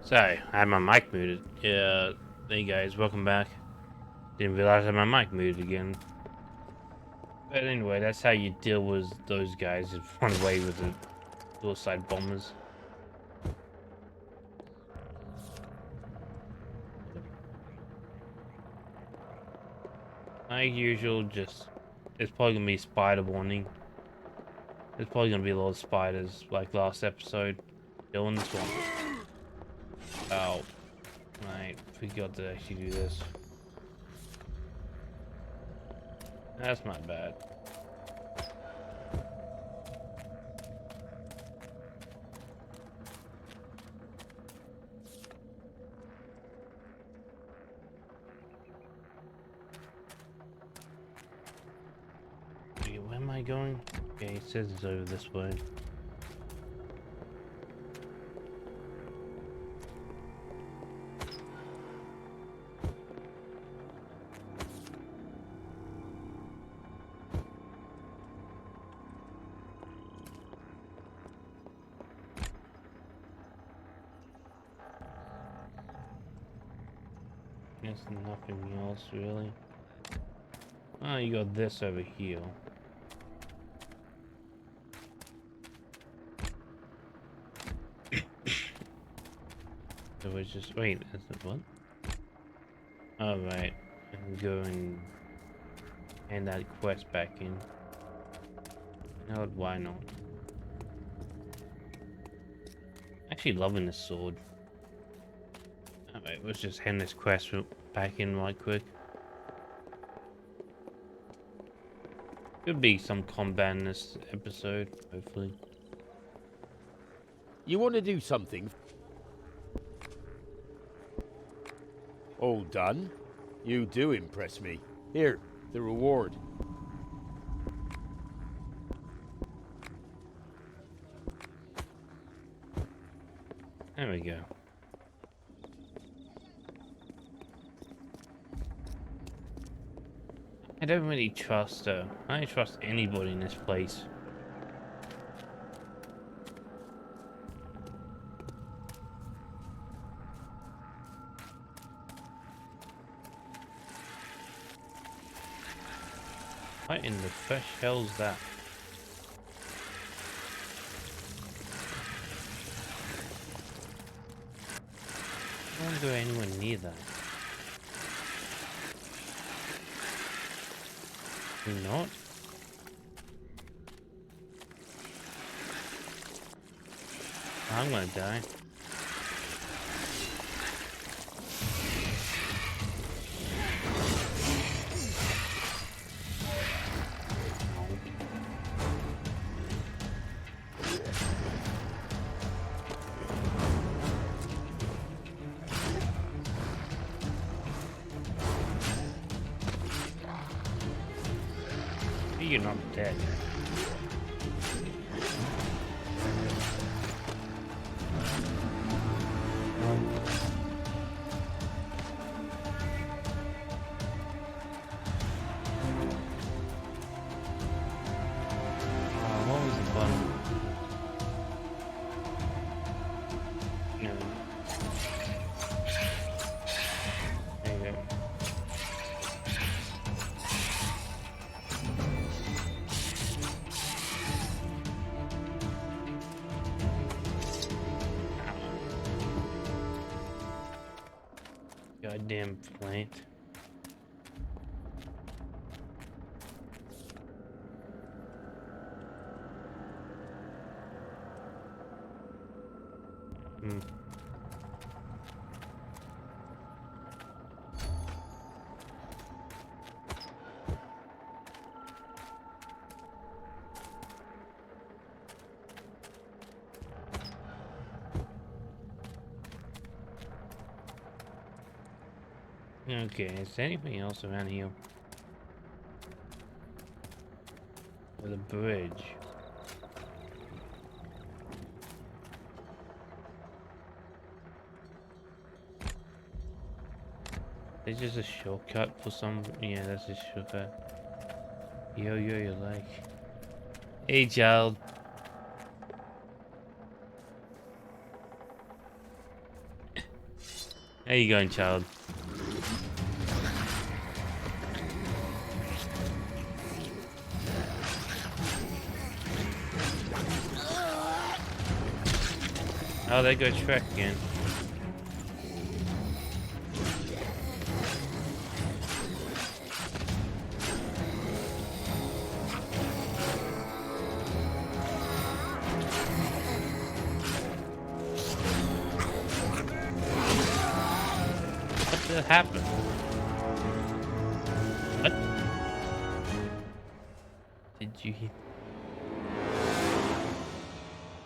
Sorry, I had my mic muted. Yeah, hey guys, welcome back. Didn't realize I had my mic muted again. But anyway, that's how you deal with those guys that run away with the suicide bombers. Like usual, just it's probably gonna be spider warning. There's probably gonna be a lot of spiders like last episode. Still in the swamp. Oh, mate, forgot to actually do this. That's not bad. Okay, where am I going? Okay, it says it's over this way. There's nothing else really. Oh, you got this over here. So it's just wait, is it what? Oh right, and go and hand that quest back in. No, why not? Actually, loving this sword. Alright, let's just hand this quest back in right quick. Could be some combat in this episode, hopefully. You want to do something? All done? You do impress me. Here, the reward. There we go. I don't really trust I don't trust anybody in this place. What in the fresh hell's that? I don't go anywhere near that. You not? I'm gonna die. You're not dead. What was the button? No. There you go. Goddamn plant. Hmm. Okay, is there anything else around here? With a bridge. It's just a shortcut for some. Yeah, that's a shortcut. You're like. Hey, child. How you going, child? Oh, there goes Shrek again. What the happened? What did you hear?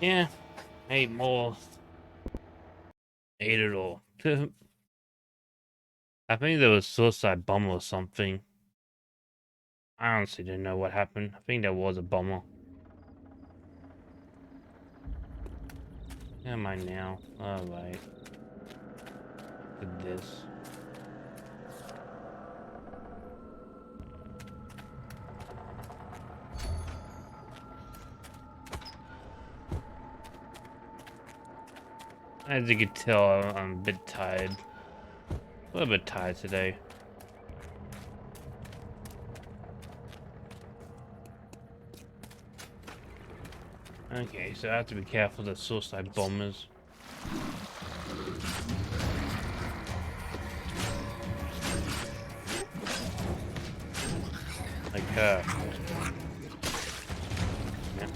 Yeah, ate more. Ate it all. I think there was suicide bomber or something. I honestly didn't know what happened. I think there was a bomber. Where am I now? Oh, right. Did this. As you can tell, I'm a bit tired. A little bit tired today. Okay, so I have to be careful of the suicide bombers. Like her. Yeah.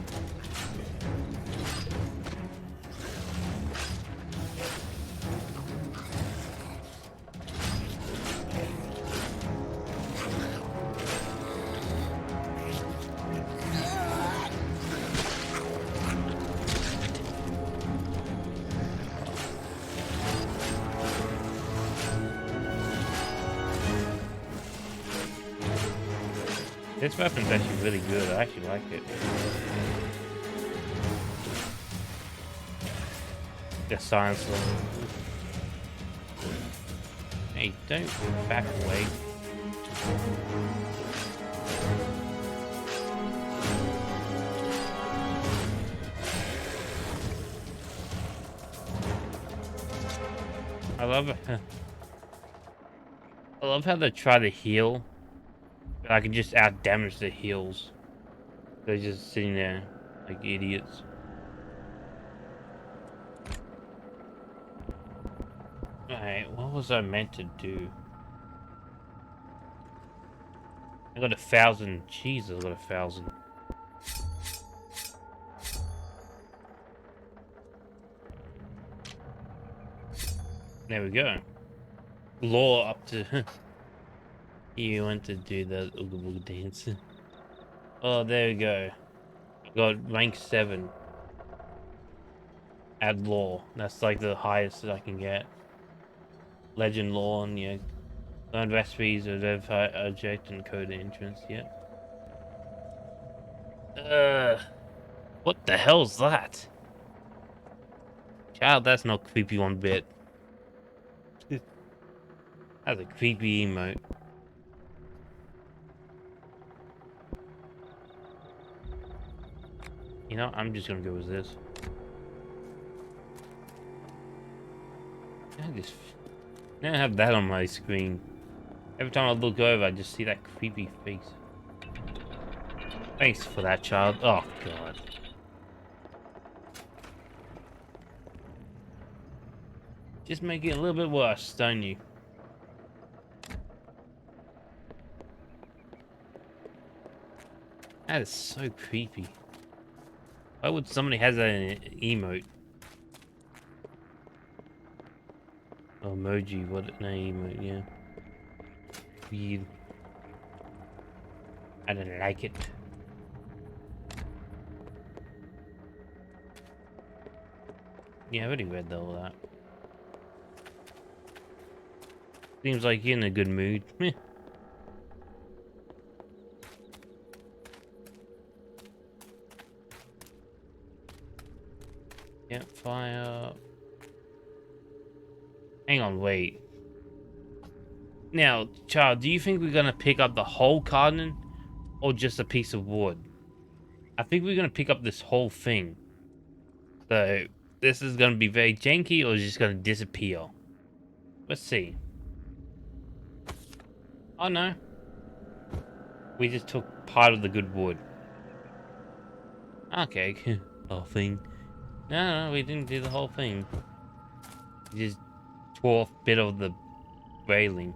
This weapon's actually really good. I actually like it. The silencer. Hey, don't back away. I love it. I love how they try to heal, but I can just out damage the heals. They're just sitting there like idiots. Alright, what was I meant to do? I got 1,000. Jesus, I got 1,000. There we go. Law up to. You went to do the Ooga Booga dance. Oh, there we go. I got rank 7 at law. That's like the highest that I can get. Legend law and yeah. Learn recipes of object and code entrance. Yeah. What the hell's that? Child, that's not creepy one bit. That's a creepy emote. You know, I'm just gonna go with this. I just now I have that on my screen. Every time I look over, I just see that creepy face. Thanks for that, child. Oh god. Just make it a little bit worse, don't you? That is so creepy. Why would somebody has an emote? Oh, emoji, what an emote, yeah. Weird. I don't like it. Yeah, I already read all that. Seems like you're in a good mood. Meh. Yeah, fire. Hang on, wait. Now, child, do you think we're gonna pick up the whole carton or just a piece of wood? I think we're gonna pick up this whole thing. So, this is gonna be very janky or just gonna disappear. Let's see. Oh no. We just took part of the good wood. Okay, whole thing. No, we didn't do the whole thing. We just tore off a bit of the railing.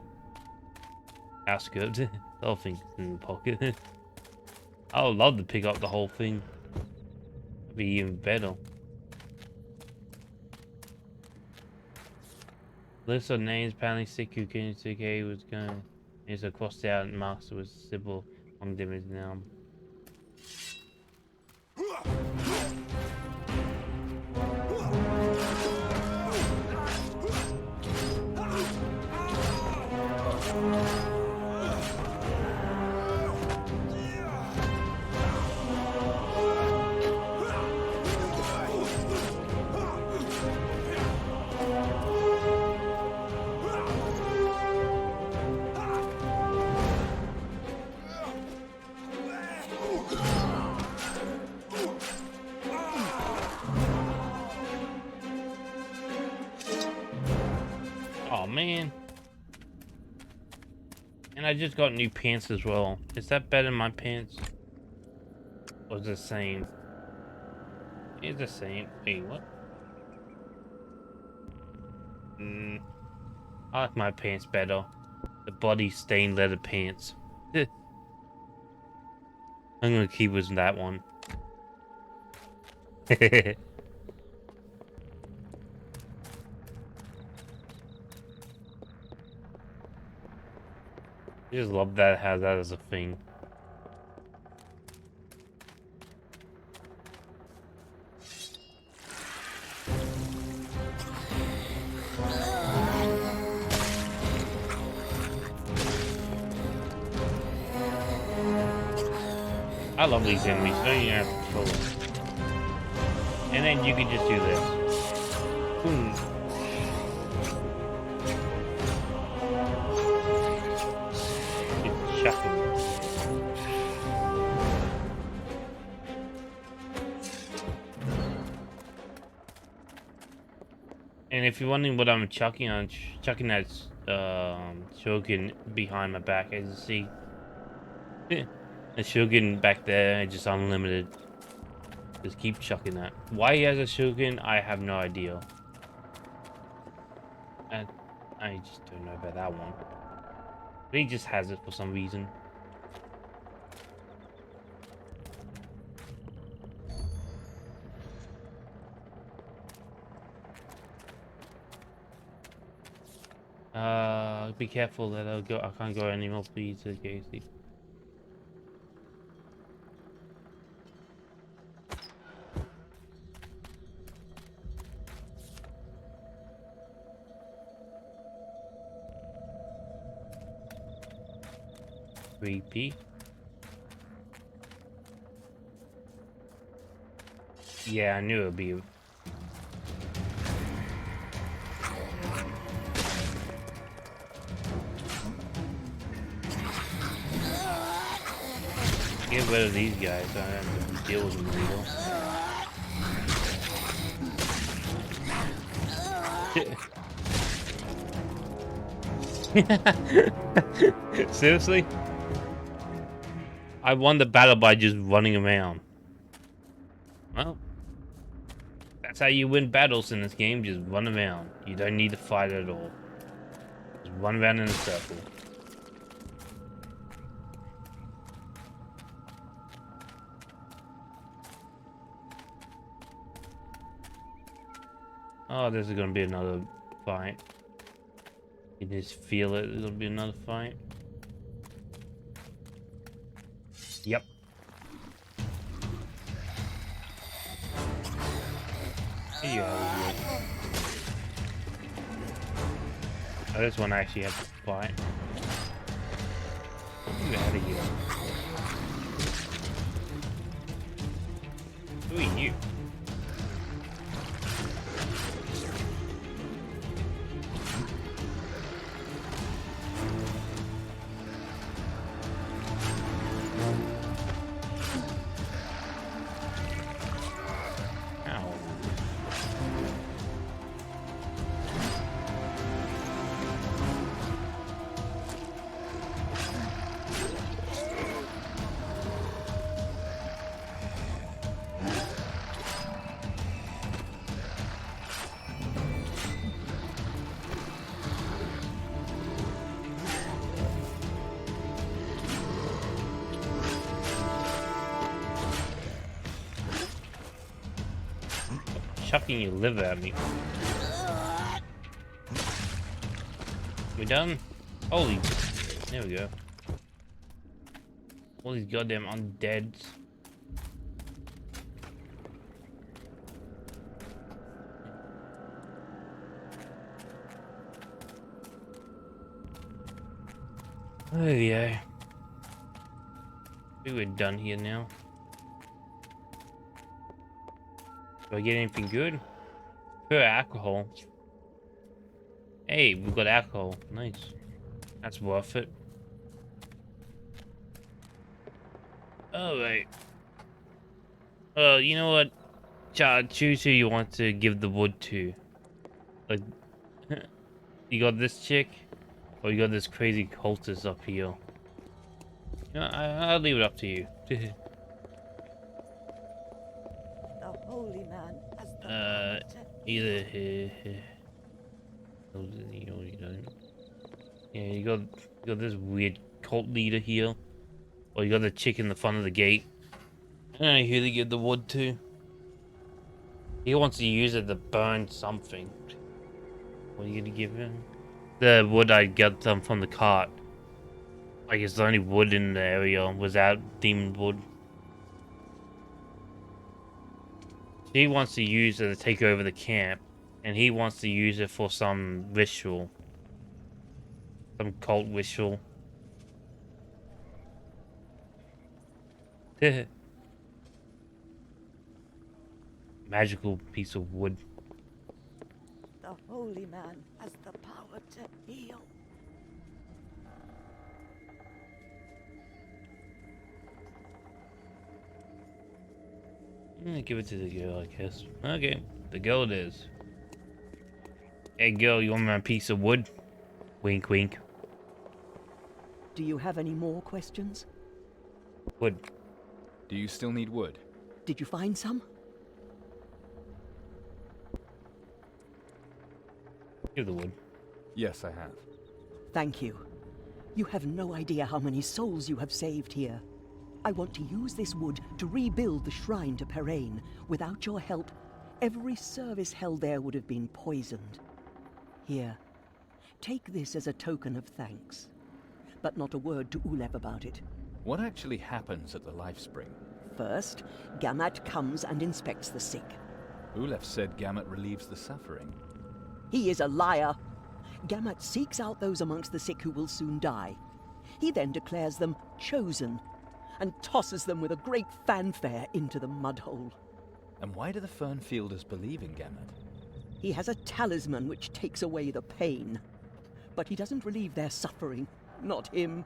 Outskirts. The whole thing's in the pocket. I would love to pick up the whole thing. That'd be even better. List of names, apparently Siku Kensuke was going. Is a crossed out master was Sybil on them is now. Oh man. And I just got new pants as well. Is that better than my pants? Or is it the same? It's the same. Wait, what? I like my pants better. The body stained leather pants. I'm gonna keep with that one. I just love that how that is a thing. I love these enemies. Don't even have to control them. And then you can just do this. Boom. It's shocking. And if you're wondering what I'm chucking on, chucking that shuriken behind my back, as you see. The shuriken back there, just unlimited. Just keep chucking that. Why he has a shuriken, I have no idea. And I just don't know about that one. But he just has it for some reason. Be careful that I can't go anymore, please, Casey. Creepy. Yeah, I knew it would be. Get rid of these guys, so I don't have to deal with them anymore. Seriously? I won the battle by just running around. Well, that's how you win battles in this game, just run around. You don't need to fight at all. Just run around in a circle. Oh, this is gonna be another fight. You just feel it, there's gonna be another fight. Yep. Get you out of here. Oh, this one I actually have to fight. Get out of here. Who are you? chucking your liver at me. We done? Holy, there we go. All these goddamn undeads. Oh yeah. I think we're done here now. Do I get anything good? Pure alcohol. Hey, we've got alcohol. Nice. That's worth it. Alright. You know what? Choose who you want to give the wood to. Like, you got this chick, or you got this crazy cultist up here. You know, I'll leave it up to you. The holy man has the power to Either here. Yeah, you got this weird cult leader here, or you got the chick in the front of the gate. I don't know who to give the wood to. He wants to use it to burn something. What are you gonna give him? The wood I got them from the cart. Like it's the only wood in the area without demon wood. She wants to use it to take over the camp, and he wants to use it for some ritual. Some cult ritual. Magical piece of wood. the holy man has the power to heal. Give it to the girl, I guess. Okay, the girl it is. Hey girl, you want my piece of wood? Wink wink. Do you have any more questions? Wood. Do you still need wood? Did you find some? Give the wood. Yes, I have. Thank you. You have no idea how many souls you have saved here. I want to use this wood to rebuild the shrine to Cairon. Without your help, every service held there would have been poisoned. Here, take this as a token of thanks. But not a word to Uleb about it. What actually happens at the Life Spring? First, Gamat comes and inspects the sick. Ulef said Gamut relieves the suffering. He is a liar. Gamat seeks out those amongst the sick who will soon die. He then declares them chosen, and tosses them with a great fanfare into the mudhole. And why do the Fernfielders believe in Gamut? He has a talisman which takes away the pain. But he doesn't relieve their suffering, not him.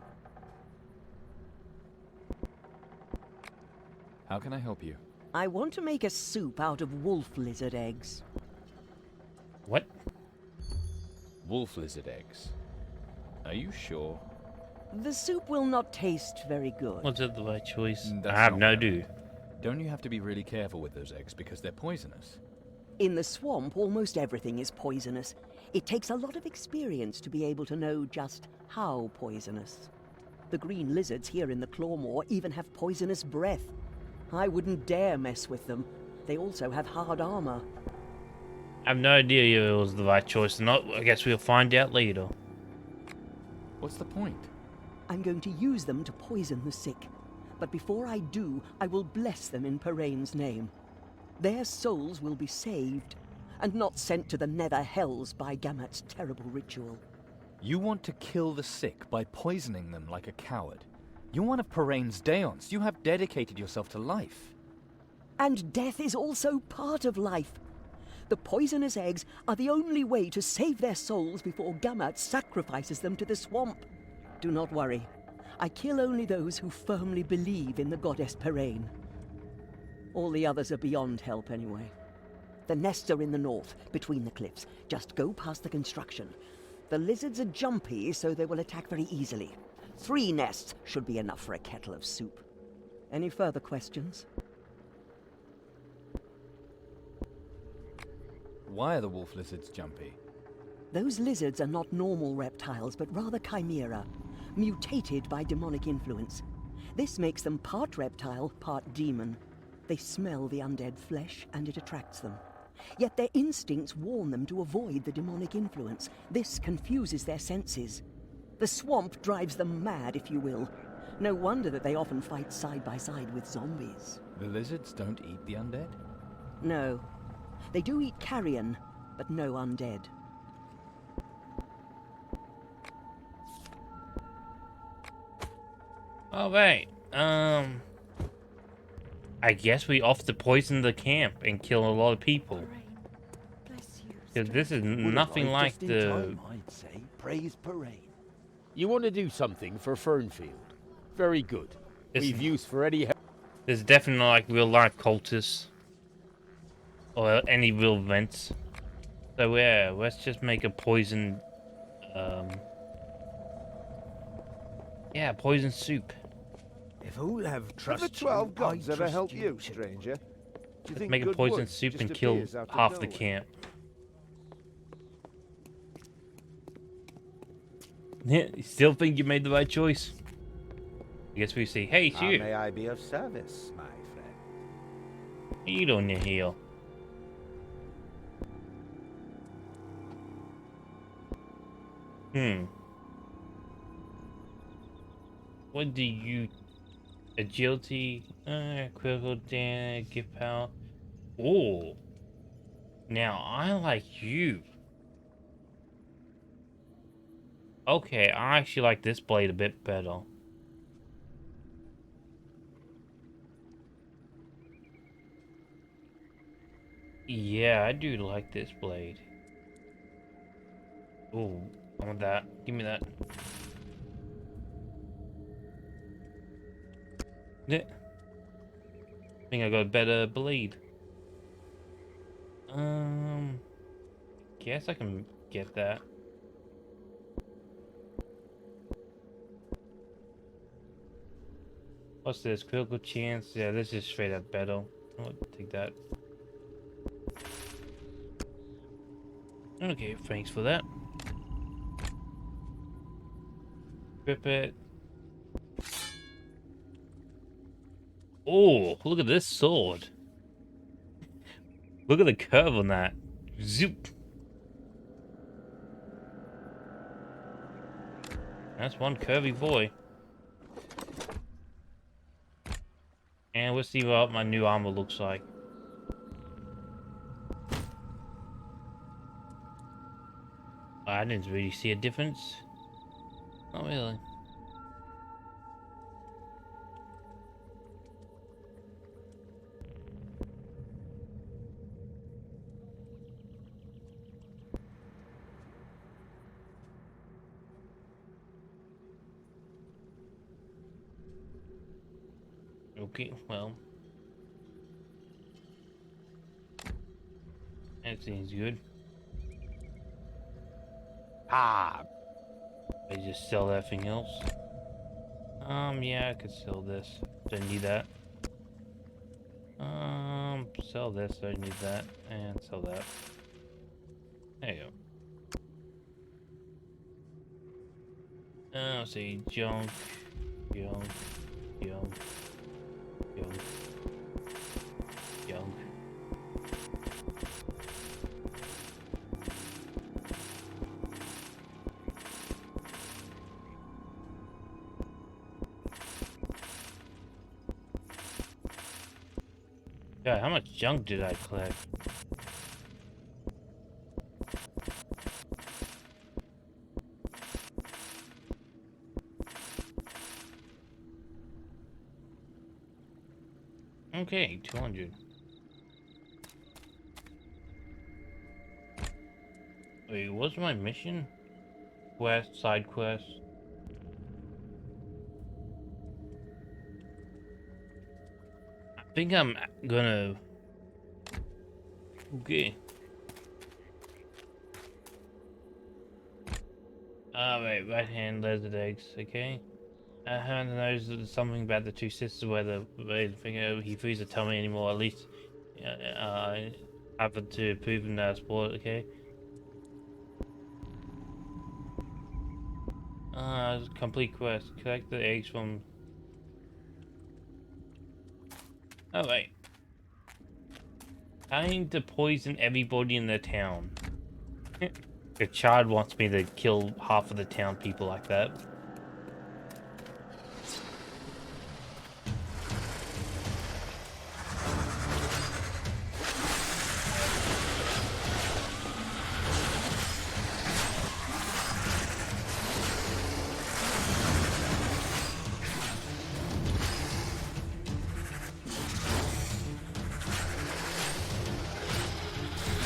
How can I help you? I want to make a soup out of wolf lizard eggs. What? Wolf lizard eggs. Are you sure? The soup will not taste very good. Was it the right choice? That's I have not no bad. do. Don't you have to be really careful with those eggs because they're poisonous? In the swamp, almost everything is poisonous. It takes a lot of experience to be able to know just how poisonous. The green lizards here in the Clawmore even have poisonous breath. I wouldn't dare mess with them. They also have hard armor. I have no idea if it was the right choice or not. I guess we'll find out later. What's the point? I'm going to use them to poison the sick. But before I do, I will bless them in Cairon's name. Their souls will be saved, and not sent to the nether hells by Gamat's terrible ritual. You want to kill the sick by poisoning them like a coward. You're one of Parain's Daons. You have dedicated yourself to life. And death is also part of life. The poisonous eggs are the only way to save their souls before Gamat sacrifices them to the swamp. Do not worry. I kill only those who firmly believe in the goddess Cairon. All the others are beyond help anyway. The nests are in the north, between the cliffs. Just go past the construction. The lizards are jumpy, so they will attack very easily. 3 nests should be enough for a kettle of soup. Any further questions? Why are the wolf lizards jumpy? Those lizards are not normal reptiles, but rather chimera, mutated by demonic influence. This makes them part reptile, part demon. They smell the undead flesh, and it attracts them. Yet their instincts warn them to avoid the demonic influence. This confuses their senses. The swamp drives them mad, if you will. No wonder that they often fight side by side with zombies. The lizards don't eat the undead? No. They do eat carrion, but no undead. Alright, I guess we off to poison the camp and kill a lot of people. Because this is nothing like just in the... time, I'd say. Praise Parain. You want to do something for Fernfield? Very good. It's- We've use for any help. There's definitely like real life cultists. Or any real events. So yeah, let's just make a poison... Yeah, poison soup. If Olav Have the trusts 12 you, gods I ever trust helped you. you, stranger? Do you Let's think make a good poison wood soup just and kill appears out of half the nowhere? camp. Yeah, you still think you made the right choice? I guess we see, hey, it's How you. may I be of service, my friend? What are you doing here? What do you... Agility, critical damage, gift power. Oh. Now, I like you. Okay, I actually like this blade a bit better. Yeah, I do like this blade. Oh, I want that. Give me that. Yeah. I think I got a better blade. Guess I can get that. What's this? Critical chance? Yeah, this is straight up better. I'll take that. Okay, thanks for that. Rip it. Oh, look at this sword. Look at the curve on that. Zoop. That's one curvy boy. And we'll see what my new armor looks like. I didn't really see a difference. Not really. Okay, well. That seems good. Ah, I just sell everything else. Yeah, I could sell this. Don't need that. Sell this. Don't need that, and sell that. There you go. Let's see, junk, junk, junk, junk, junk. God, how much junk did I collect? Okay, 200. Wait, what's my mission? Quest, side quest. I think I'm gonna... Okay. Alright, right hand lizard eggs, okay. I haven't noticed something about the two sisters where the he refused to tell me anymore, at least other to prove him that I spoiled, okay? Complete quest. Collect the eggs from... Alright. Time to poison everybody in the town. The child wants me to kill half of the town people like that.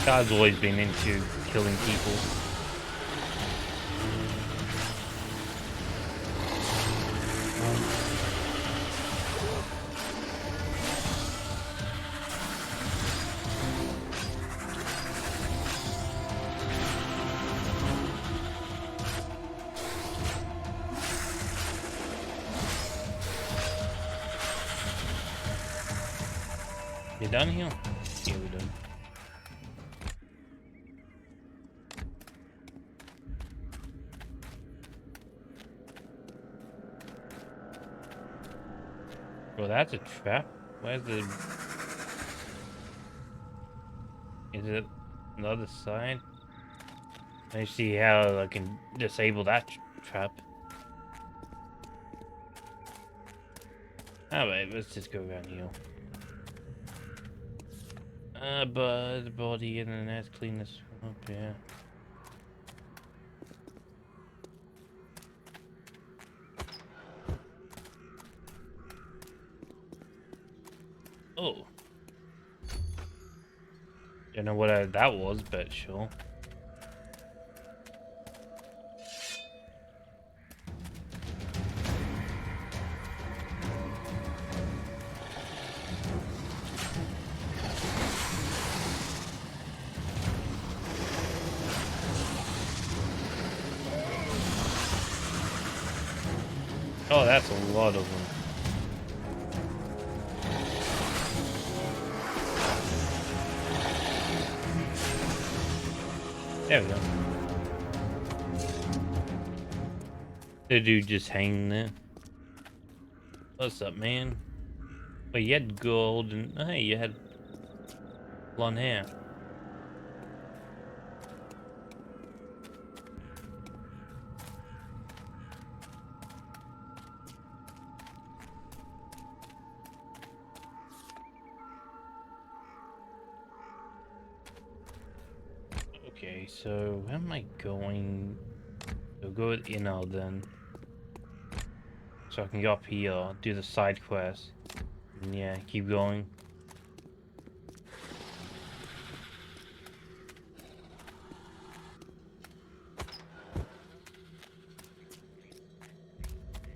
God's always been into killing people. You done here? Yeah, we're done. Well, that's a trap. Where's the... Is it on the other side? Let me see how I can disable that trap. Alright, let's just go around here. But the body and then let's clean this up, yeah. Oh. Don't know what that was, but sure. Oh, that's a lot of them. There we go. The dude just hanging there. What's up, man? Wait, you had gold and... Oh, hey, you had blonde hair. Okay, so where am I going? So go with Inal then. So I can go up here, do the side quest. And yeah, keep going.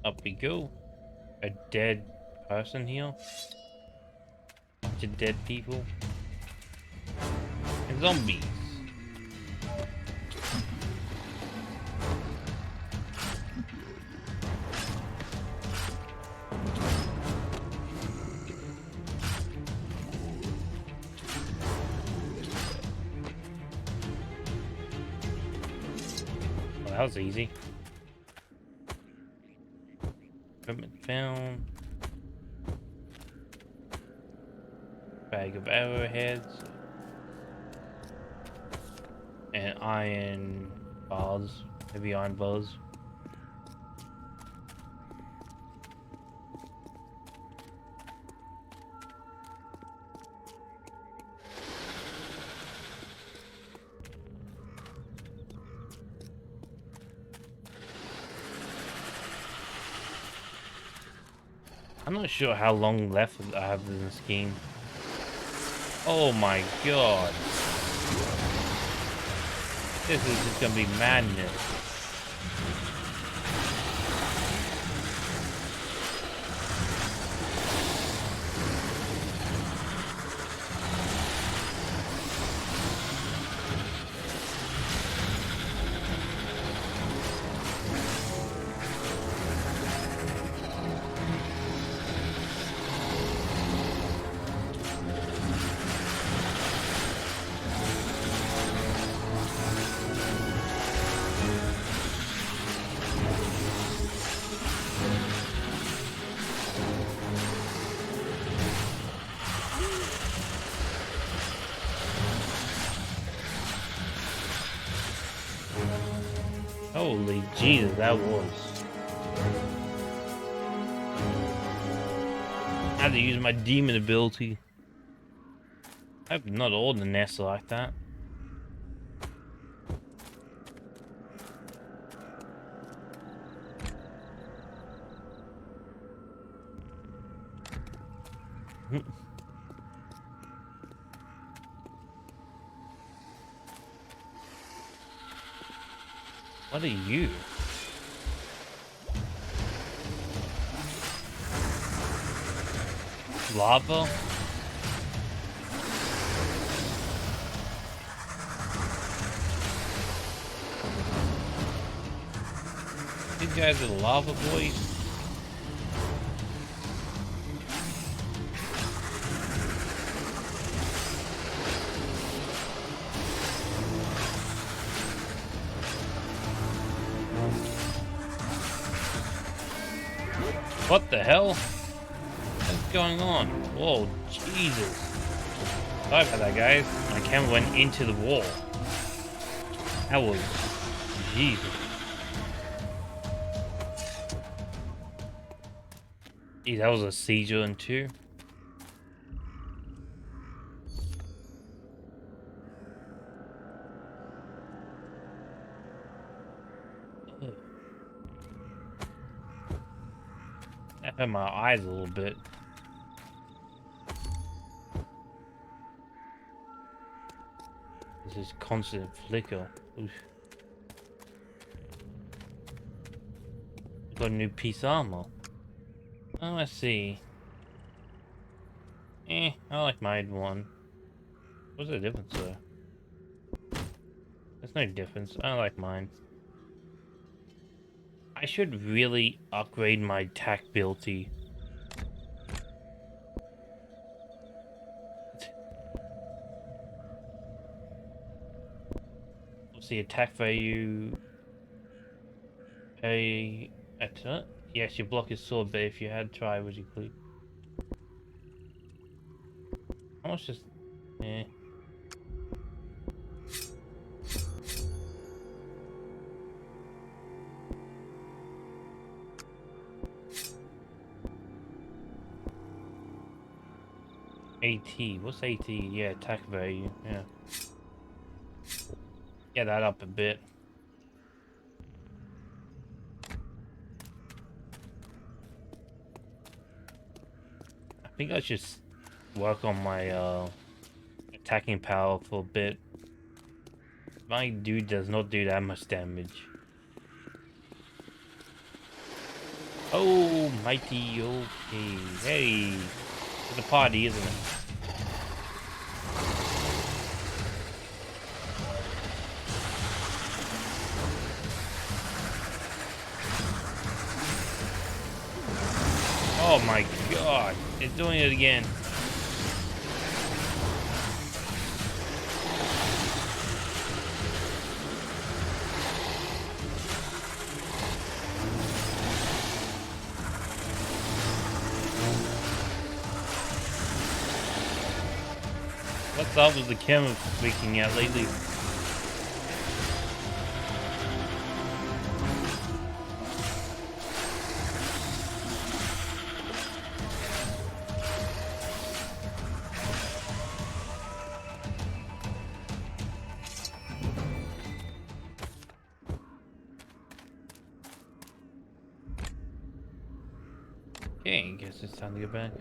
Up we go. A dead person here. Bunch of dead people. And zombies. That was easy. Equipment found. Bag of arrowheads. And iron bars. Heavy iron bars. I'm not sure how long left I have in this game. Oh my god. This is just gonna be madness. Holy Jesus, that was. I had to use my demon ability. I hope not all the nests are like that. What are you? Lava? These guys are lava boys? What the hell? What's going on? Whoa, Jesus. Sorry about that, guys. My camera went into the wall. That was... Jesus. Geez, that was a siege one too. That hurt my eyes a little bit. This is constant flicker. Oof. Got a new piece of armor. Oh, let's see. I like my one. What's the difference though? There's no difference. I like mine. I should really upgrade my attack ability. What's the attack value? A attack? Yes, you block his sword, but if you had try, would you click? How much just... eh. AT, what's AT? Yeah, attack value, yeah. Get that up a bit. I think I should work on my attacking power for a bit. My dude does not do that much damage. Oh, mighty, okay. Hey, it's a party, isn't it? Oh my god, it's doing it again. What's up with the camera freaking out lately? Okay, I guess it's time to get back.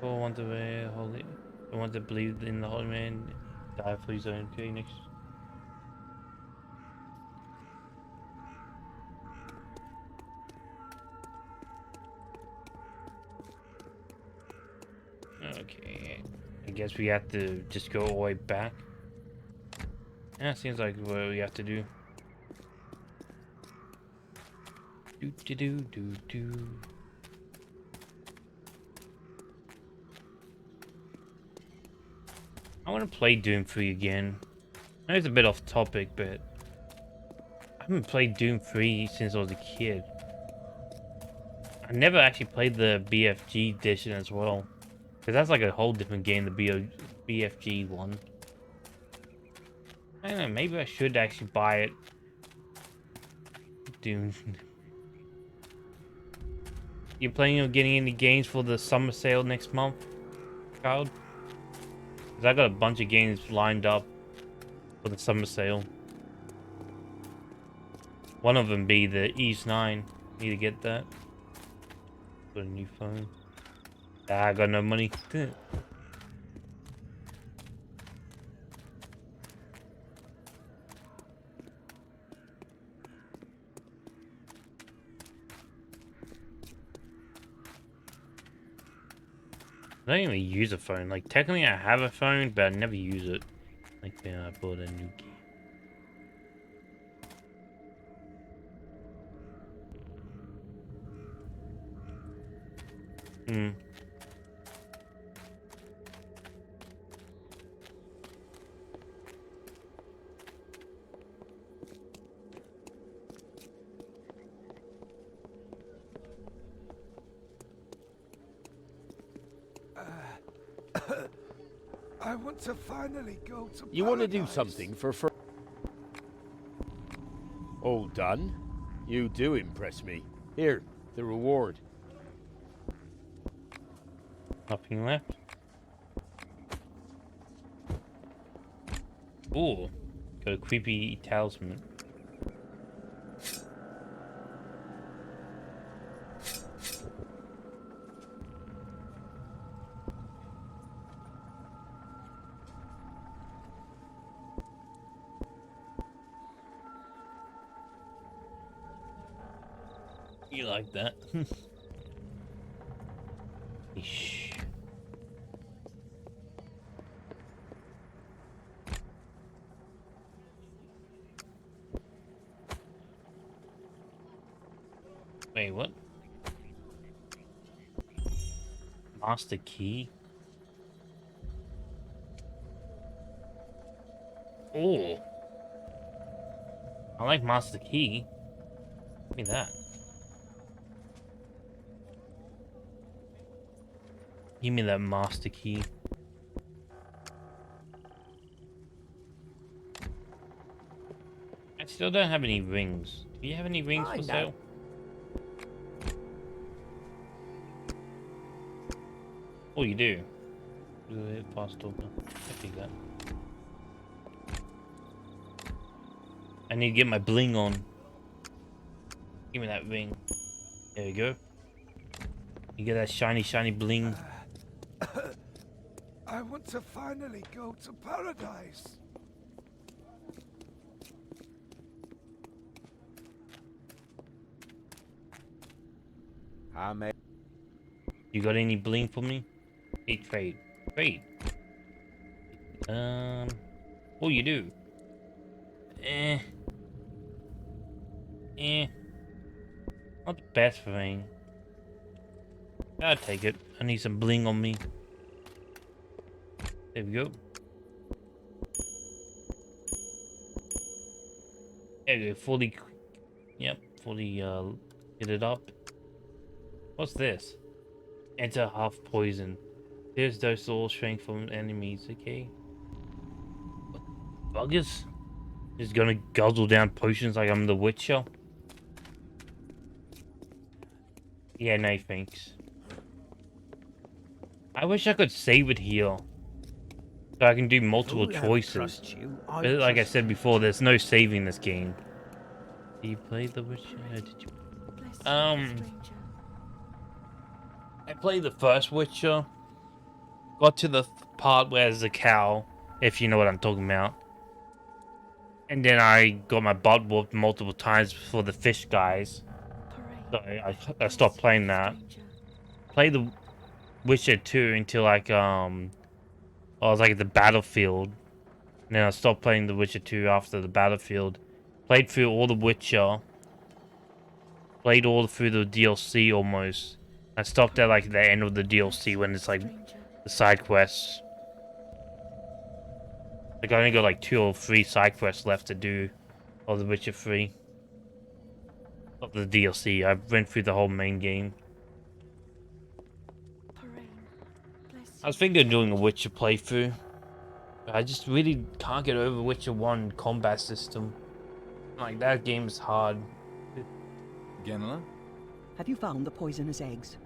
Oh, I want to holy. I want to believe in the holy man. Die for his own. Okay, next. Okay, I guess we have to just go all the way back. Yeah, seems like what we have to do. Do. I want to play Doom 3 again. I know it's a bit off topic, but I haven't played Doom 3 since I was a kid. I never actually played the BFG edition as well, because that's like a whole different game, the BFG one. I don't know, maybe I should actually buy it. Dude. You planning on getting any games for the summer sale next month, child? Because I got a bunch of games lined up for the summer sale. One of them be the East 9. Need to get that. Got a new phone. Ah, I got no money. I don't even use a phone. Like, technically I have a phone, but I never use it. Like, yeah, I bought a new game. Hmm. I want to finally go to You want to do paradise. something for All done? You do impress me. Here, the reward. Nothing left. Ooh. Got a creepy talisman. You like that? Eesh. Wait, what? Master key? Oh. I like master key. Give me that. Give me that master key. I still don't have any rings. Do you have any rings for sale? Oh, you do. Fast over. I take that. I need to get my bling on. Give me that ring. There we go. You get that shiny, shiny bling. I want to finally go to paradise. I may. You got any bling for me? Hey, trade. Trade. Oh, you do. Eh. Not the best thing. I'll take it. I need some bling on me. There we go. There we go. Fully. Yep. Fully, get it up. What's this? Enter half poison. There's dose all strength from enemies. Okay. What buggers? Just gonna guzzle down potions like I'm the Witcher. Yeah, no thanks. I wish I could save it here. So I can do multiple choices. But like I said before, there's no saving this game. Did you play The Witcher? Did you? I played the first Witcher. Got to the part where there's a cow, if you know what I'm talking about. And then I got my butt whooped multiple times for the fish guys. So I stopped playing that. Played the Witcher 2 until like I was like at the battlefield. And then I stopped playing the Witcher 2 after the battlefield. Played through all the Witcher. Played all through the DLC almost. I stopped at like the end of the DLC when it's like the side quests. Like I only got like 2 or 3 side quests left to do of the Witcher 3. Not the DLC. I went through the whole main game. I was thinking of doing a Witcher playthrough. I just really can't get over Witcher 1 combat system. Like, that game is hard. Genela? Have you found the poisonous eggs?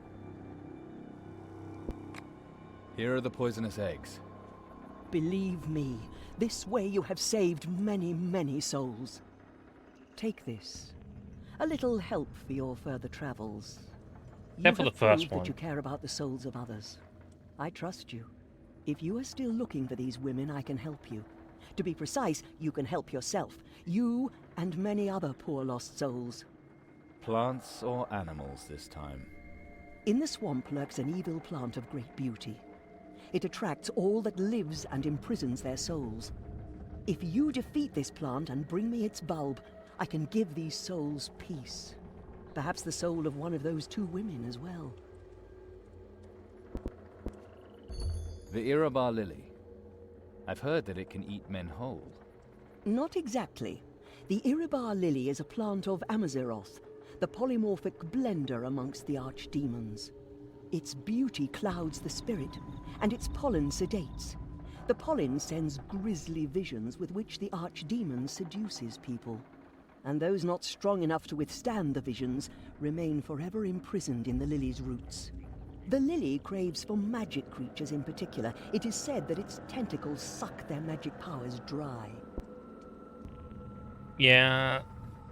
Here are the poisonous eggs. Believe me, this way you have saved many, many souls. Take this. A little help for your further travels. Except for the first proved one. that you care about the souls of others. I trust you. If you are still looking for these women, I can help you. To be precise, you can help yourself. You and many other poor lost souls. Plants or animals this time? In the swamp lurks an evil plant of great beauty. It attracts all that lives and imprisons their souls. If you defeat this plant and bring me its bulb, I can give these souls peace. Perhaps the soul of one of those two women as well. The Irabar lily. I've heard that it can eat men whole. Not exactly. The Iribar lily is a plant of Amaziroth, the polymorphic blender amongst the archdemons. Its beauty clouds the spirit, and its pollen sedates. The pollen sends grisly visions with which the archdemon seduces people. And those not strong enough to withstand the visions remain forever imprisoned in the lily's roots. The lily craves for magic creatures in particular. It is said that its tentacles suck their magic powers dry. Yeah,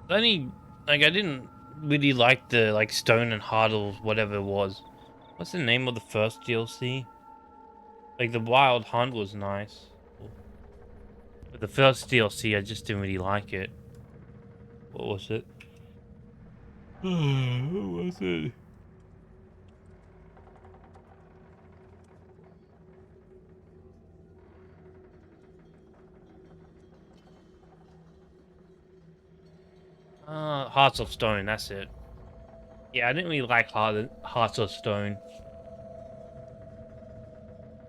I didn't really like the Stone and Heart or whatever it was. What's the name of the first DLC? Like, the Wild Hunt was nice, but the first DLC I just didn't really like it. What was it? What was it? Hearts of Stone, that's it. Yeah, I didn't really like Hearts of Stone.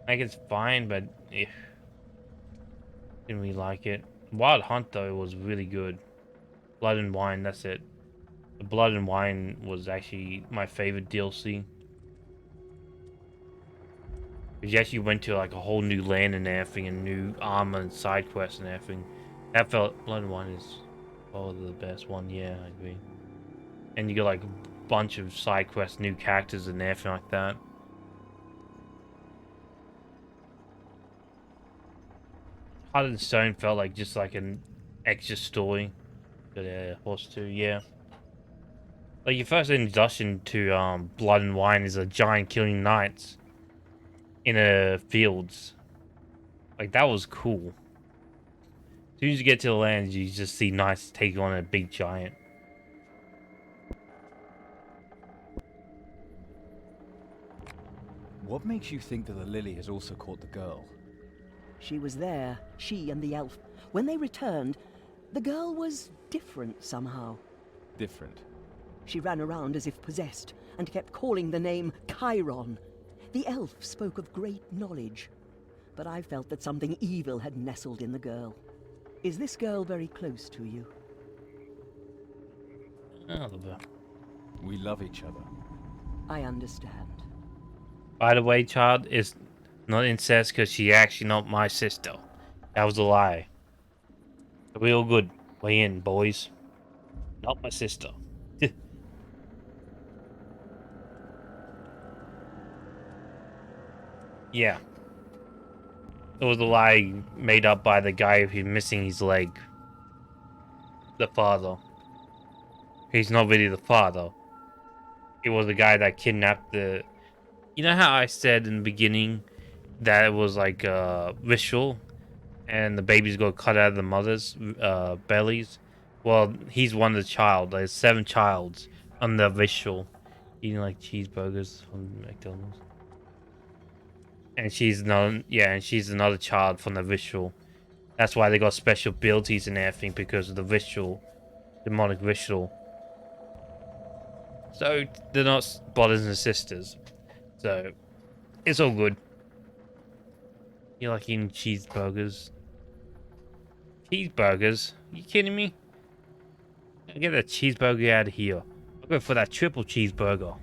Like, it's fine, but didn't really like it. Wild Hunt, though, was really good. Blood and Wine, that's it. The Blood and Wine was actually my favorite DLC. Because you actually went to like a whole new land and everything, and new armor and side quests and everything. That felt Blood and Wine is probably the best one, yeah, I agree. And you got like a bunch of side quests, new characters and everything like that. Heart and Stone felt like just like an extra story. But Horse 2, yeah. Like, your first introduction to Blood and Wine is a giant killing knights in a fields. Like, that was cool. As soon as you get to the lands, you just see knights take on a big giant. What makes you think that the lily has also caught the girl? She was there, she and the elf. When they returned, the girl was different somehow. Different. She ran around as if possessed and kept calling the name Cairon. The elf spoke of great knowledge, but I felt that something evil had nestled in the girl. Is this girl very close to you? We love each other. I understand. By the way, child, it's not incest because she's actually not my sister. That was a lie. We all good. Way in, boys. Not my sister. Yeah. It was a lie made up by the guy who's missing his leg. The father. He's not really the father. It was the guy that kidnapped the... You know how I said in the beginning that it was like ritual and the babies got cut out of the mother's bellies? Well, he's one of the child. There's 7 childs on the ritual eating like cheeseburgers from McDonald's. And she's another child from the ritual. That's why they got special abilities and everything, because of the ritual, demonic ritual. So they're not brothers and sisters. So it's all good. You like eating cheeseburgers? Cheeseburgers? You kidding me? Get that cheeseburger out of here. I'll go for that triple cheeseburger.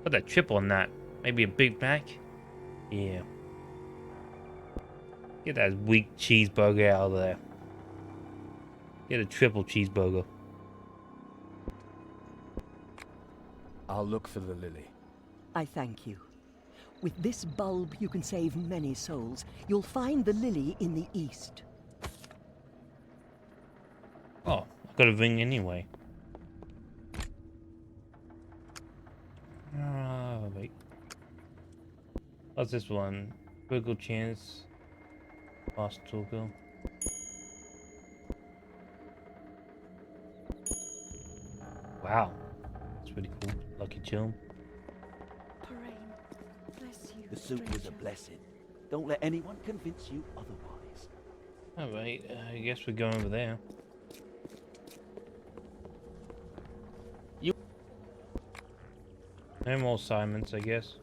Put that triple on that. Maybe a Big Mac? Yeah. Get that weak cheeseburger out of there. Get a triple cheeseburger. I'll look for the lily. I thank you. With this bulb, you can save many souls. You'll find the lily in the east. Oh, I got a ring anyway. Wait. What's this one? Critical chance. Fast talker. Wow. That's pretty cool. Lucky charm. Bless you, The soup was a blessing. Don't let anyone convince you otherwise. Alright, I guess we're going over there. No more Simons, I guess.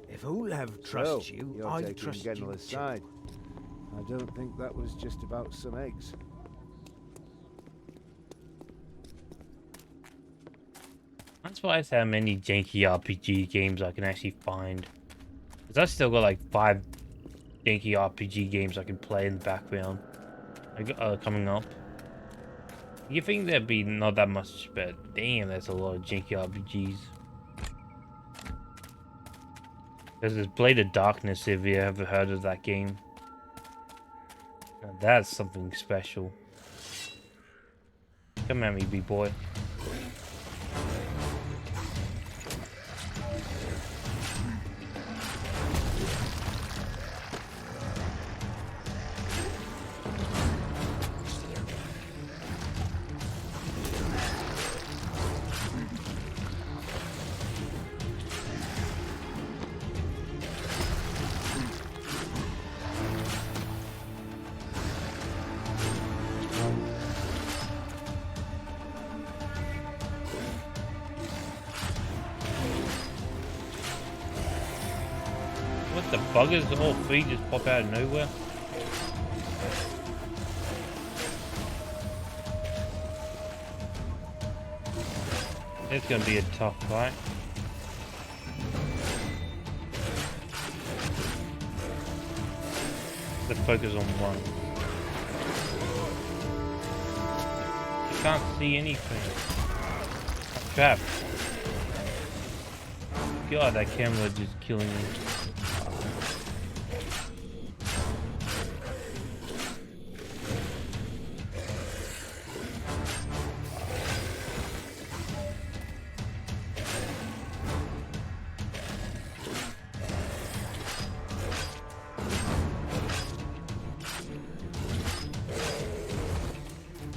If Olav trusts So, you, you're I taking trust you Genela's too. side. I don't think that was just about some eggs. I'm surprised how many janky RPG games I can actually find. Because I still got like 5 janky RPG games I can play in the background. Coming up. You think there'd be not that much, but damn, that's a lot of janky RPGs. Because there's Blade of Darkness, if you ever heard of that game. Now that's something special. Come at me, B-boy. What the buggers? All 3 just pop out of nowhere? It's gonna be a tough fight. Let's focus on one. I can't see anything. I'm trapped. God, that camera just killing me.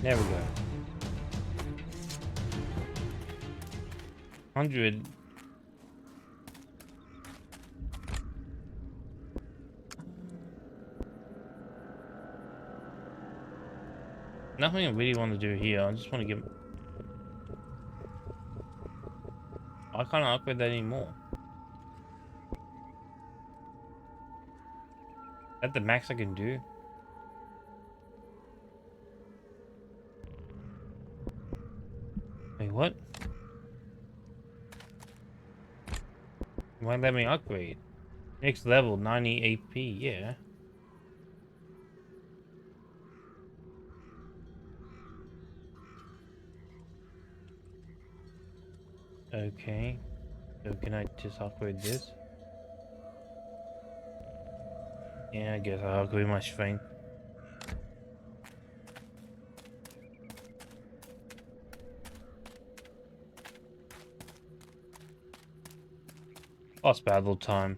There we go. 100. Nothing I really want to do here. I just want to get. I can't upgrade that anymore. Is that the max I can do? Wait, what? Why let me upgrade? Next level, 90 AP, yeah. Okay. So can I just upgrade this? Yeah, I guess I'll upgrade my strength. Boss battle time.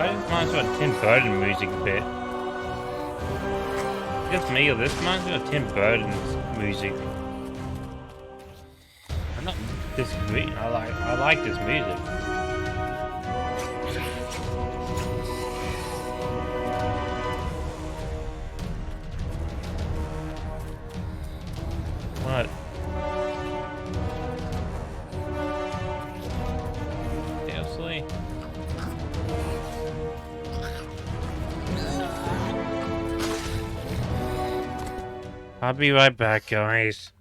I just reminds me of Tim Burton music a bit. Just me, or this reminds me of Tim Burton's music. I'm not disagreeing. I like this music. What? Seriously? I'll be right back, guys.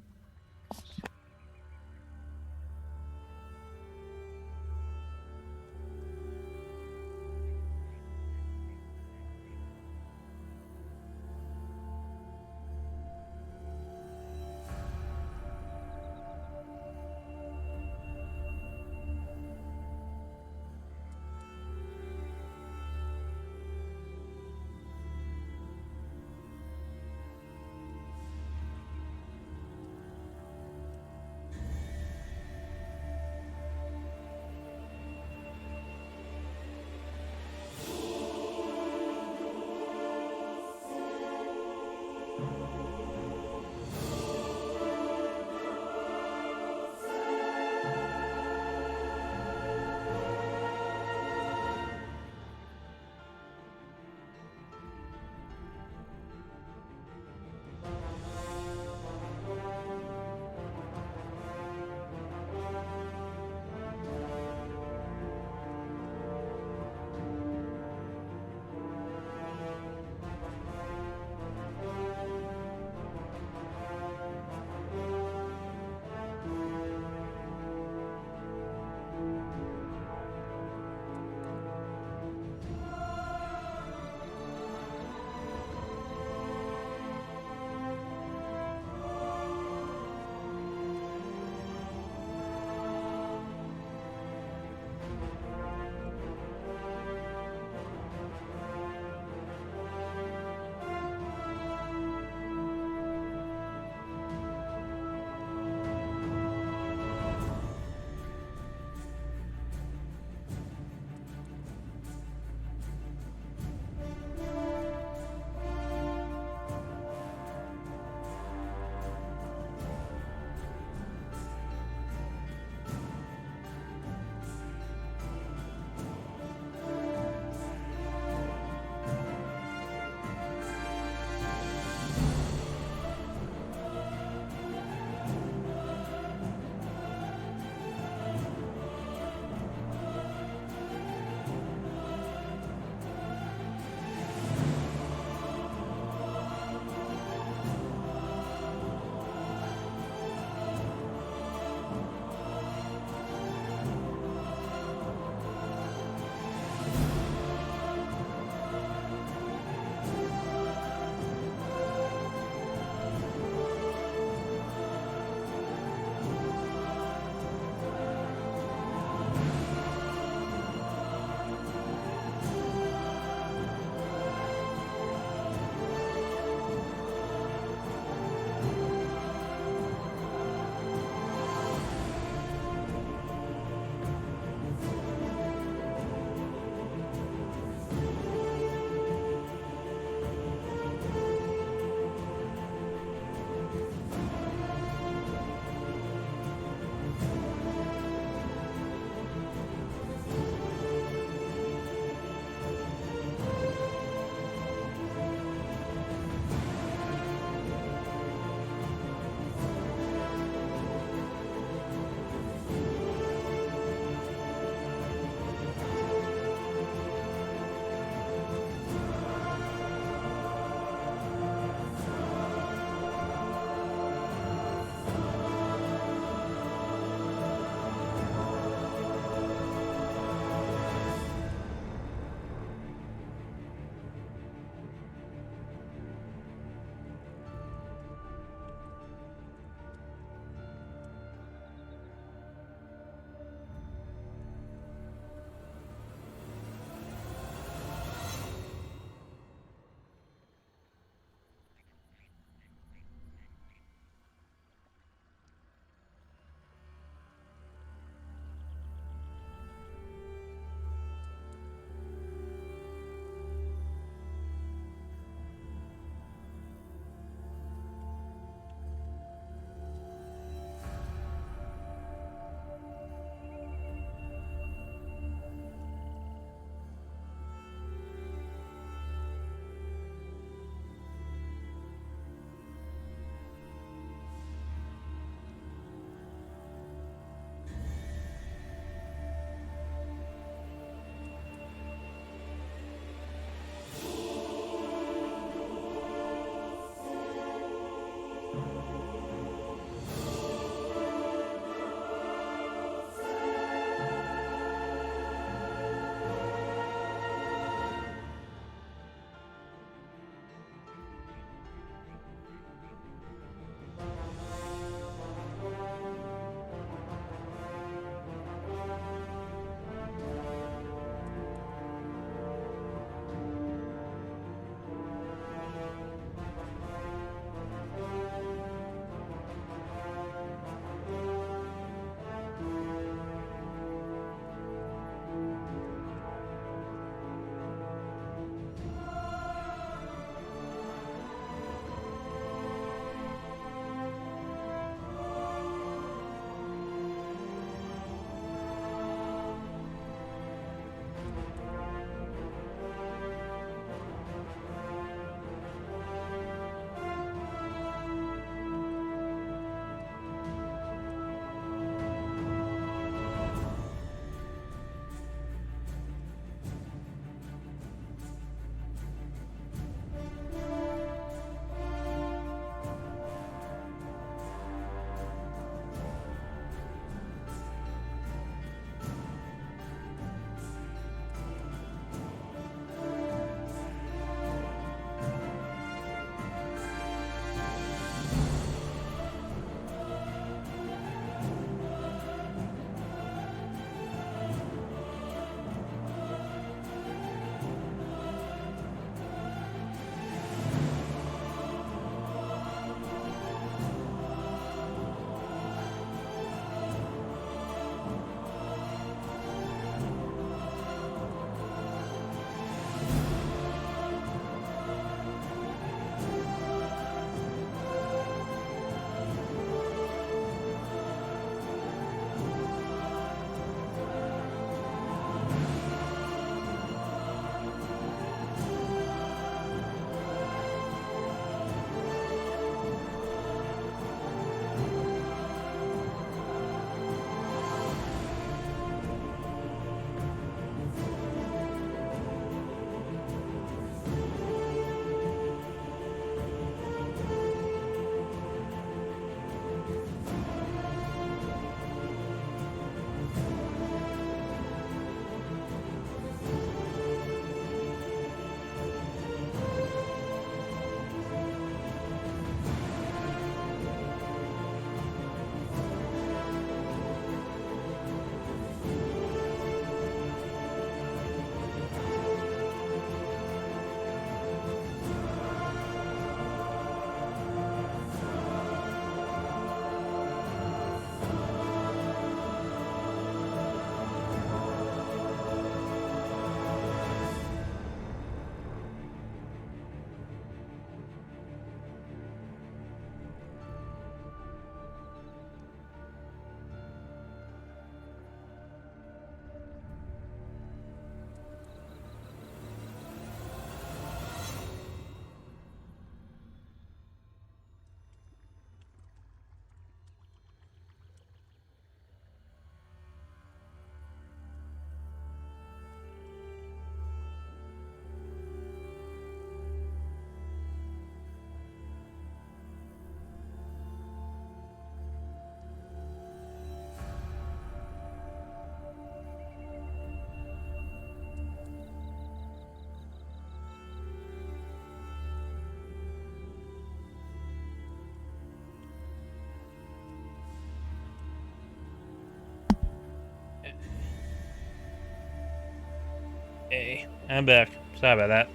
Hey, I'm back. Sorry about that.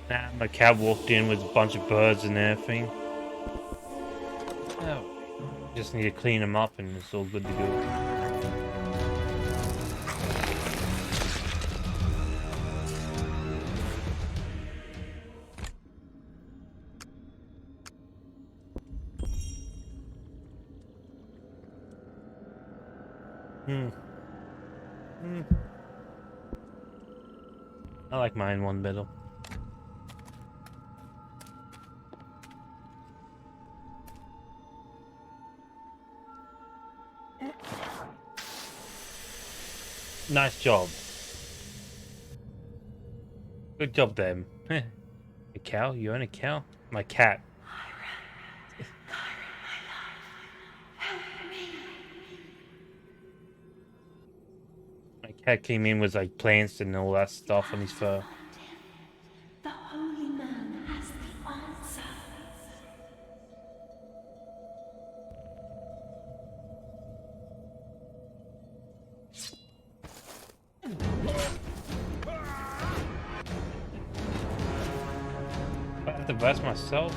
Nah, my cat walked in with a bunch of birds and everything. Oh, just need to clean them up and it's all good to go. Hmm. Hmm. I like mine one better. Nice job. Good job, them. A cow? You own a cow? My cat. My cat came in with like plants and all that stuff on his fur. The holy man has the answer. I have to bless myself.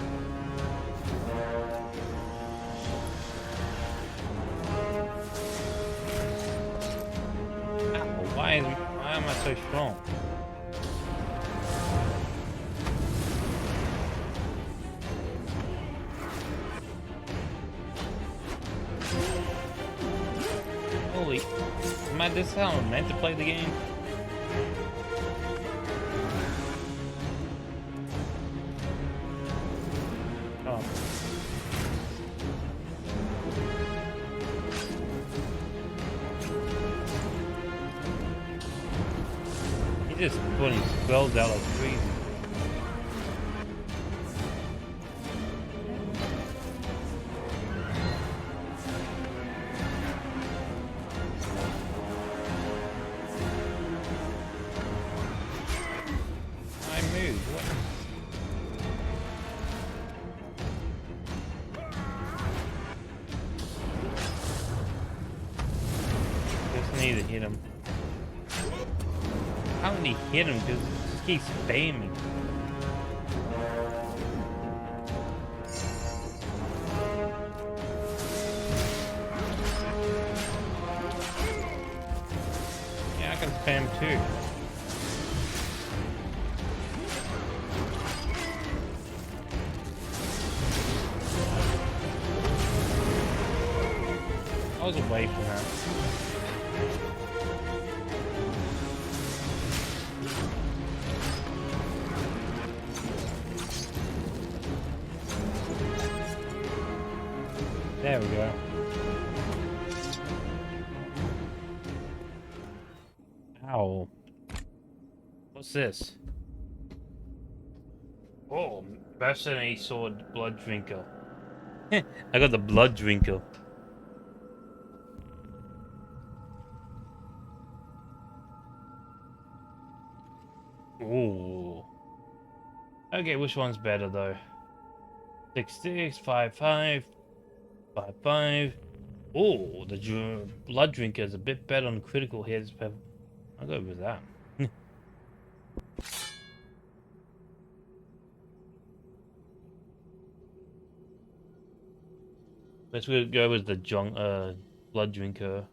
Ow, why am I so strong? Holy, this is how I'm meant to play the game? Oh. He just putting spells out like crazy. I moved. What? Just need to hit him. How did he hit him? Because he keeps spamming. Yeah, I can spam too. I was away from that. There we go. Ow. What's this? Oh, Mercenary Sword Blood Drinker. I got the Blood Drinker. Ooh. Okay, which one's better though? 6-6, 5-5, 5-5. Oh, the Blood Drinker is a bit better on critical hits. I'll go with that. Let's go with the Blood Drinker.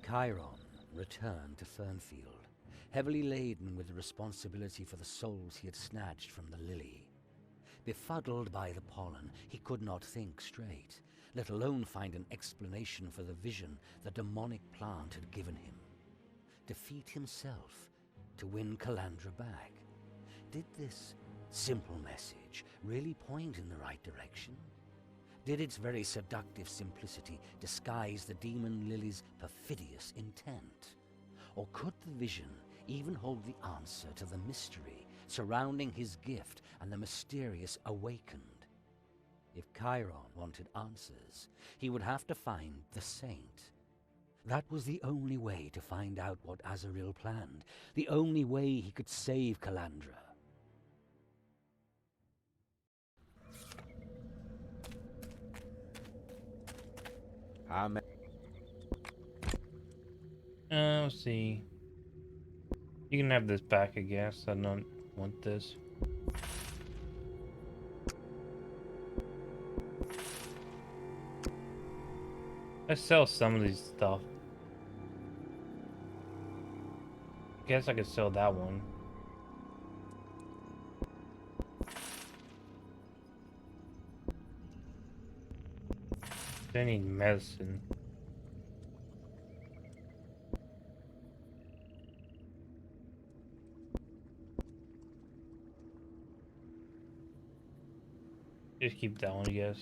Cairon returned to Fernfield, heavily laden with the responsibility for the souls he had snatched from the lily. Befuddled by the pollen, he could not think straight, let alone find an explanation for the vision the demonic plant had given him. Defeat himself to win Calandra back. Did this simple message really point in the right direction? Did its very seductive simplicity disguise the demon lily's perfidious intent? Or could the vision even hold the answer to the mystery surrounding his gift and the mysterious awakened? If Cairon wanted answers, he would have to find the saint. That was the only way to find out what Azrael planned, the only way he could save Calandra. I'm Let's see. You can have this back, I guess. I don't want this. Let's sell some of these stuff. Guess I could sell that one. I need medicine. Just keep that one, I guess.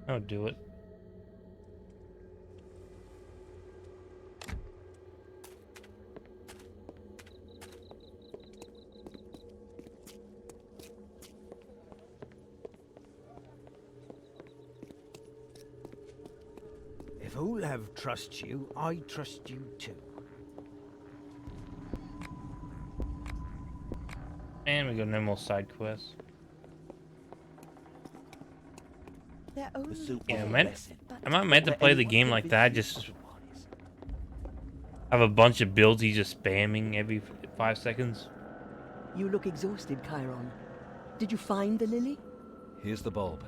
I'll do it. If Olav trusts you, I trust you too. And we got no more side quests. They're only Yeah, a man. lesson, but Am I meant to play the game like that? Just have a bunch of builds he's just spamming every 5 seconds? you look exhausted, Cairon. Did you find the lily? Here's the bulb.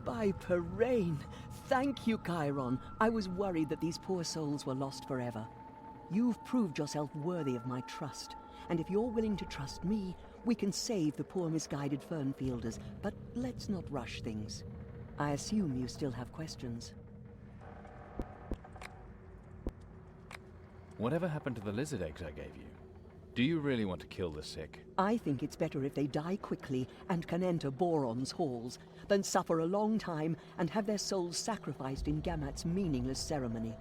By Parain! Thank you, Cairon. I was worried that these poor souls were lost forever. You've proved yourself worthy of my trust, and if you're willing to trust me, we can save the poor misguided Fernfielders, but let's not rush things. I assume you still have questions. Whatever happened to the lizard eggs I gave you? Do you really want to kill the sick? I think it's better if they die quickly and can enter Boron's halls than suffer a long time and have their souls sacrificed in Gamat's meaningless ceremony.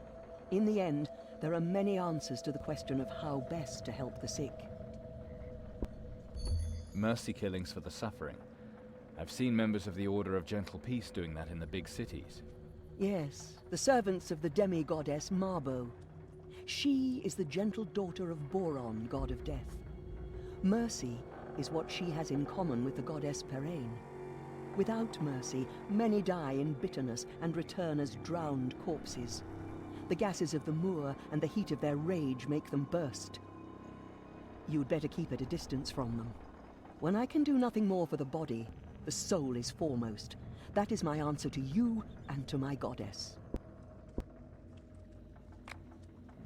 In the end, there are many answers to the question of how best to help the sick. Mercy killings for the suffering. I've seen members of the Order of Gentle Peace doing that in the big cities. Yes, the servants of the demi-goddess Marbo. She is the gentle daughter of Boron, god of death. Mercy is what she has in common with the goddess Parain. Without mercy, many die in bitterness and return as drowned corpses. The gases of the moor and the heat of their rage make them burst. You'd better keep at a distance from them. When I can do nothing more for the body, the soul is foremost. That is my answer to you and to my goddess.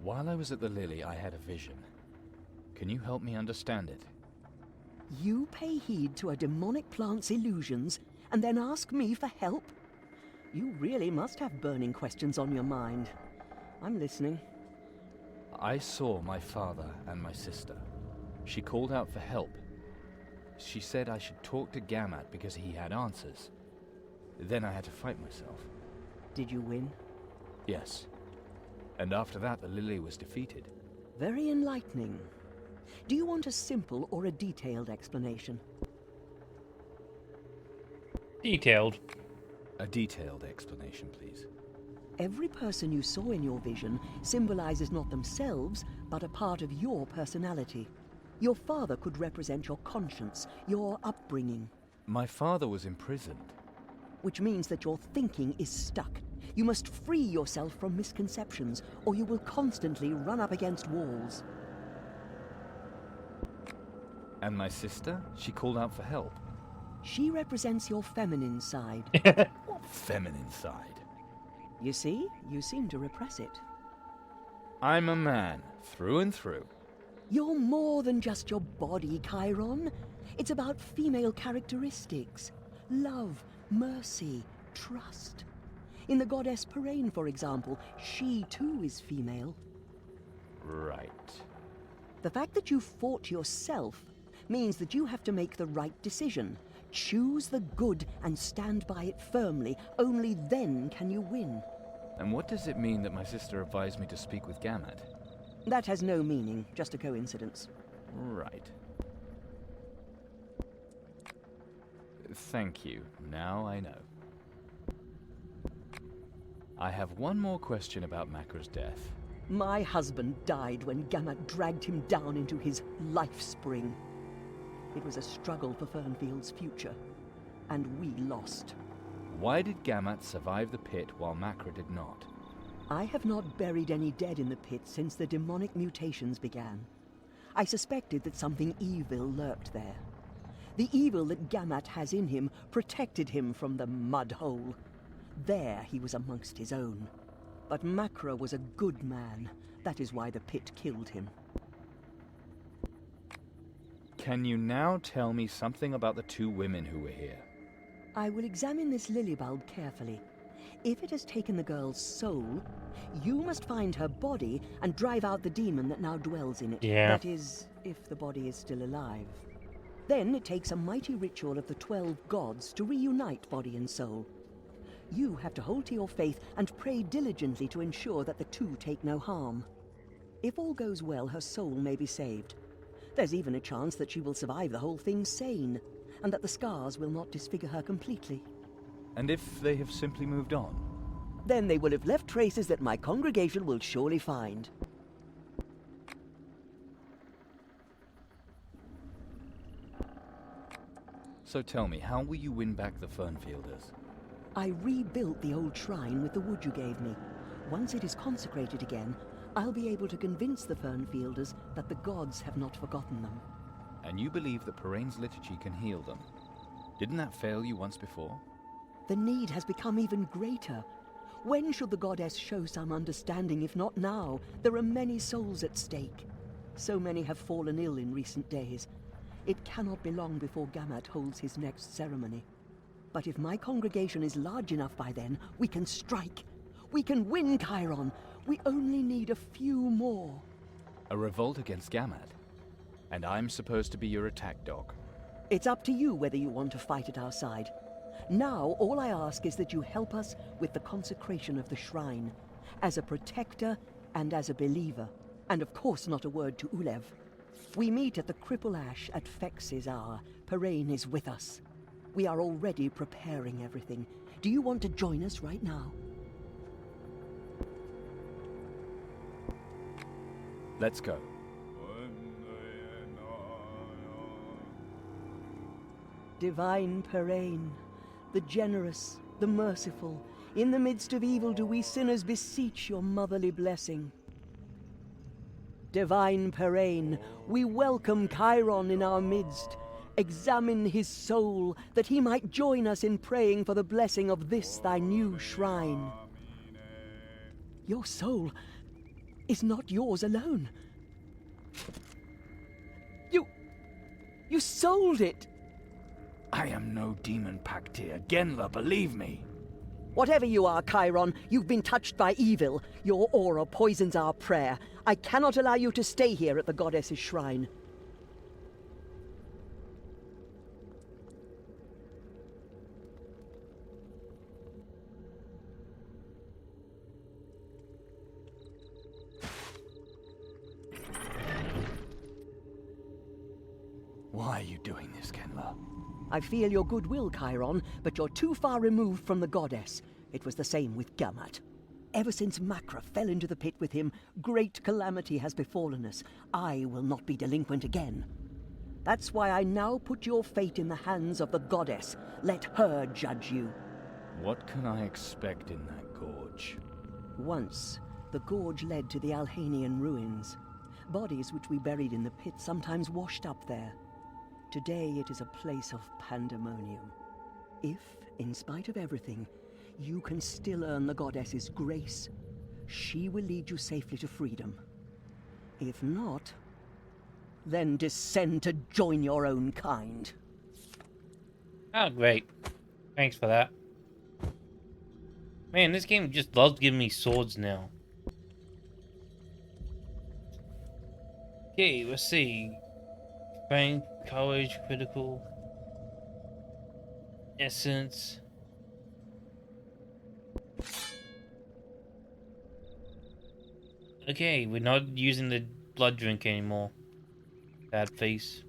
While I was at the Lily, I had a vision. Can you help me understand it? You pay heed to a demonic plant's illusions and then ask me for help? You really must have burning questions on your mind. I'm listening. I saw my father and my sister. She called out for help. She said I should talk to Gamat because he had answers. Then I had to fight myself. Did you win? Yes. And after that, the Lily was defeated. Very enlightening. Do you want a simple or a detailed explanation? Detailed. A detailed explanation, please. Every person you saw in your vision symbolizes not themselves, but a part of your personality. Your father could represent your conscience, your upbringing. My father was imprisoned. Which means that your thinking is stuck. You must free yourself from misconceptions, or you will constantly run up against walls. And my sister? She called out for help. She represents your feminine side. What feminine side? You see, you seem to repress it. I'm a man, through and through. You're more than just your body, Cairon. It's about female characteristics. Love, mercy, trust. In the goddess Parain, for example, she too is female. Right. The fact that you fought yourself means that you have to make the right decision. Choose the good and stand by it firmly. Only then can you win. And what does it mean that my sister advised me to speak with Gamat? That has no meaning, just a coincidence. Right. Thank you. Now I know. I have one more question about Macra's death. My husband died when Gamut dragged him down into his life spring. It was a struggle for Fernfield's future, and we lost. Why did Gamut survive the pit while Macra did not? I have not buried any dead in the pit since the demonic mutations began. I suspected that something evil lurked there. The evil that Gamut has in him protected him from the mud hole. There he was amongst his own. But Macra was a good man. That is why the pit killed him. Can you now tell me something about the two women who were here? I will examine this lily bulb carefully. If it has taken the girl's soul, you must find her body and drive out the demon that now dwells in it. Yeah. That is, if the body is still alive. Then it takes a mighty ritual of the 12 gods to reunite body and soul. You have to hold to your faith and pray diligently to ensure that the two take no harm. If all goes well, her soul may be saved. There's even a chance that she will survive the whole thing sane, and that the scars will not disfigure her completely. And if they have simply moved on? Then they will have left traces that my congregation will surely find. So tell me, how will you win back the Fernfielders? I rebuilt the old shrine with the wood you gave me. Once it is consecrated again, I'll be able to convince the Fernfielders that the gods have not forgotten them. And you believe that Parain's liturgy can heal them. Didn't that fail you once before? The need has become even greater. When should the goddess show some understanding, if not now? There are many souls at stake. So many have fallen ill in recent days. It cannot be long before Gamut holds his next ceremony. But if my congregation is large enough by then, we can strike. We can win Cairon. We only need a few more. A revolt against Gamut? And I'm supposed to be your attack dog? It's up to you whether you want to fight at our side. Now, all I ask is that you help us with the consecration of the shrine, as a protector and as a believer, and of course not a word to Ulev. We meet at the Cripple Ash at Fex's hour. Parain is with us. We are already preparing everything. Do you want to join us right now? Let's go. Divine Parain, the generous, the merciful, in the midst of evil do we sinners beseech your motherly blessing. Divine Parain, we welcome Cairon in our midst. Examine his soul, that he might join us in praying for the blessing of this thy new shrine. Your soul is not yours alone. You sold it! I am no demon Paktir. Genla, believe me. Whatever you are, Cairon, you've been touched by evil. Your aura poisons our prayer. I cannot allow you to stay here at the goddess's shrine. Why are you doing this, Genla? I feel your goodwill, Cairon, but you're too far removed from the goddess. It was the same with Gamut. Ever since Macra fell into the pit with him, great calamity has befallen us. I will not be delinquent again. That's why I now put your fate in the hands of the goddess. Let her judge you. What can I expect in that gorge? Once, the gorge led to the Alhanian ruins. Bodies which we buried in the pit sometimes washed up there. Today it is a place of pandemonium. If, in spite of everything, you can still earn the goddess's grace, she will lead you safely to freedom. If not, then descend to join your own kind. Oh, great. Thanks for that. Man, this game just loves giving me swords now. Okay, let's see. Strength, courage, critical, essence. Okay, we're not using the blood drink anymore. Bad face.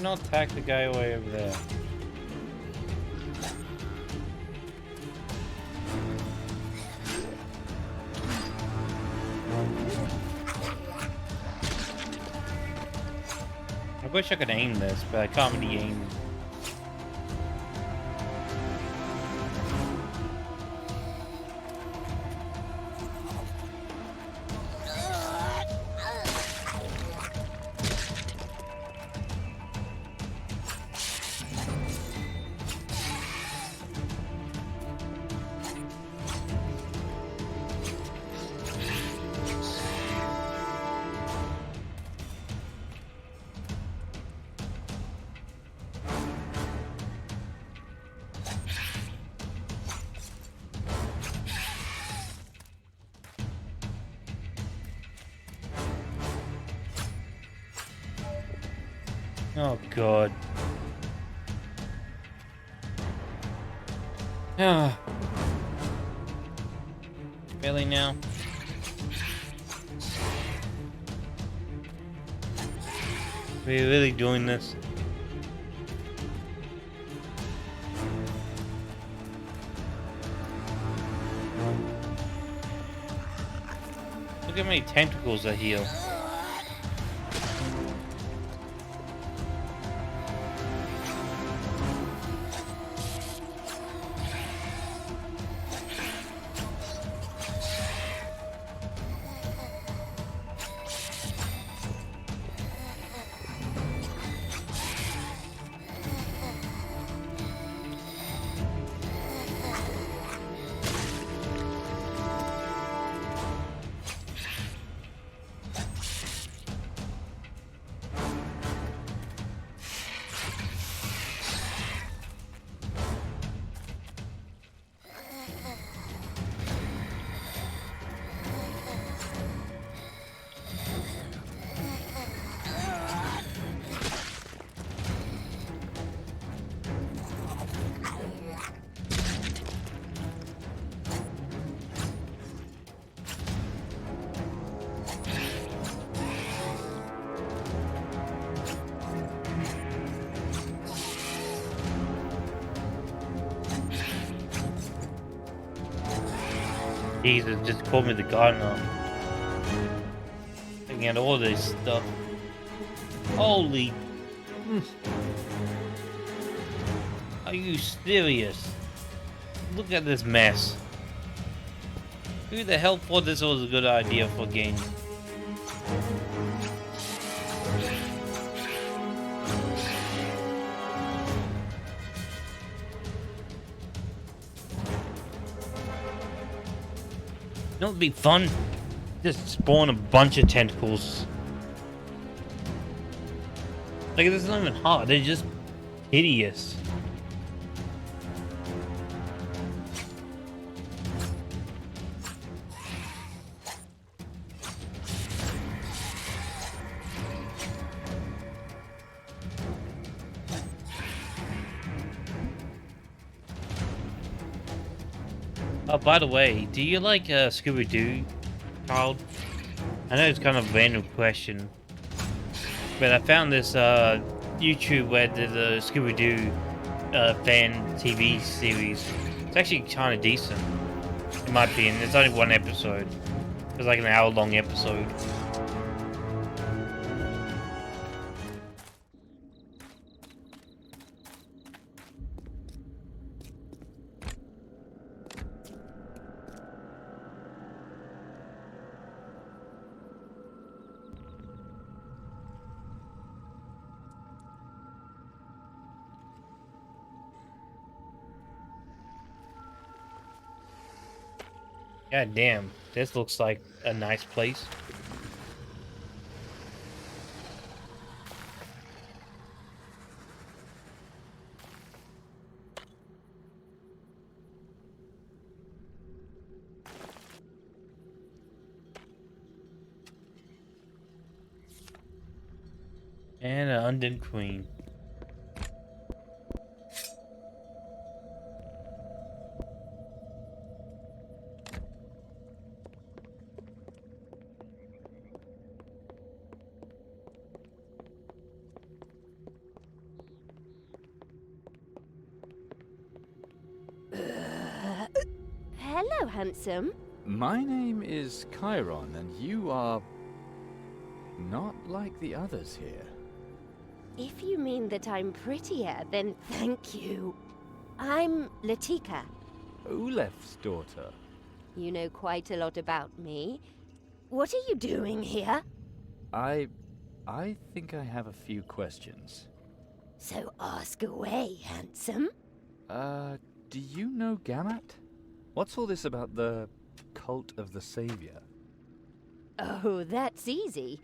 you not attack the guy way over there? I wish I could aim this, but I can't really aim. Oh god. Ah. Really now? Are you really doing this? Look how many tentacles are here. Jesus, just call me the gardener. Looking at all this stuff. Holy. Are you serious? Look at this mess. Who the hell thought this was a good idea for a game? You know what'd be fun? Just spawn a bunch of tentacles. Like, it's not even hard, they're just hideous. Oh, by the way, do you like Scooby-Doo, child? I know it's kind of a random question, but I found this YouTube where the Scooby-Doo fan TV series. It's actually kind of decent, in my opinion. It's only one episode. It's like an hour-long episode. God damn, this looks like a nice place. And an undead queen. handsome? My name is Cairon, and you are not like the others here. If you mean that I'm prettier, then thank you. I'm Latika. Ulef's daughter. You know quite a lot about me. What are you doing here? I think I have a few questions. So ask away, handsome. Do you know Gamat? What's all this about the cult of the Savior? Oh, that's easy.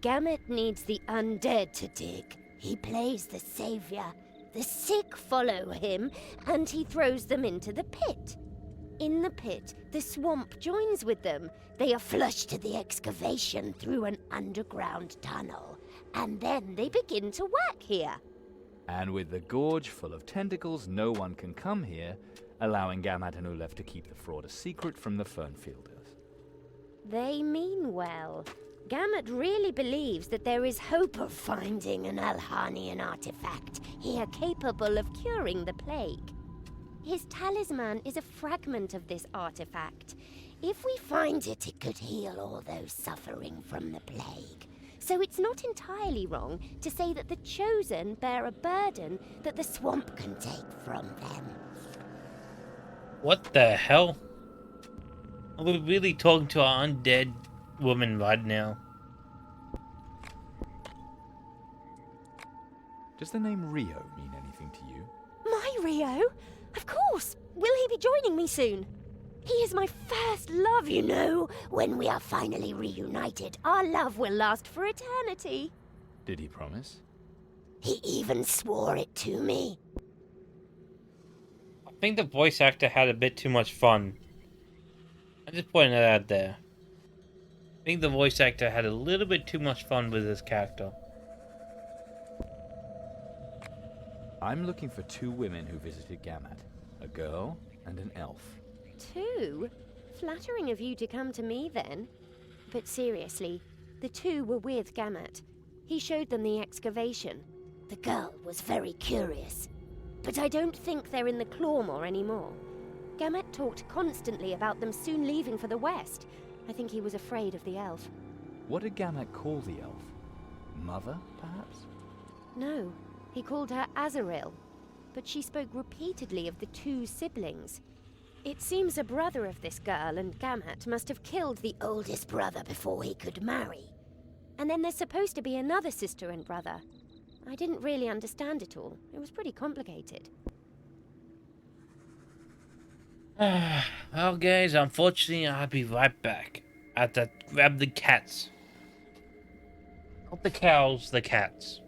Gamut needs the undead to dig. He plays the savior. The sick follow him, and he throws them into the pit. In the pit, the swamp joins with them. They are flushed to the excavation through an underground tunnel, and then they begin to work here. And with the gorge full of tentacles, no one can come here, allowing Gamat and Ulef to keep the fraud a secret from the Fernfielders. They mean well. Gamut really believes that there is hope of finding an Alhanian artifact here capable of curing the plague. His talisman is a fragment of this artifact. If we find it, it could heal all those suffering from the plague. So it's not entirely wrong to say that the Chosen bear a burden that the swamp can take from them. What the hell? Are we really talking to our undead woman right now? Does the name Rio mean anything to you? My Rio? Of course! Will he be joining me soon? He is my first love, you know. When we are finally reunited, our love will last for eternity. Did he promise? He even swore it to me. I think the voice actor had a bit too much fun. I'm just pointing that out there. I think the voice actor had a little bit too much fun with his character. I'm looking for two women who visited Gamat. A girl and an elf. Two? Flattering of you to come to me, then. But seriously, the two were with Gamut. He showed them the excavation. The girl was very curious. But I don't think they're in the Clawmore anymore. Gamut talked constantly about them soon leaving for the west. I think he was afraid of the elf. What did Gamat call the elf? Mother, perhaps? No, he called her Azaril. But she spoke repeatedly of the two siblings. It seems a brother of this girl and Gamut must have killed the oldest brother before he could marry. And then there's supposed to be another sister and brother. I didn't really understand it all. It was pretty complicated. Well, guys, unfortunately, I'll be right back. I have to grab the cats. Not the cows, the cats.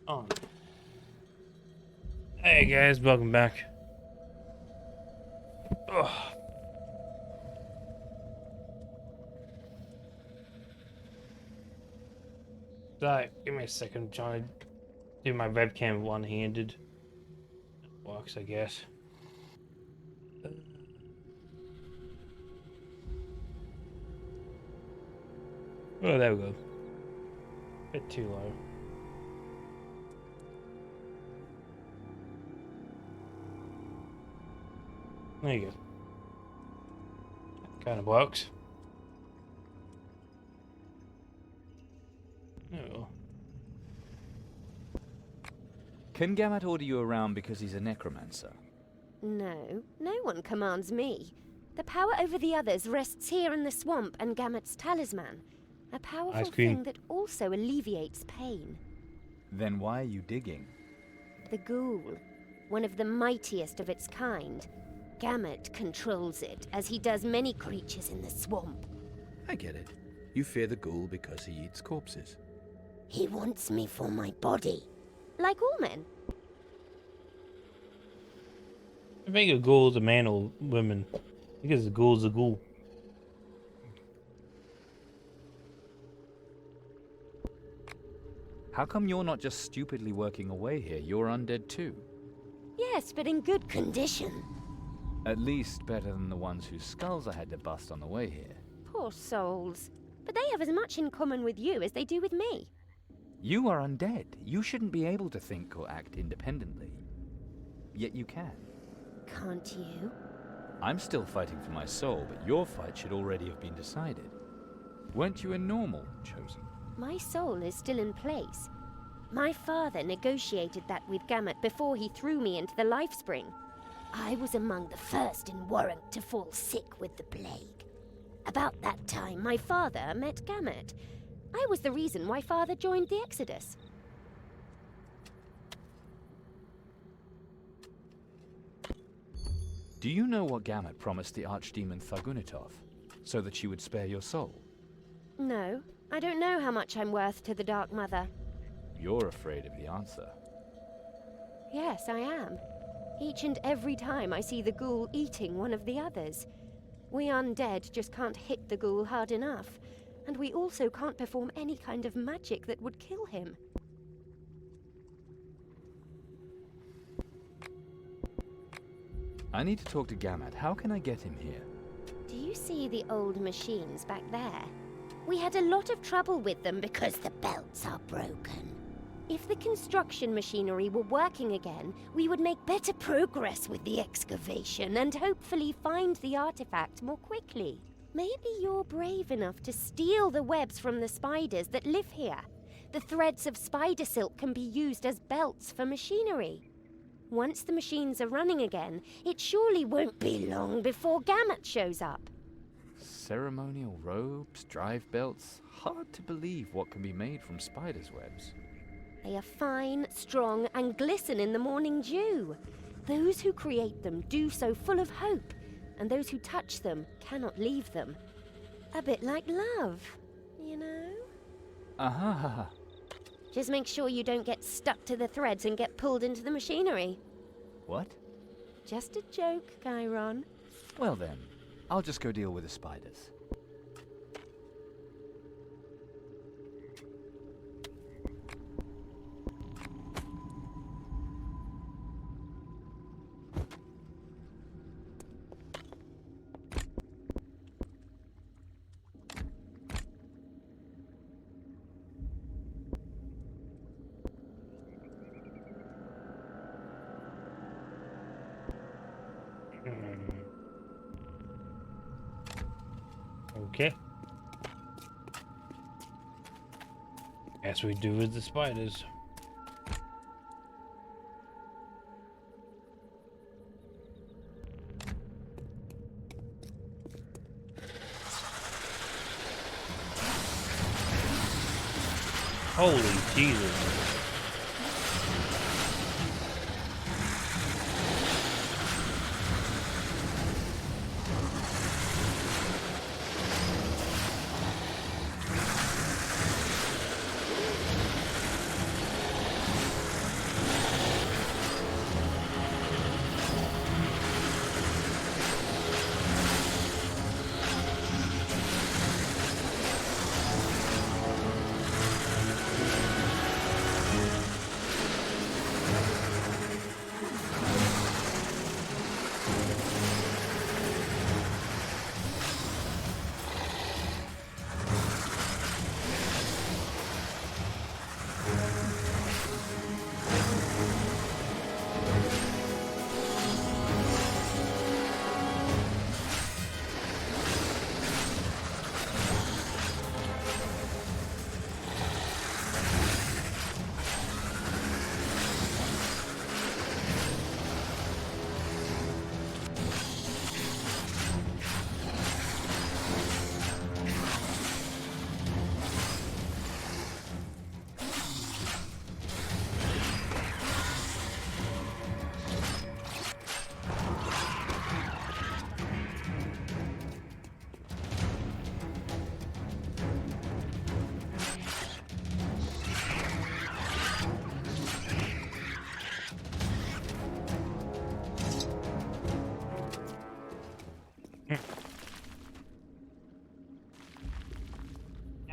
On. Hey guys, welcome back. Ugh. So, give me a second. I'm trying to do my webcam one-handed. Works, I guess. Oh, there we go. Bit too low. There you go. Kind of works. Oh. Can Gammat order you around because he's a necromancer? No, no one commands me. The power over the others rests here in the swamp and Gammat's talisman. A powerful Ice cream. thing that also alleviates pain. Then why are you digging? The ghoul, one of the mightiest of its kind. Gammat controls it, as he does many creatures in the swamp. I get it. You fear the ghoul because he eats corpses. He wants me for my body. Like all men. I think a ghoul's a man or woman. Because a ghoul's a ghoul. How come you're not just stupidly working away here? You're undead too. Yes, but in good condition. At least better than the ones whose skulls I had to bust on the way here. Poor souls. But they have as much in common with you as they do with me. You are undead. You shouldn't be able to think or act independently. Yet you can. Can't you? I'm still fighting for my soul, but your fight should already have been decided. Weren't you a normal chosen? My soul is still in place. My father negotiated that with Gammat before he threw me into the life spring. I was among the first in Warrant to fall sick with the plague. About that time, my father met Gammat. I was the reason why father joined the Exodus. Do you know what Gammat promised the Archdemon Thargunitov, so that she would spare your soul? No, I don't know how much I'm worth to the Dark Mother. You're afraid of the answer. Yes, I am. Each and every time I see the ghoul eating one of the others. We undead just can't hit the ghoul hard enough, and we also can't perform any kind of magic that would kill him. I need to talk to Gammat. How can I get him here? Do you see the old machines back there? We had a lot of trouble with them because the belts are broken. If the construction machinery were working again, we would make better progress with the excavation and hopefully find the artifact more quickly. Maybe you're brave enough to steal the webs from the spiders that live here. The threads of spider silk can be used as belts for machinery. Once the machines are running again, it surely won't be long before Gammat shows up. Ceremonial robes, drive belts. Hard to believe what can be made from spiders' webs. They are fine, strong, and glisten in the morning dew. Those who create them do so full of hope, and those who touch them cannot leave them. A bit like love, you know? Aha! Just make sure you don't get stuck to the threads and get pulled into the machinery. What? Just a joke, Cairon. Well then, I'll just go deal with the spiders. Okay. As we do with the spiders. Holy Jesus.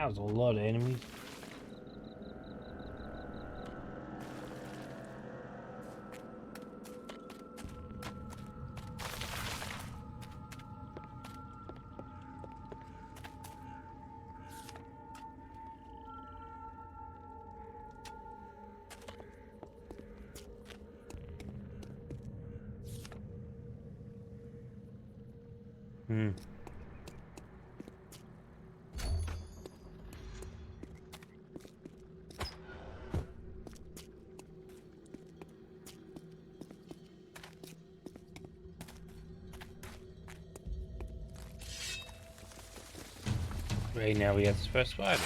That was a lot of enemies. Hmm. Right now we have the first spiders.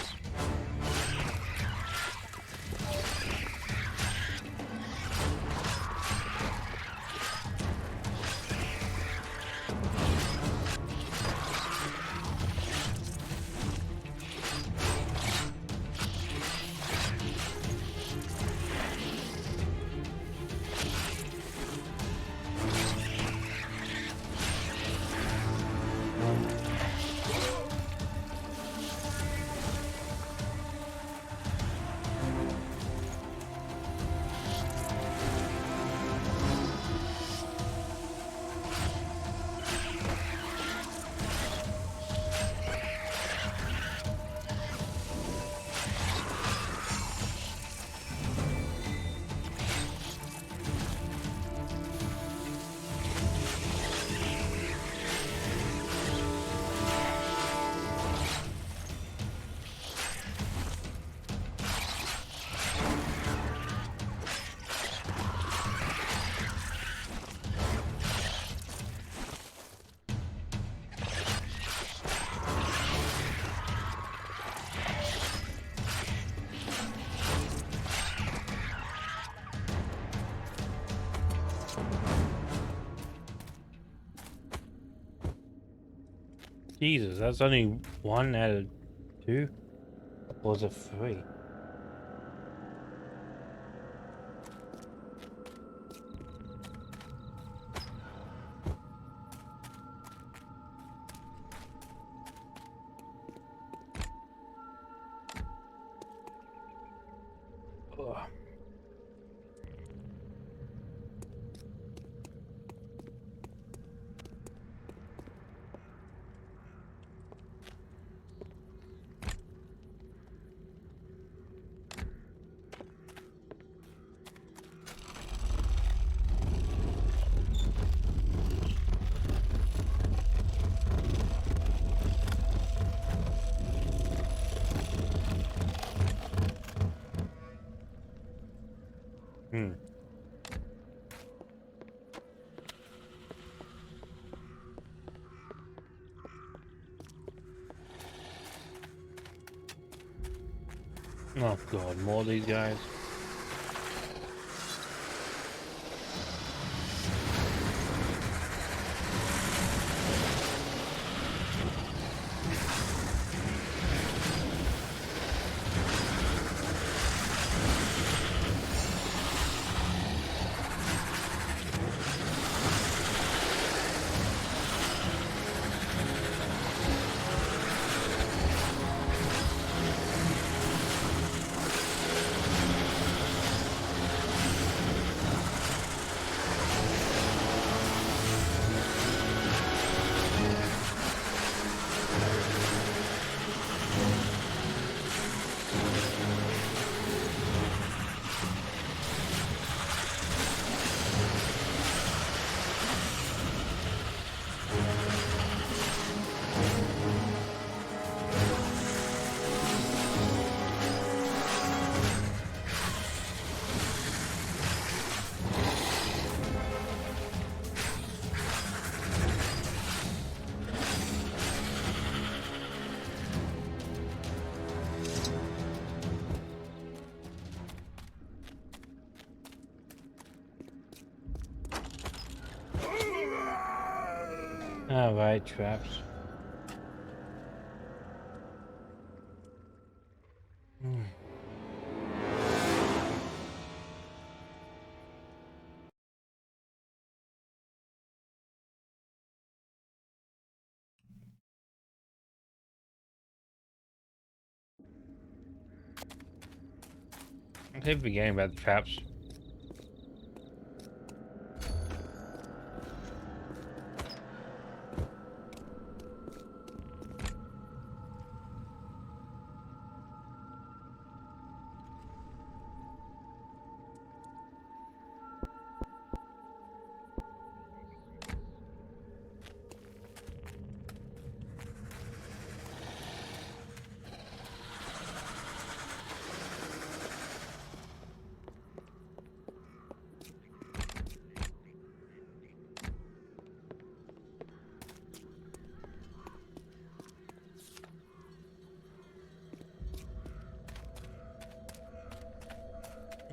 Jesus, that's only 1 out of 2? Or was it 3? Ugh. Hmm. Oh god, more of these guys. Alright, traps. I keep forgetting about the traps.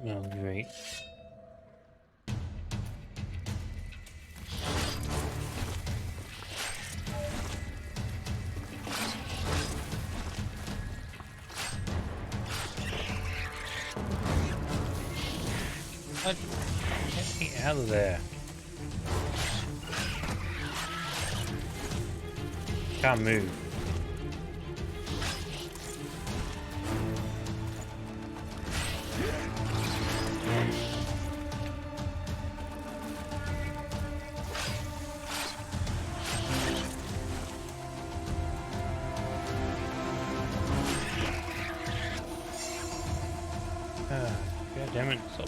Oh, great. What? Get me out of there. Can't move. God damn it. So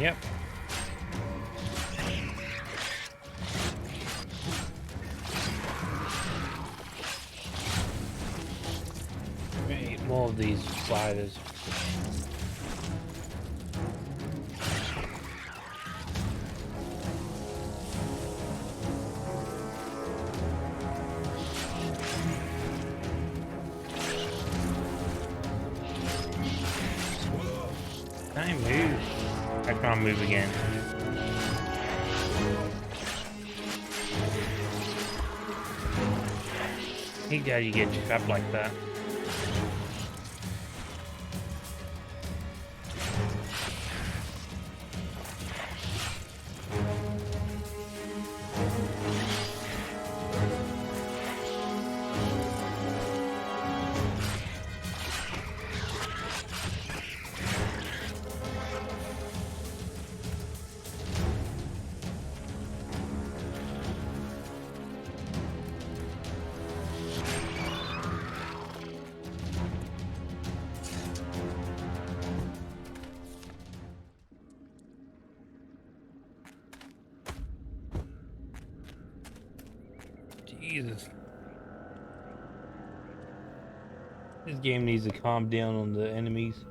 yep. Right, more of these spiders. Can I move? I can't move again. I hate how you get trapped like that. Jesus. This game needs to calm down on the enemies.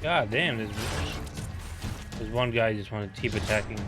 God damn, there's one guy just want to keep attacking.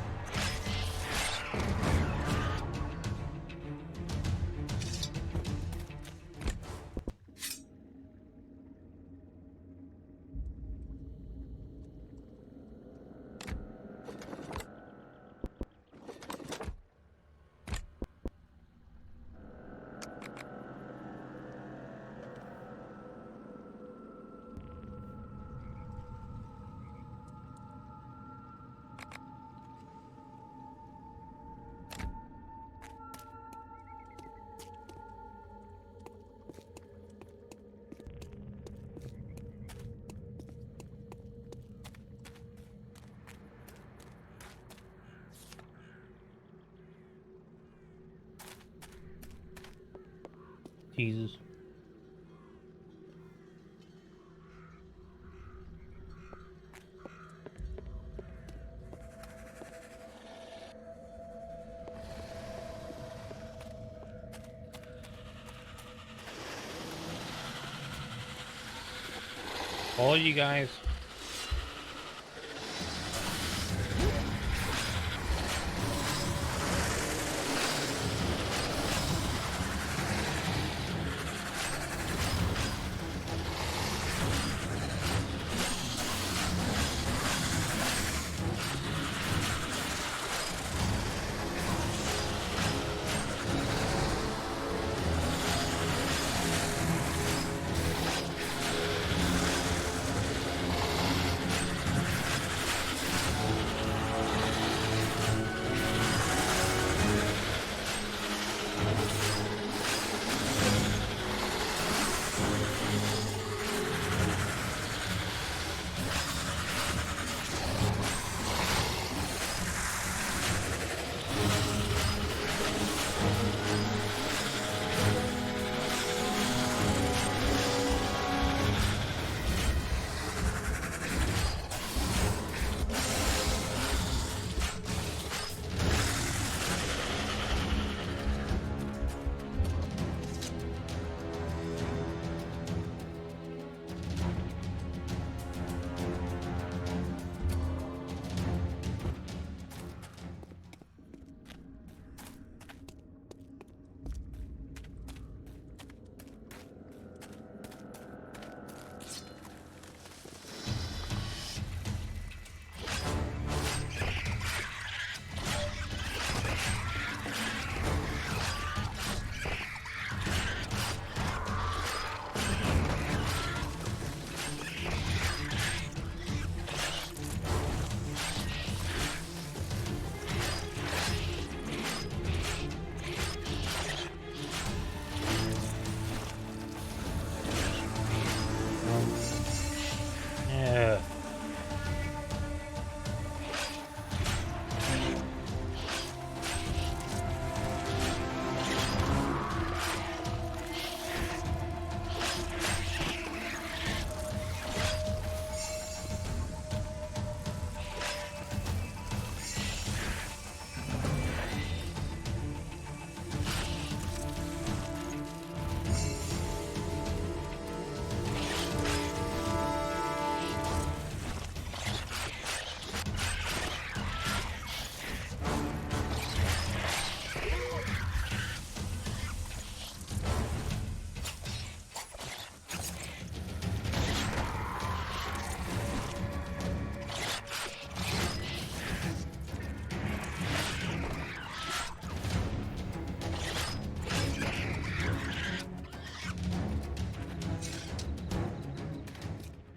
Jesus. All you guys. Yeah.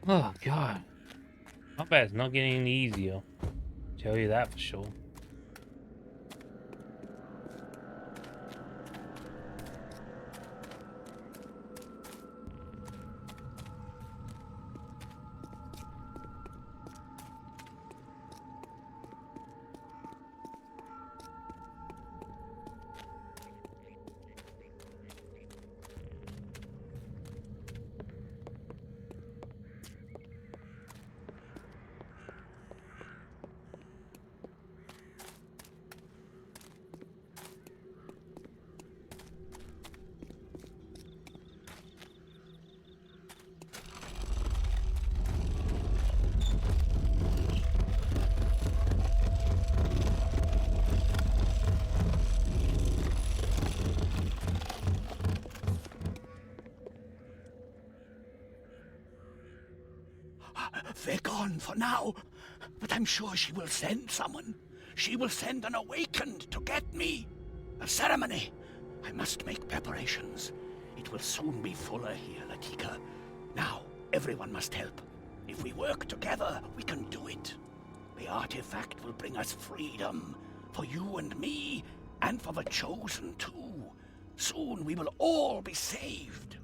Oh god. Not bad, it's not getting any easier. Tell you that for sure. They're gone for now, but I'm sure she will send someone. She will send an awakened to get me. A ceremony. I must make preparations. It will soon be fuller here, Latika. Now, everyone must help. If we work together, we can do it. The artifact will bring us freedom. For you and me, and for the Chosen too. Soon we will all be saved.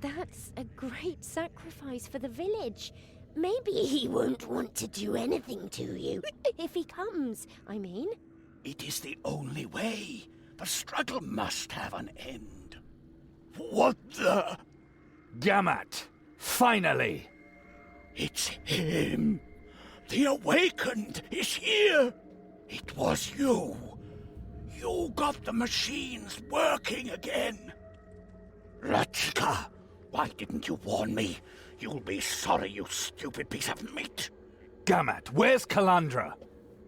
That's a great sacrifice for the village. Maybe he won't want to do anything to you. If he comes, I mean. It is the only way. The struggle must have an end. What the? Gamat! Finally! It's him. The Awakened is here. It was you. You got the machines working again. Latika, why didn't you warn me? You'll be sorry, you stupid piece of meat. Gamat, where's Kalandra?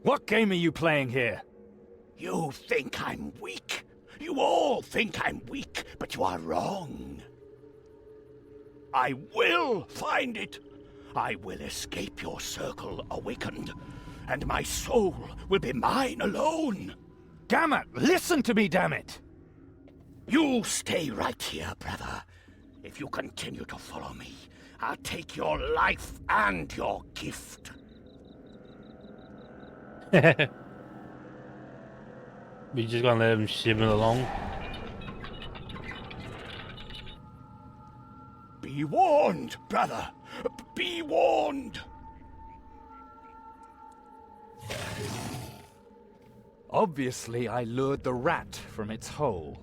What game are you playing here? You think I'm weak. You all think I'm weak, but you are wrong. I will find it. I will escape your circle, Awakened, and my soul will be mine alone. Gamat, listen to me, damn it! You stay right here, brother. If you continue to follow me, I'll take your life and your gift. We just gonna let him shimmer along. Be warned, brother. Be warned. Obviously, I lured the rat from its hole.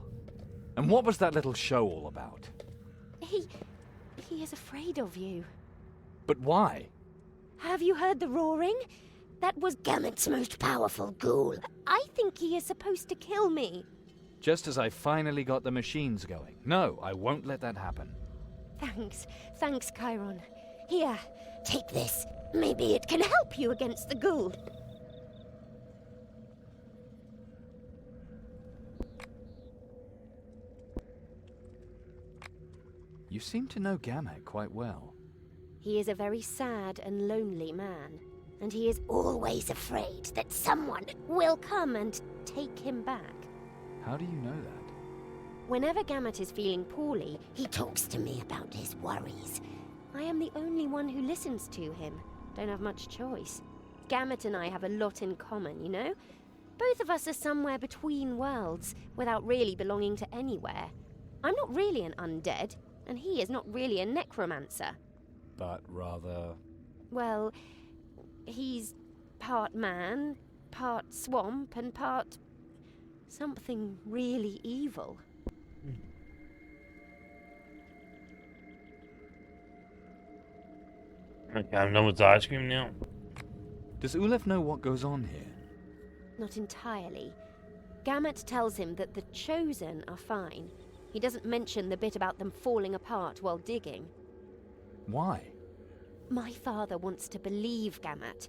And what was that little show all about? He is afraid of you. But why? Have you heard the roaring? That was Gamet's most powerful ghoul. I think he is supposed to kill me. Just as I finally got the machines going. No, I won't let that happen. Thanks, Cairon. Here, take this. Maybe it can help you against the ghoul. You seem to know Gamet quite well. He is a very sad and lonely man, and he is always afraid that someone will come and take him back. How do you know that? Whenever Gamet is feeling poorly, he talks to me about his worries. I am the only one who listens to him. Don't have much choice. Gamet and I have a lot in common, you know? Both of us are somewhere between worlds, without really belonging to anywhere. I'm not really an undead, and he is not really a necromancer. But rather... Well, he's part man, part swamp, and part... something really evil. Okay, I'm done with the ice cream now. Does Ulef know what goes on here? Not entirely. Gamet tells him that the Chosen are fine. He doesn't mention the bit about them falling apart while digging. Why? My father wants to believe Gamet.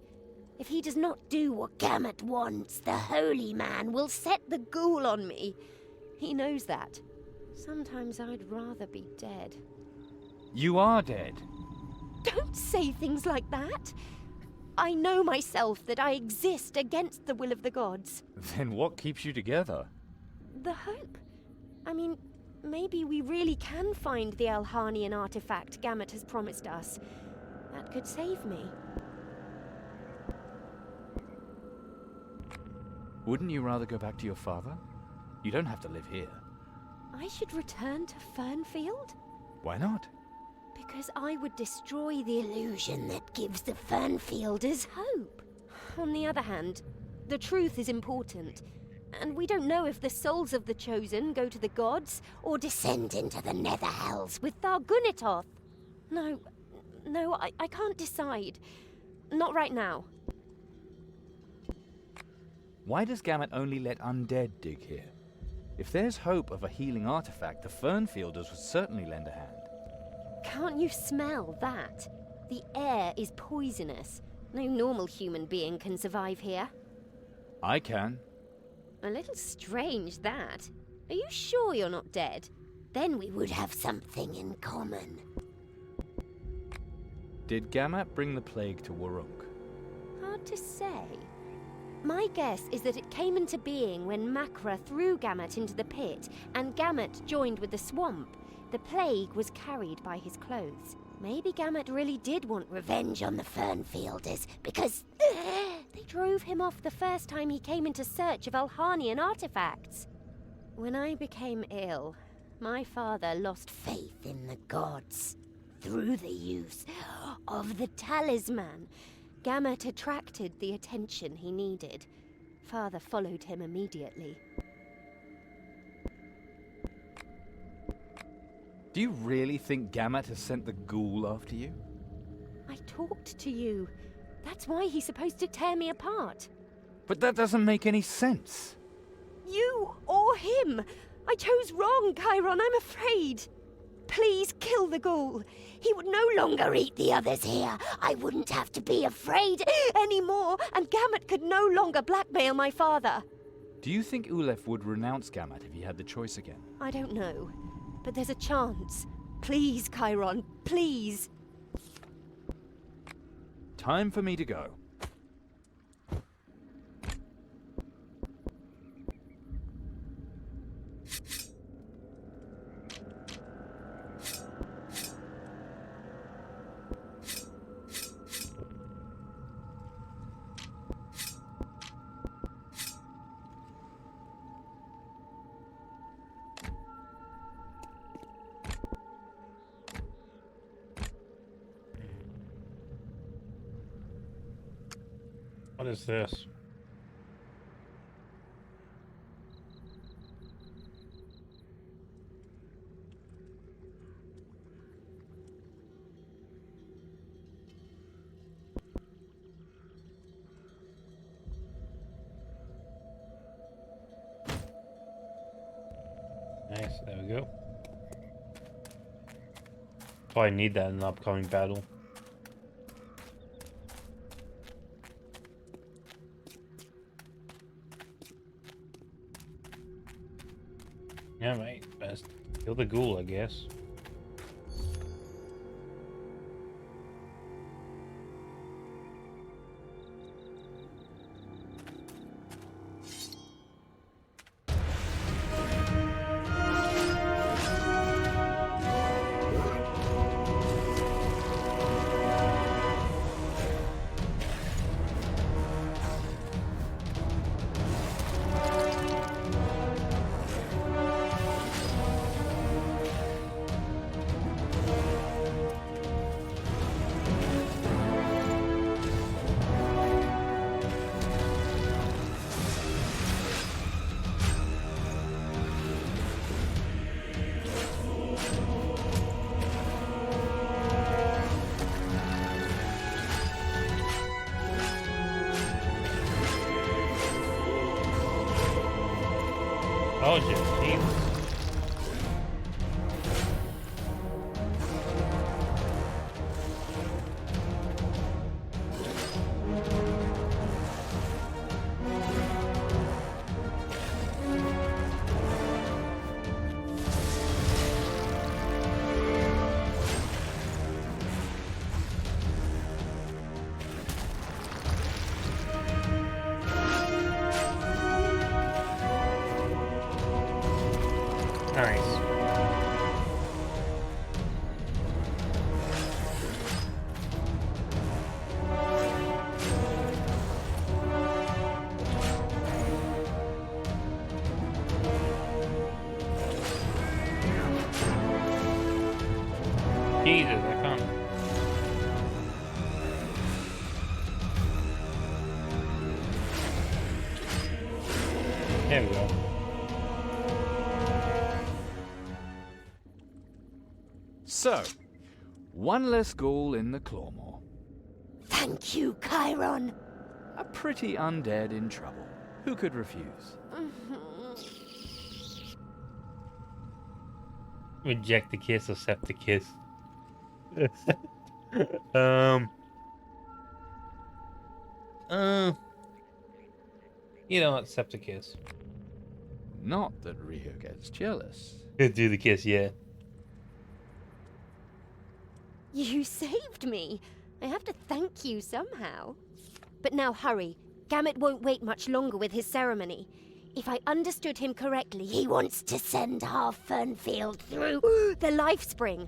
If he does not do what Gamet wants, the Holy Man will set the ghoul on me. He knows that. Sometimes I'd rather be dead. You are dead. Don't say things like that. I know myself that I exist against the will of the gods. Then what keeps you together? The hope. I mean, maybe we really can find the Elhanian artifact Gamet has promised us. That could save me. Wouldn't you rather go back to your father? You don't have to live here. I should return to Fernfield? Why not? Because I would destroy the illusion that gives the Fernfielders hope. On the other hand, the truth is important, and we don't know if the souls of the Chosen go to the gods or descend into the nether hells with Thargunitoth. No, I can't decide. Not right now. Why does Gamet only let undead dig here? If there's hope of a healing artifact, the Fernfielders would certainly lend a hand. Can't you smell that? The air is poisonous. No normal human being can survive here. I can. A little strange, that. Are you sure you're not dead? Then we would have something in common. Did Gamat bring the plague to Warunk? Hard to say. My guess is that it came into being when Makra threw Gamat into the pit and Gamat joined with the swamp. The plague was carried by his clothes. Maybe Gamat really did want revenge on the Fernfielders because they drove him off the first time he came into search of Alhanian artifacts. When I became ill, my father lost faith in the gods. Through the use of the talisman, Gamat attracted the attention he needed. Father followed him immediately. Do you really think Gamat has sent the ghoul after you? I talked to you. That's why he's supposed to tear me apart. But that doesn't make any sense. You or him. I chose wrong, Cairon, I'm afraid. Please kill the ghoul. He would no longer eat the others here. I wouldn't have to be afraid anymore, and Gamat could no longer blackmail my father. Do you think Ulef would renounce Gamat if he had the choice again? I don't know, but there's a chance. Please, Cairon, please. Time for me to go. What is this? Nice, there we go. Probably need that in an upcoming battle. Yeah, mate. Best kill the ghoul, I guess. Oh shit, Jesus. Nice. Jesus, I can't. There we go. So, one less ghoul in the Clawmore. Thank you, Cairon. A pretty undead in trouble. Who could refuse? Reject the kiss, accept the kiss. You know, accept the kiss. Not that Rio gets jealous. Do the kiss, yeah. You saved me. I have to thank you somehow. But now hurry. Gamut won't wait much longer with his ceremony. If I understood him correctly, he wants to send half Fernfield through the life spring.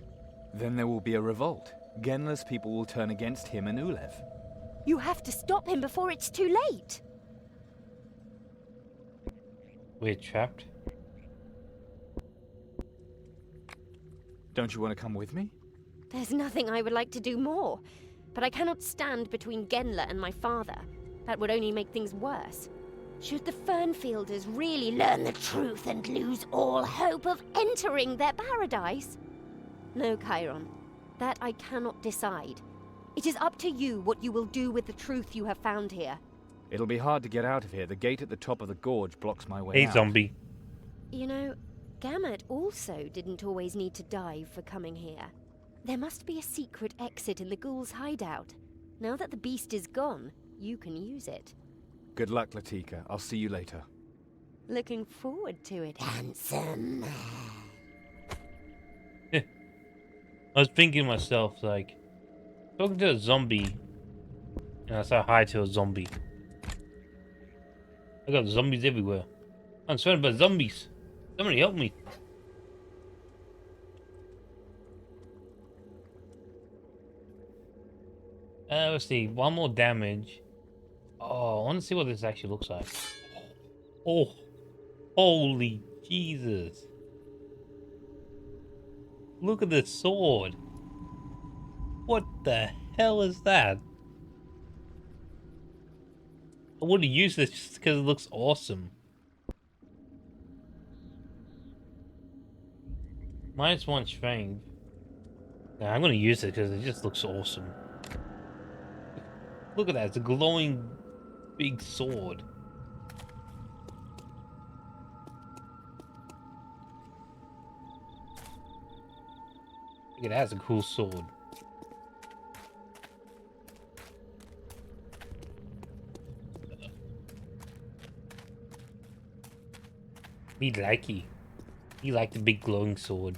Then there will be a revolt. Genla's people will turn against him and Ulev. You have to stop him before it's too late. We're trapped. Don't you want to come with me? There's nothing I would like to do more. But I cannot stand between Genla and my father. That would only make things worse. Should the Fernfielders really learn the truth and lose all hope of entering their paradise? No, Cairon. That I cannot decide. It is up to you what you will do with the truth you have found here. It'll be hard to get out of here. The gate at the top of the gorge blocks my way Hey, out. zombie. You know, Gamut also didn't always need to die for coming here. There must be a secret exit in the ghoul's hideout. Now that the beast is gone, you can use it. Good luck, Latika. I'll see you later. Looking forward to it, handsome. I was thinking to myself, like, talking to a zombie, and I say hi to a zombie. I got zombies everywhere. I'm surrounded by zombies. Somebody help me. Let's see. One more damage. Oh, I want to see what this actually looks like. Oh, holy Jesus. Look at this sword. What the hell is that? I would have used this just because it looks awesome. -1 strength. Nah, I'm gonna use it because it just looks awesome. Look at that, it's a glowing big sword. Look at that, it's a cool sword. Me likey. He liked the big glowing sword.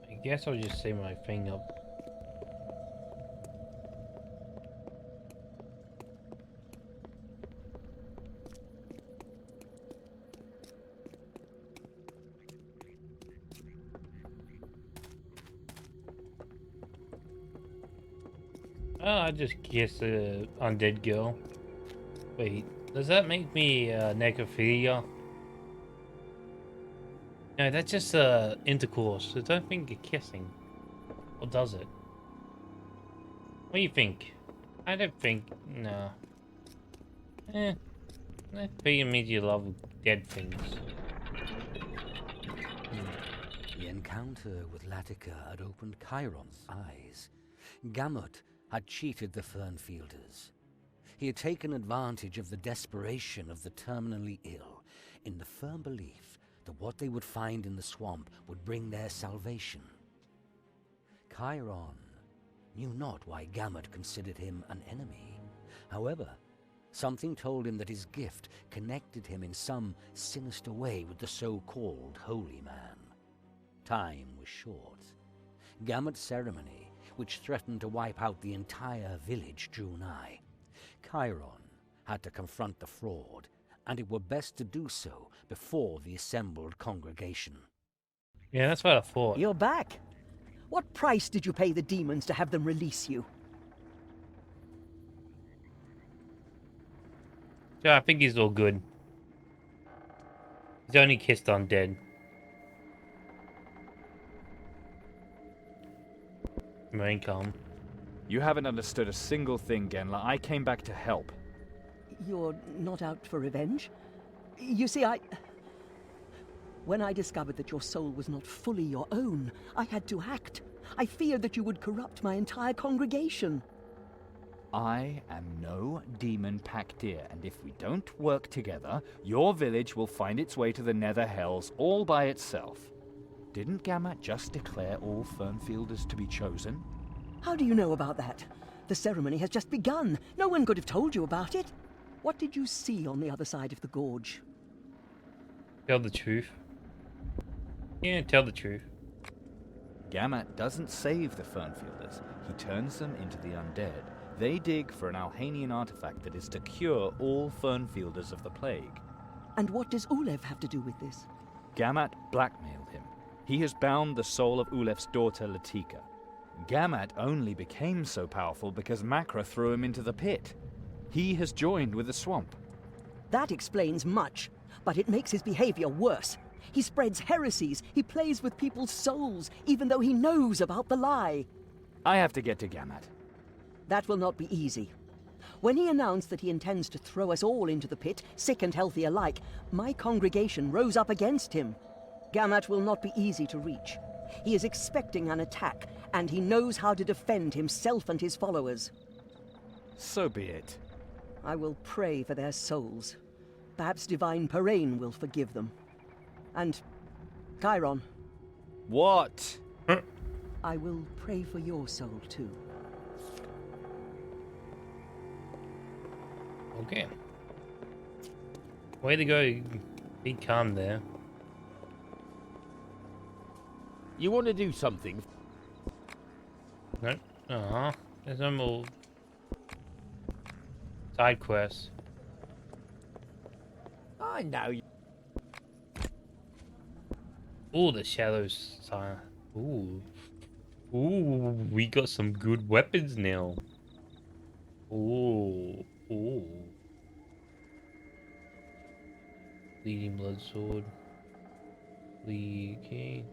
I guess I'll just save my thing up. I just guess undead girl. Wait, does that make me necrophilia? No, that's just intercourse. I don't think you're kissing. Or does it? What do you think? I don't think. No. Necrophilia means you love dead things. The encounter with Latika had opened Cairon's eyes. Gamut had cheated the Fernfielders. He had taken advantage of the desperation of the terminally ill, in the firm belief that what they would find in the swamp would bring their salvation. Cairon knew not why Gamut considered him an enemy. However, something told him that his gift connected him in some sinister way with the so-called Holy Man. Time was short. Gamut's ceremony, which threatened to wipe out the entire village, drew nigh. Cairon had to confront the fraud, and it were best to do so before the assembled congregation. Yeah, that's what I thought. You're back. What price did you pay the demons to have them release you? Yeah, I think he's all good. He's only kissed undead. Remain calm. You haven't understood a single thing, Genla. I came back to help. You're not out for revenge? You see, when I discovered that your soul was not fully your own, I had to act. I feared that you would corrupt my entire congregation. I am no demon Pakdir, and if we don't work together, your village will find its way to the Nether Hells all by itself. Didn't Gamut just declare all Fernfielders to be chosen? How do you know about that? The ceremony has just begun. No one could have told you about it. What did you see on the other side of the gorge? Tell the truth. Yeah, tell the truth. Gammat doesn't save the Fernfielders. He turns them into the undead. They dig for an Alhanian artifact that is to cure all Fernfielders of the plague. And what does Ulev have to do with this? Gammat blackmailed him. He has bound the soul of Ulef's daughter, Latika. Gammat only became so powerful because Makra threw him into the pit. He has joined with the swamp. That explains much, but it makes his behavior worse. He spreads heresies, he plays with people's souls, even though he knows about the lie. I have to get to Gammat. That will not be easy. When he announced that he intends to throw us all into the pit, sick and healthy alike, my congregation rose up against him. Gammat will not be easy to reach. He is expecting an attack, and he knows how to defend himself and his followers. So be it. I will pray for their souls. Perhaps Divine Parain will forgive them. And Cairon. What? I will pray for your soul too. Okay. Way to go. Be calm there. You want to do something? No. There's no more side quests. I know. Ooh, the shadows sign. Ooh. Ooh, we got some good weapons now. Ooh. Ooh. Bleeding blood sword. Okay.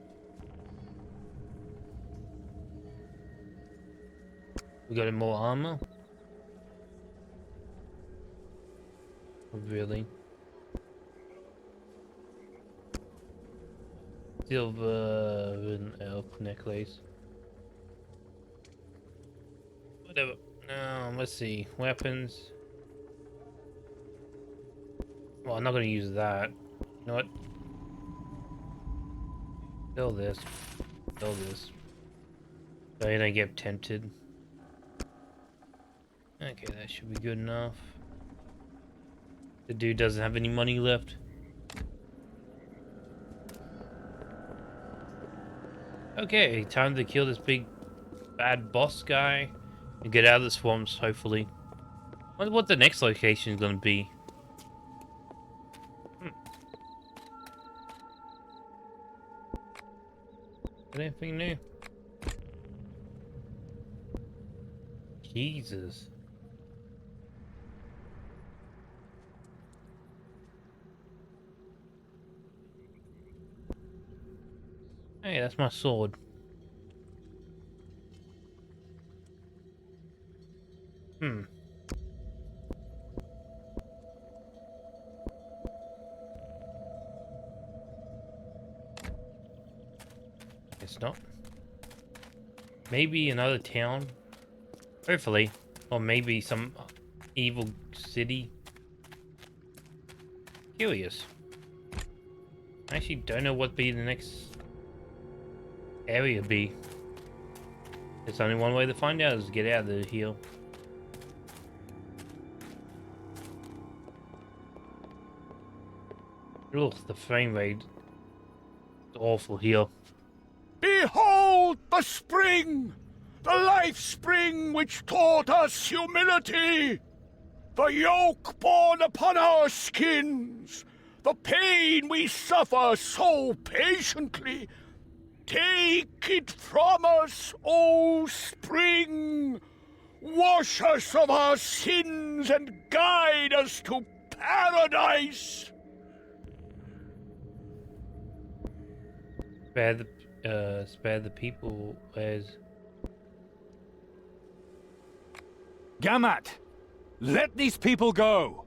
We got more armor? Really? Silver and elf necklace. Whatever. Let's see. Weapons. Well, I'm not gonna use that. You know what? Kill this. Kill this. So I don't get tempted. Okay, that should be good enough. The dude doesn't have any money left. Okay, time to kill this big bad boss guy and get out of the swamps, hopefully. Wonder what the next location is gonna be. Anything new? Jesus. Hey, that's my sword. It's not. Maybe another town. Hopefully. Or maybe some evil city. Curious. I actually don't know what be the next area be. There's only one way to find out is to get out of here. Ugh, the frame rate is awful here. Behold the spring! The life spring which taught us humility! The yoke borne upon our skins! The pain we suffer so patiently! Take it from us, O spring! Wash us of our sins and guide us to paradise! Spare the people, Wes. Gammat! Let these people go!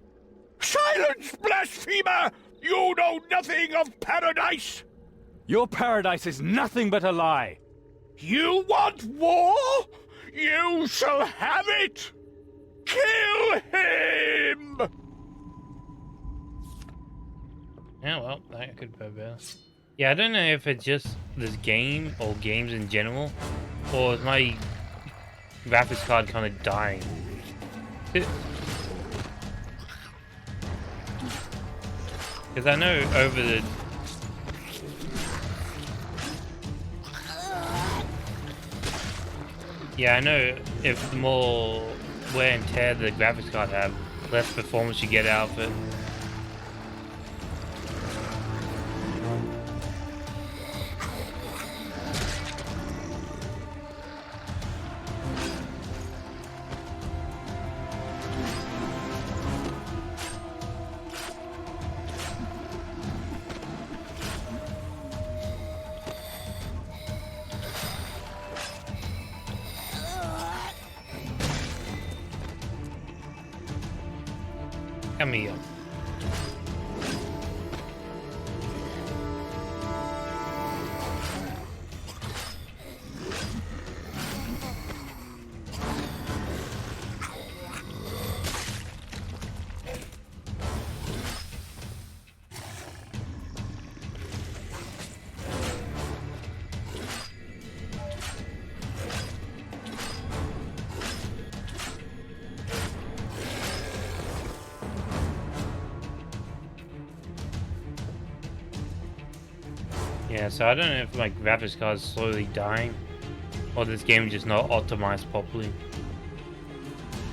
Silence, blasphemer! You know nothing of paradise! Your paradise is nothing but a lie! You want war? You shall have it! Kill him! Yeah, well, that could be better. Yeah, I don't know if it's just this game or games in general, or is my graphics card kind of dying. Because I know over the... Yeah, I know if the more wear and tear the graphics card have, less performance you get out of it. Come here. Yeah, so I don't know if my graphics card is slowly dying, or this game is just not optimized properly.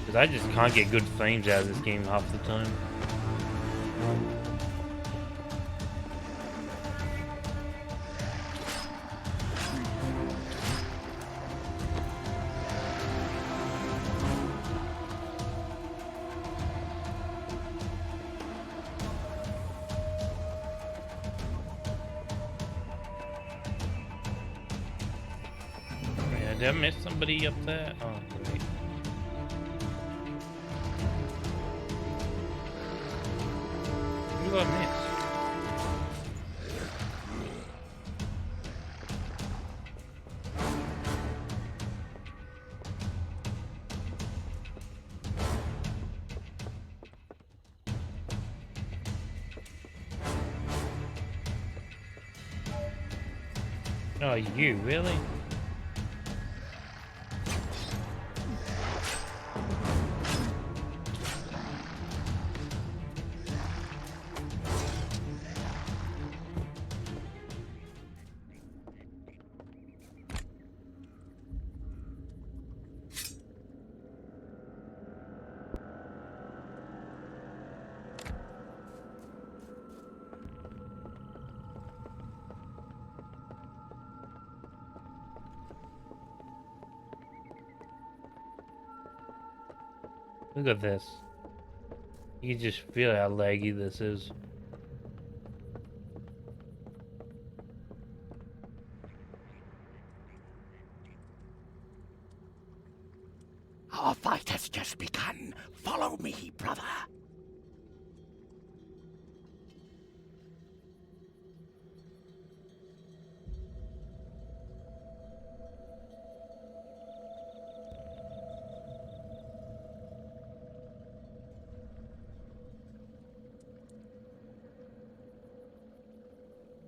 Because I just can't get good frames out of this game half the time. Did I miss somebody up there? Oh, great. Who did I miss? Oh, you, really? Look at this. You can just feel how laggy this is. Our fight has just begun. Follow me, brother.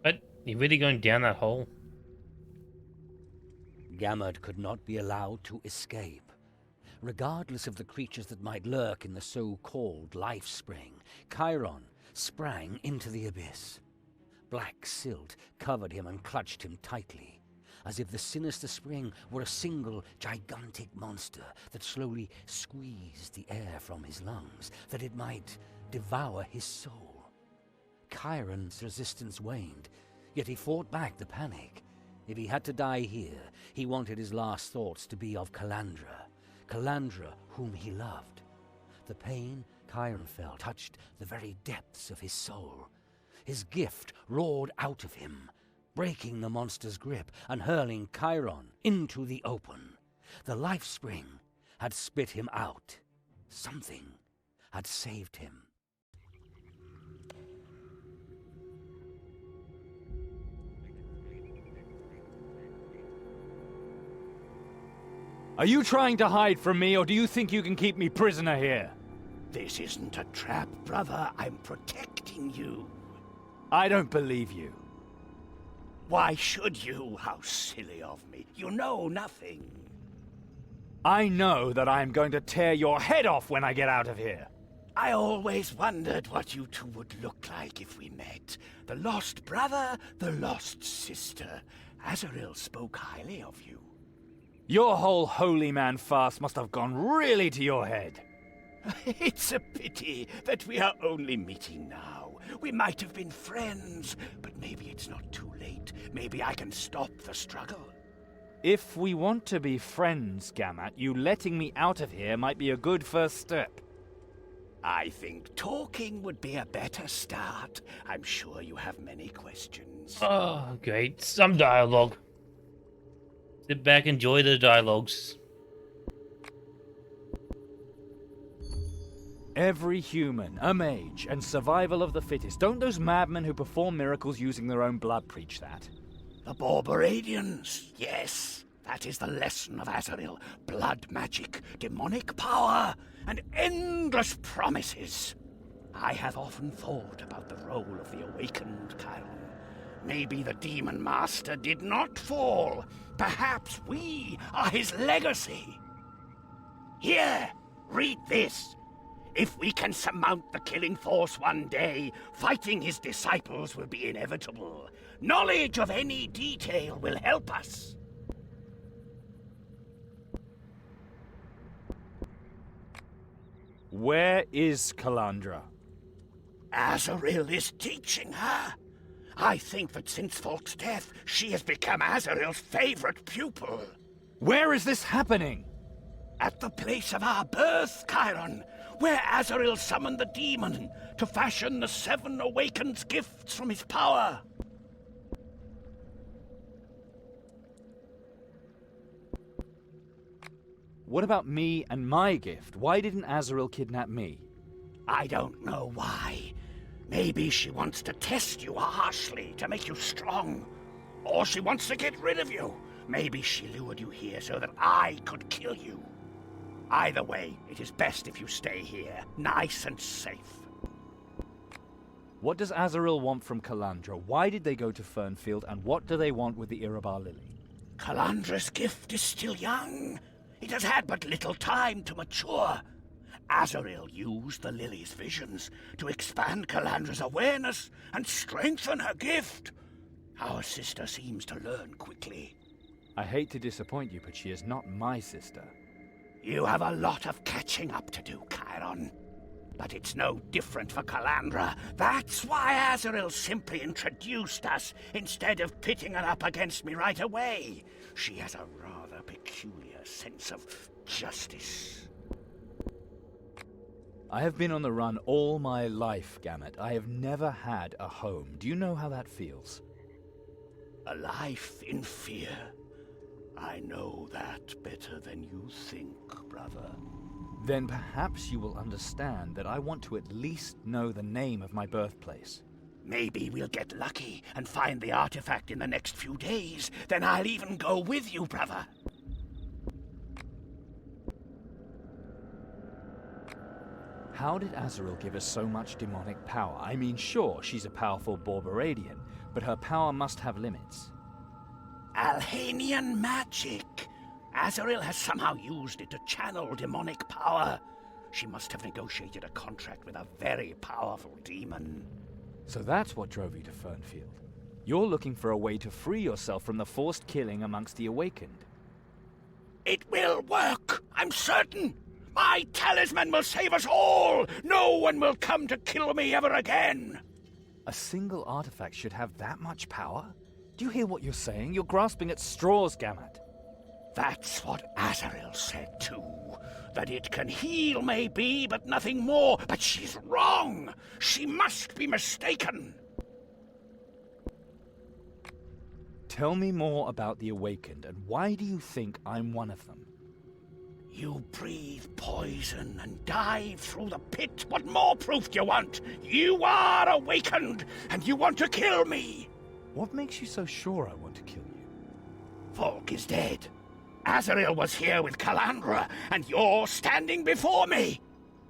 But you really going down that hole? Gamut could not be allowed to escape. Regardless of the creatures that might lurk in the so-called life spring, Cairon sprang into the abyss. Black silt covered him and clutched him tightly, as if the sinister spring were a single gigantic monster that slowly squeezed the air from his lungs, that it might devour his soul. Cairon's resistance waned, yet he fought back the panic. If he had to die here, he wanted his last thoughts to be of Calandra whom he loved. The pain Cairon felt touched the very depths of his soul. His gift roared out of him, breaking the monster's grip and hurling Cairon into the open. The life spring had spit him out. Something had saved him. Are you trying to hide from me, or do you think you can keep me prisoner here? This isn't a trap, brother. I'm protecting you. I don't believe you. Why should you? How silly of me. You know nothing. I know that I am going to tear your head off when I get out of here. I always wondered what you two would look like if we met. The lost brother, the lost sister. Azrael spoke highly of you. Your whole holy man farce must have gone really to your head. It's a pity that we are only meeting now. We might have been friends, but maybe it's not too late. Maybe I can stop the struggle. If we want to be friends, Gammat, you letting me out of here might be a good first step. I think talking would be a better start. I'm sure you have many questions. Oh, great. Some dialogue. Sit back, enjoy the dialogues. Every human, a mage, and survival of the fittest. Don't those madmen who perform miracles using their own blood preach that? The Borberadians, yes. That is the lesson of Azrael. Blood magic, demonic power, and endless promises. I have often thought about the role of the awakened Cairon. Maybe the demon master did not fall. Perhaps we are his legacy. Here, read this. If we can surmount the killing force one day, fighting his disciples will be inevitable. Knowledge of any detail will help us. Where is Calandra? Azrael is teaching her. I think that since Falk's death, she has become Azrael's favorite pupil. Where is this happening? At the place of our birth, Cairon, where Azrael summoned the demon to fashion the 7 awakened gifts from his power. What about me and my gift? Why didn't Azrael kidnap me? I don't know why. Maybe she wants to test you harshly to make you strong. Or she wants to get rid of you. Maybe she lured you here so that I could kill you. Either way, it is best if you stay here, nice and safe. What does Azrael want from Calandra? Why did they go to Fernfield, and what do they want with the Irabar Lily? Calandra's gift is still young. It has had but little time to mature. Azrael used the lily's visions to expand Calandra's awareness and strengthen her gift. Our sister seems to learn quickly. I hate to disappoint you, but she is not my sister. You have a lot of catching up to do, Cairon. But it's no different for Calandra. That's why Azrael simply introduced us instead of pitting her up against me right away. She has a rather peculiar sense of justice. I have been on the run all my life, Gammat. I have never had a home. Do you know how that feels? A life in fear. I know that better than you think, brother. Then perhaps you will understand that I want to at least know the name of my birthplace. Maybe we'll get lucky and find the artifact in the next few days. Then I'll even go with you, brother. How did Azrael give us so much demonic power? I mean, sure, she's a powerful Borberadian, but her power must have limits. Alhanian magic. Azrael has somehow used it to channel demonic power. She must have negotiated a contract with a very powerful demon. So that's what drove you to Fernfield. You're looking for a way to free yourself from the forced killing amongst the Awakened. It will work, I'm certain. My talisman will save us all. No one will come to kill me ever again. A single artifact should have that much power? Do you hear what you're saying? You're grasping at straws, Gammat. That's what Azrael said too. That it can heal, maybe, but nothing more. But she's wrong. She must be mistaken. Tell me more about the Awakened, and why do you think I'm one of them? You breathe poison and dive through the pit. What more proof do you want? You are awakened, and you want to kill me. What makes you so sure I want to kill you? Falk is dead. Azrael was here with Calandra, and you're standing before me.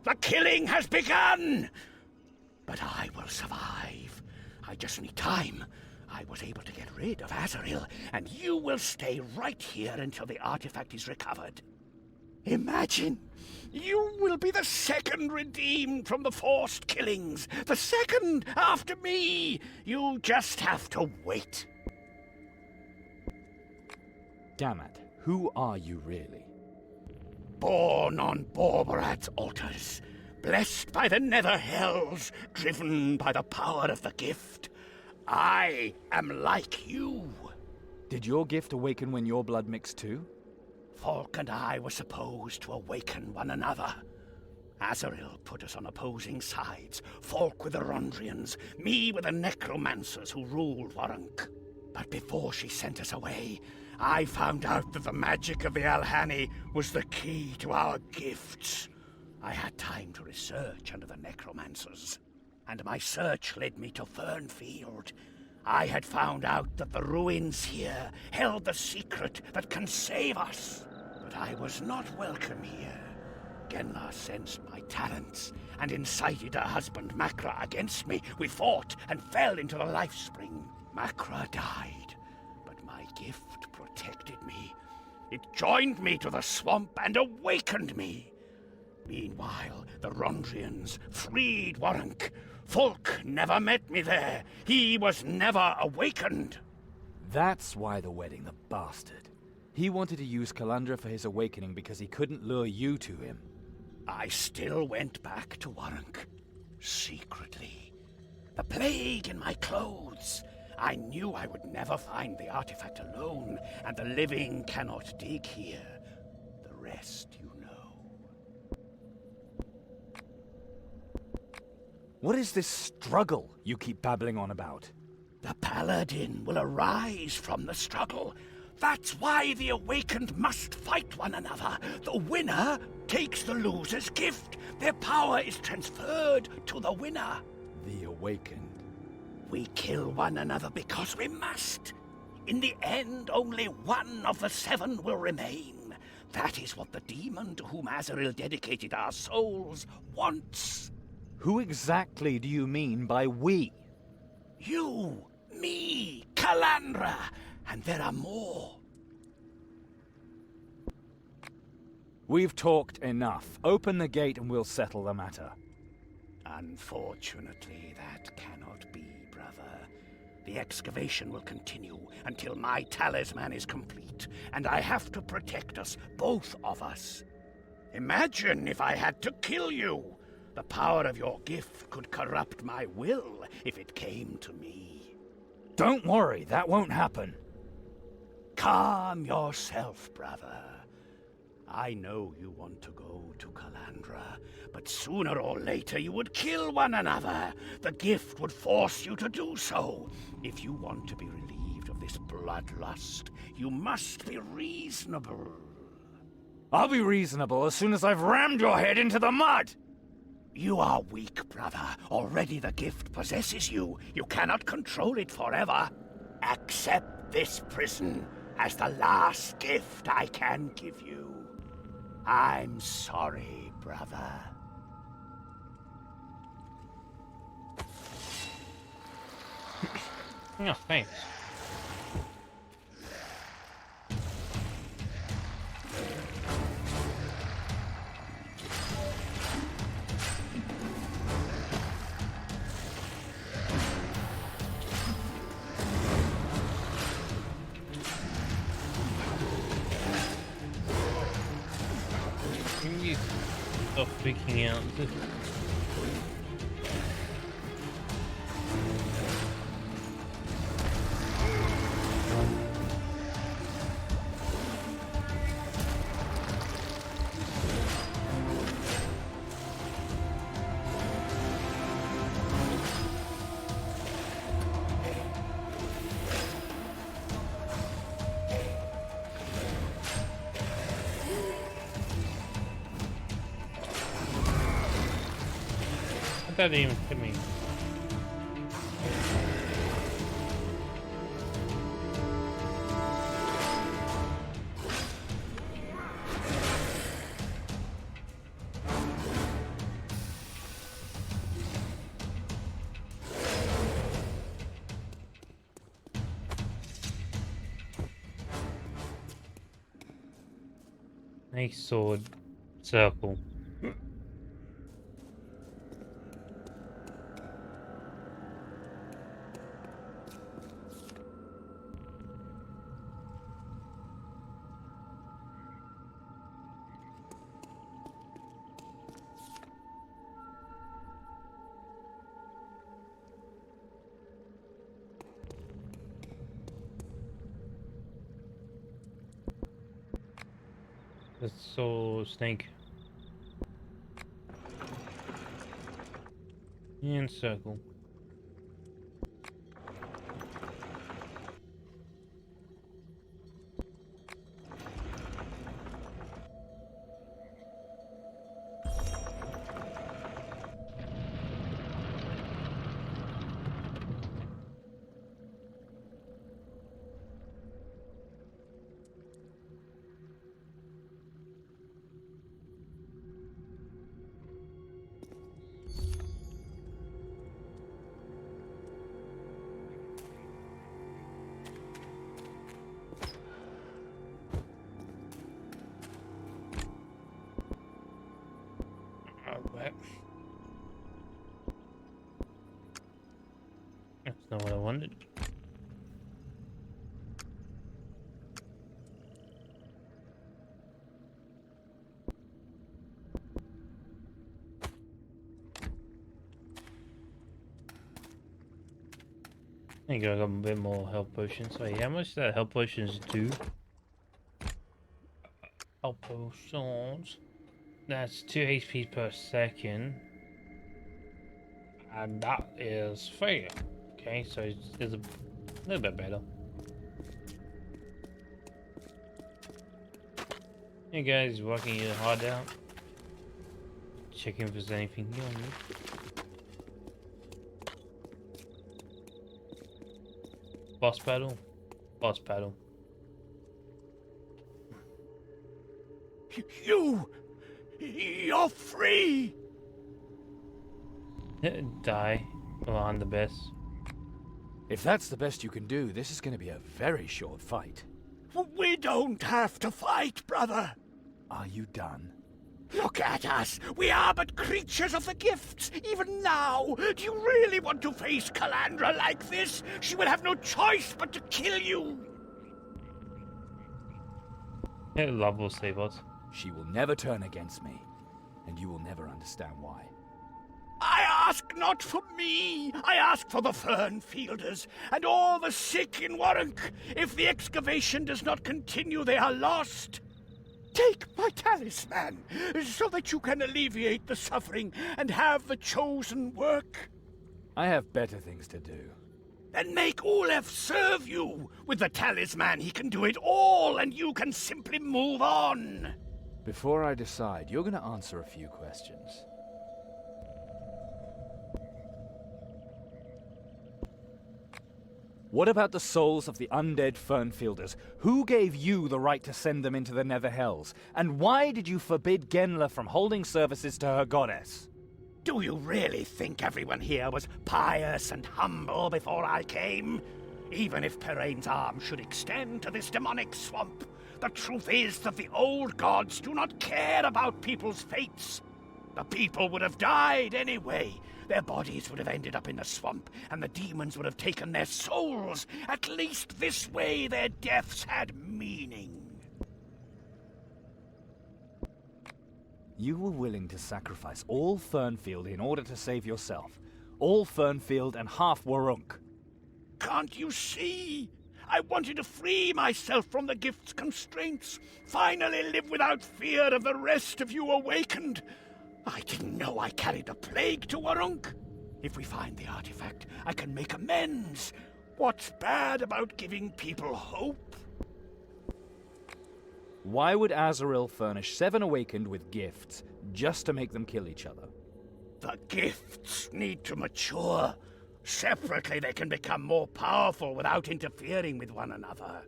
The killing has begun. But I will survive. I just need time. I was able to get rid of Azrael, and you will stay right here until the artifact is recovered. Imagine! You will be the second redeemed from the forced killings. The second after me. You just have to wait. Gamad, who are you really? Born on Borbarat's altars, blessed by the nether hells, driven by the power of the gift. I am like you. Did your gift awaken when your blood mixed too? Falk and I were supposed to awaken one another. Azrael put us on opposing sides, Falk with the Rondrians, me with the necromancers who ruled Warunk. But before she sent us away, I found out that the magic of the Alhani was the key to our gifts. I had time to research under the necromancers, and my search led me to Fernfield. I had found out that the ruins here held the secret that can save us. But I was not welcome here. Genla sensed my talents and incited her husband Makra against me. We fought and fell into the life spring. Makra died, but my gift protected me. It joined me to the swamp and awakened me. Meanwhile, the Rondrians freed Warunk. Fulk never met me there. He was never awakened. That's why the wedding, the bastard. He wanted to use Kalandra for his awakening because he couldn't lure you to him. I still went back to Warunk, secretly. The plague in my clothes. I knew I would never find the artifact alone, and the living cannot dig here. The rest you know. What is this struggle you keep babbling on about? The Paladin will arise from the struggle. That's why the awakened must fight one another. The winner takes the loser's gift. Their power is transferred to the winner. The awakened. We kill one another because we must. In the end, only one of the seven will remain. That is what the demon to whom Azrael dedicated our souls wants. Who exactly do you mean by we? You, me, Kalandra, and there are more. We've talked enough. Open the gate and we'll settle the matter. Unfortunately, that cannot be, brother. The excavation will continue until my talisman is complete, and I have to protect us, both of us. Imagine if I had to kill you. The power of your gift could corrupt my will if it came to me. Don't worry, that won't happen. Calm yourself, brother. I know you want to go to Kalandra, but sooner or later you would kill one another. The gift would force you to do so. If you want to be relieved of this bloodlust, you must be reasonable. I'll be reasonable as soon as I've rammed your head into the mud! You are weak, brother. Already the gift possesses you. You cannot control it forever. Accept this prison as the last gift I can give you. I'm sorry, brother. Oh, thanks. Can you stop freaking out? That didn't even hit me. Snake sword. Circle. That's so snake. And circle. Alright. That's not what I wanted. I think I got a bit more health potions. Wait, how much does that health potions do? Health potions. That's 2 HP per second. And that is fair. Okay, so it's a little bit better. Hey guys, working your hard out. Checking if there's anything new on me. Boss battle? Boss battle. You're free! Die. Well, I'm the best. If that's the best you can do, this is going to be a very short fight. We don't have to fight, brother. Are you done? Look at us. We are but creatures of the gifts, even now. Do you really want to face Calandra like this? She will have no choice but to kill you. Love will save us. She will never turn against me, and you will never understand why. I ask not for me. I ask for the Fernfielders and all the sick in Warwick. If the excavation does not continue, they are lost. Take my talisman, so that you can alleviate the suffering and have the chosen work. I have better things to do. Then make Ulef serve you. With the talisman, he can do it all, and you can simply move on. Before I decide, you're going to answer a few questions. What about the souls of the undead Fernfielders? Who gave you the right to send them into the Nether Hells? And why did you forbid Genla from holding services to her goddess? Do you really think everyone here was pious and humble before I came? Even if Perrain's arm should extend to this demonic swamp, the truth is that the old gods do not care about people's fates. The people would have died anyway. Their bodies would have ended up in the swamp, and the demons would have taken their souls. At least this way their deaths had meaning. You were willing to sacrifice all Fernfield in order to save yourself. All Fernfield and half Warunk. Can't you see? I wanted to free myself from the gift's constraints. Finally live without fear of the rest of you awakened. I didn't know I carried the plague to Warunk. If we find the artifact, I can make amends. What's bad about giving people hope? Why would Azrael furnish 7 Awakened with gifts just to make them kill each other? The gifts need to mature. Separately, they can become more powerful without interfering with one another.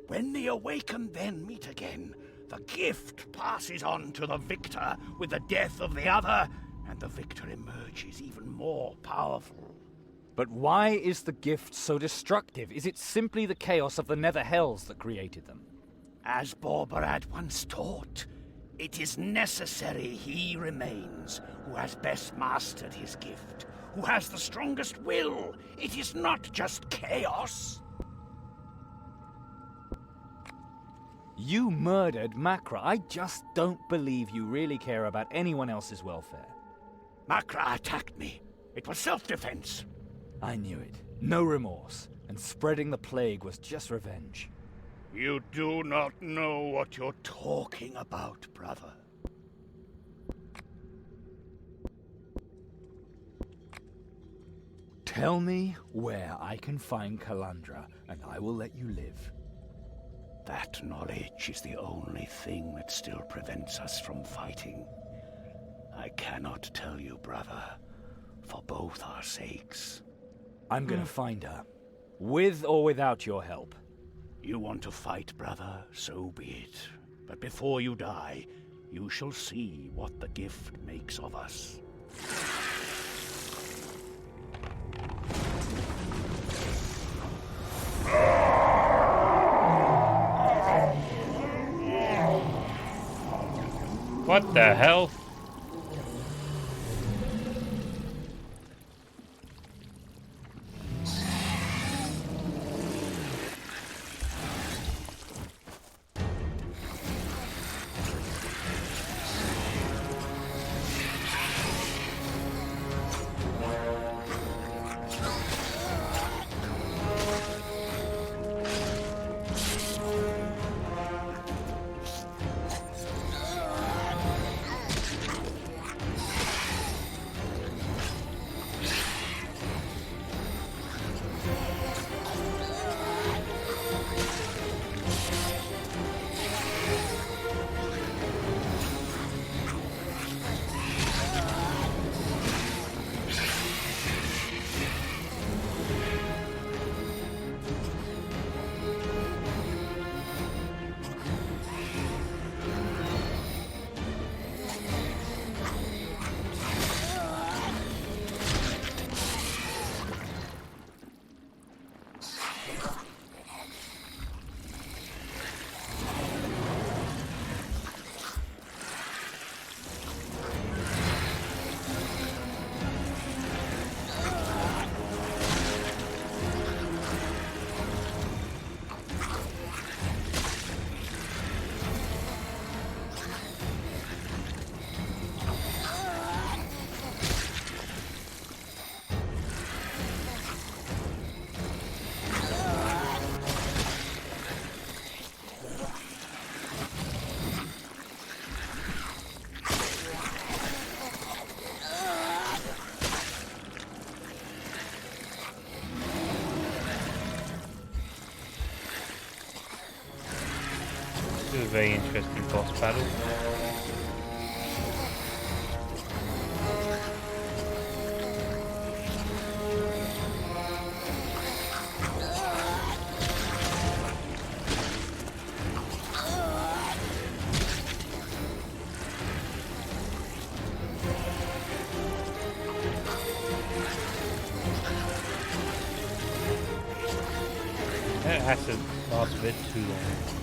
When the Awakened then meet again, the gift passes on to the victor with the death of the other, and the victor emerges even more powerful. But why is the gift so destructive? Is it simply the chaos of the Nether Hells that created them? As Borberad once taught, it is necessary he remains who has best mastered his gift, who has the strongest will. It is not just chaos. You murdered Makra. I just don't believe you really care about anyone else's welfare. Makra attacked me. It was self-defense. I knew it. No remorse. And spreading the plague was just revenge. You do not know what you're talking about, brother. Tell me where I can find Kalandra, and I will let you live. That knowledge is the only thing that still prevents us from fighting. I cannot tell you, brother, for both our sakes. I'm gonna find her, with or without your help. You want to fight, brother, so be it. But before you die, you shall see what the gift makes of us. What the hell? This is a very interesting boss battle. That has to last a bit too long.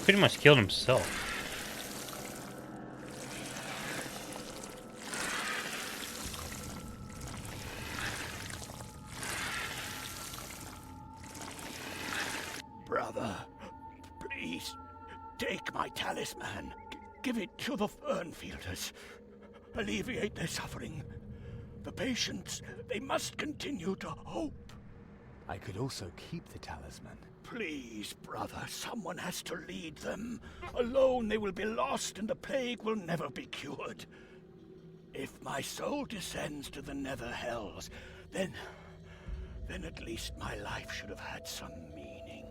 Pretty much killed himself. Brother, please, take my talisman. Give it to the Fernfielders. Alleviate their suffering. The patients, they must continue to hope. I could also keep the talisman. Please, brother, someone has to lead them. Alone they will be lost and the plague will never be cured. If my soul descends to the nether hells, then at least my life should have had some meaning.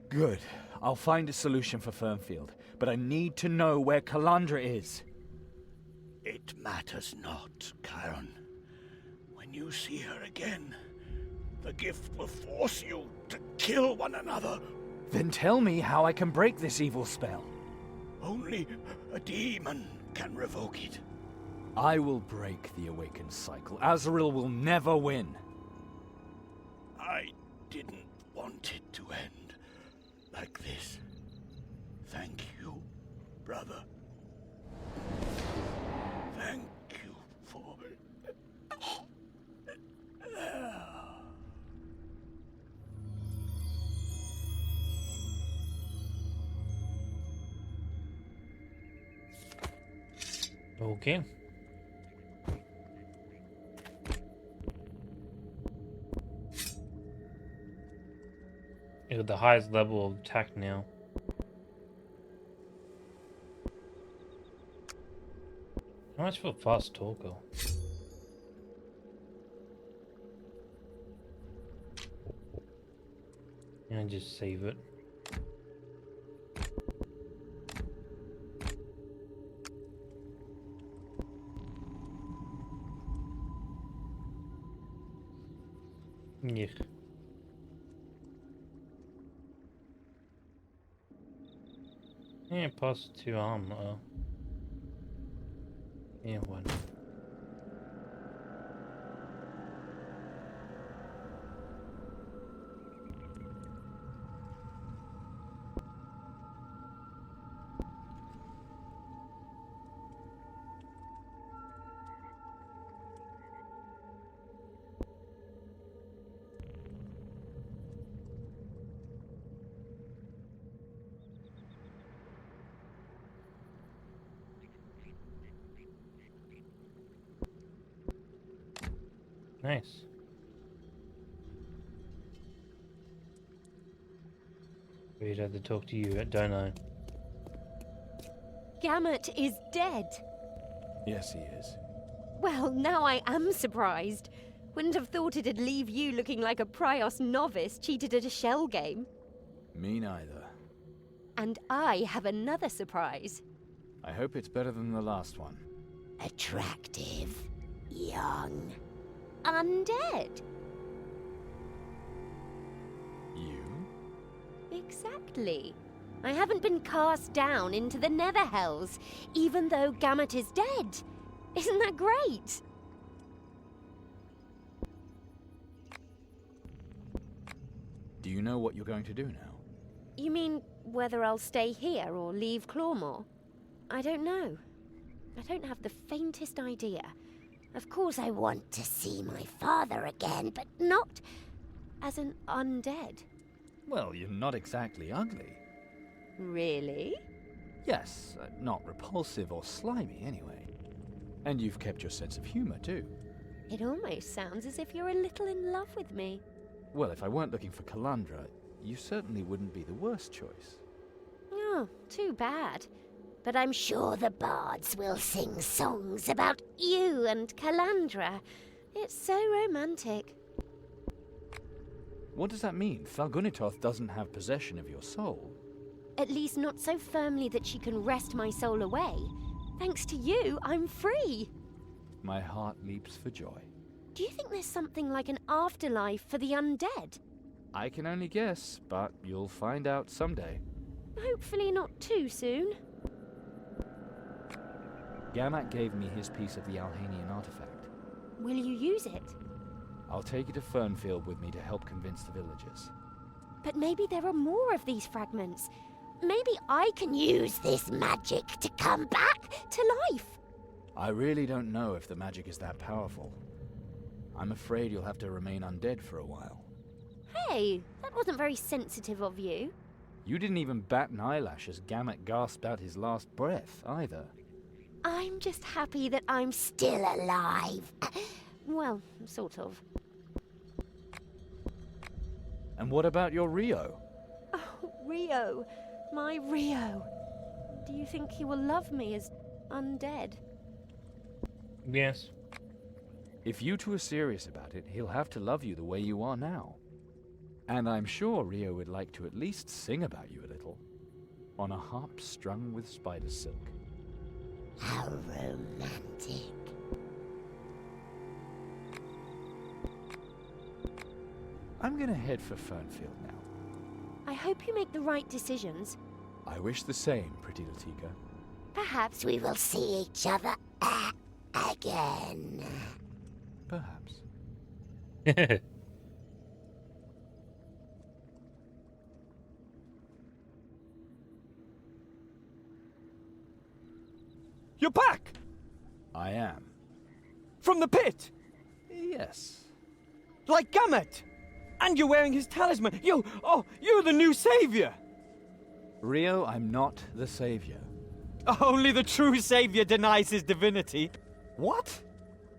Good. I'll find a solution for Fernfield, but I need to know where Calandra is. It matters not, Cairon. When you see her again, the gift will force you to kill one another. Then tell me how I can break this evil spell. Only a demon can revoke it. I will break the awakened cycle. Azrael will never win. I didn't want it to end like this. Thank you, brother. Thank you for... Okay. You got the highest level of attack now. How much for fast talker? And just save it. Yeah. Yeah, plus 2 armor. Yeah, one. Nice. We'd have to talk to you, don't I? Gamut is dead. Yes, he is. Well, now I am surprised. Wouldn't have thought it'd leave you looking like a Prios novice cheated at a shell game. Me neither. And I have another surprise. I hope it's better than the last one. Attractive. Young. Undead. You? Exactly. I haven't been cast down into the nether hells, even though Gamut is dead. Isn't that great? Do you know what you're going to do now? You mean whether I'll stay here or leave Clawmore? I don't know. I don't have the faintest idea. Of course I want to see my father again, but not as an undead. Well, you're not exactly ugly. Really? Yes, not repulsive or slimy anyway. And you've kept your sense of humor too. It almost sounds as if you're a little in love with me. Well, if I weren't looking for Calandra, you certainly wouldn't be the worst choice. Oh, too bad. But I'm sure the bards will sing songs about you and Calandra. It's so romantic. What does that mean? Thalgunitoth doesn't have possession of your soul. At least not so firmly that she can wrest my soul away. Thanks to you, I'm free. My heart leaps for joy. Do you think there's something like an afterlife for the undead? I can only guess, but you'll find out someday. Hopefully not too soon. Gamat gave me his piece of the Alhanian artifact. Will you use it? I'll take it to Fernfield with me to help convince the villagers. But maybe there are more of these fragments. Maybe I can use this magic to come back to life. I really don't know if the magic is that powerful. I'm afraid you'll have to remain undead for a while. Hey, that wasn't very sensitive of you. You didn't even bat an eyelash as Gamat gasped out his last breath, either. I'm just happy that I'm still alive. Well, sort of. And what about your Rio? Oh, Rio. My Rio. Do you think he will love me as undead? Yes. If you two are serious about it, he'll have to love you the way you are now. And I'm sure Rio would like to at least sing about you a little. On a harp strung with spider silk. How romantic. I'm gonna head for Fernfield now. I hope you make the right decisions. I wish the same, pretty Latika. Perhaps we will see each other again. Perhaps. You're back! I am. From the pit! Yes. Like Gamut! And you're wearing his talisman! You're the new savior! Rio, I'm not the savior. Only the true savior denies his divinity. What?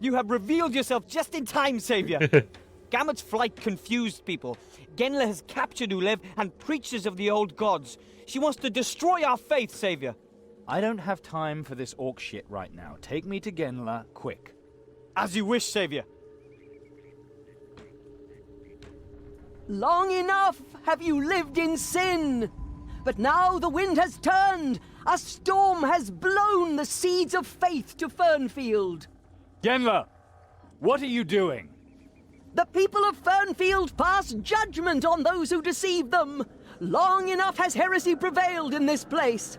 You have revealed yourself just in time, savior! Gamut's flight confused people. Genla has captured Ulev and preaches of the old gods. She wants to destroy our faith, savior. I don't have time for this orc shit right now. Take me to Genla, quick. As you wish, savior. Long enough have you lived in sin. But now the wind has turned. A storm has blown the seeds of faith to Fernfield. Genla! What are you doing? The people of Fernfield pass judgment on those who deceive them. Long enough has heresy prevailed in this place.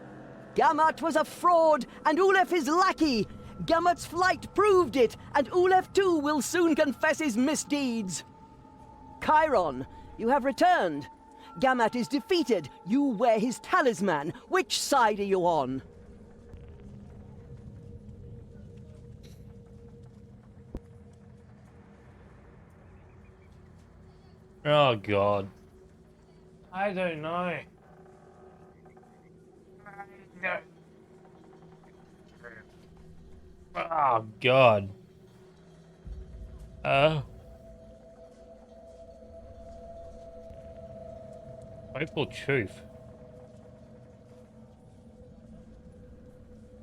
Gamut was a fraud, and Ulef his lackey. Gamut's flight proved it, and Ulef too will soon confess his misdeeds. Cairon, you have returned. Gamut is defeated. You wear his talisman. Which side are you on? Oh god. I don't know. Oh god. Hopeful truth.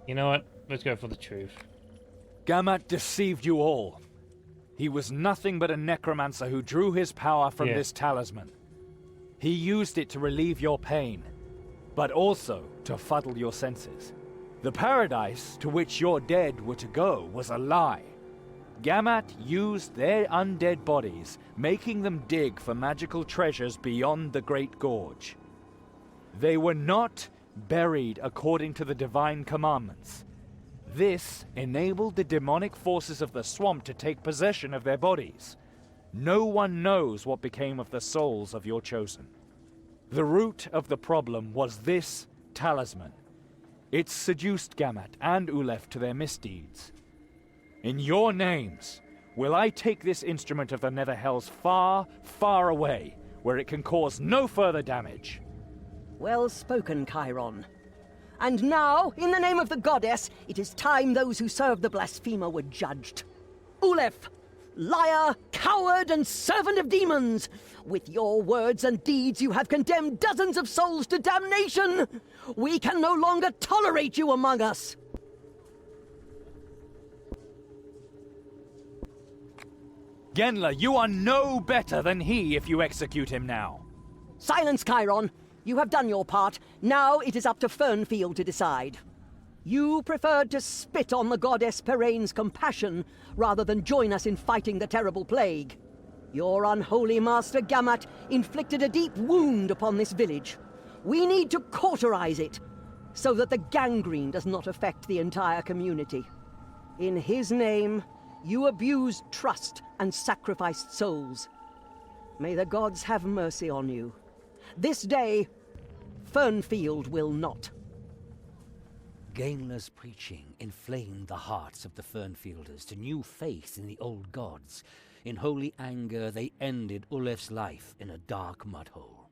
You know what? Let's go for the truth. Gamut deceived you all. He was nothing but a necromancer who drew his power from this talisman. He used it to relieve your pain, but also to fuddle your senses. The paradise to which your dead were to go was a lie. Gamut used their undead bodies, making them dig for magical treasures beyond the Great Gorge. They were not buried according to the divine commandments. This enabled the demonic forces of the swamp to take possession of their bodies. No one knows what became of the souls of your chosen. The root of the problem was this talisman. It seduced Gamut and Ulef to their misdeeds. In your names, will I take this instrument of the Netherhells far, far away, where it can cause no further damage. Well spoken, Cairon. And now, in the name of the goddess, it is time those who serve the blasphemer were judged. Ulef, liar, coward, and servant of demons! With your words and deeds you have condemned dozens of souls to damnation! We can no longer tolerate you among us! Genla, you are no better than he if you execute him now. Silence, Cairon! You have done your part. Now it is up to Fernfield to decide. You preferred to spit on the goddess Peraine's compassion rather than join us in fighting the terrible plague. Your unholy master Gamut inflicted a deep wound upon this village. We need to cauterize it, so that the gangrene does not affect the entire community. In his name, you abused trust and sacrificed souls. May the gods have mercy on you. This day, Fernfield will not. Gainless preaching inflamed the hearts of the Fernfielders to new faith in the old gods. In holy anger, they ended Ulef's life in a dark mud hole.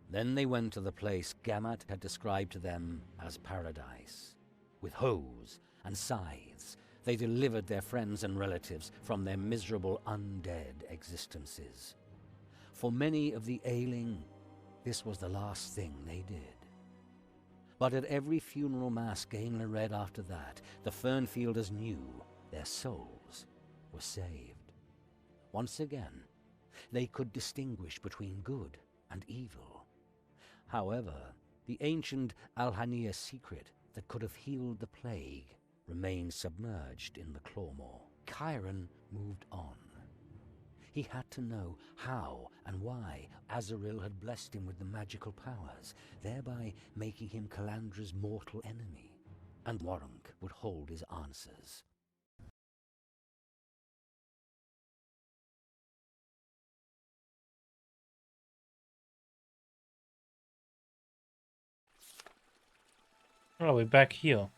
Then they went to the place Gamut had described to them as paradise, With hoes and scythes, they delivered their friends and relatives from their miserable undead existences. For many of the ailing, this was the last thing they did. But at every funeral mass Gainler read after that, the Fernfielders knew their souls were saved. Once again, they could distinguish between good and evil. However, the ancient Alhania secret that could have healed the plague remained submerged in the Clawmaw. Cairon moved on. He had to know how and why Azaril had blessed him with the magical powers, thereby making him Calandra's mortal enemy. And Warunk would hold his answers. Oh, we're back here.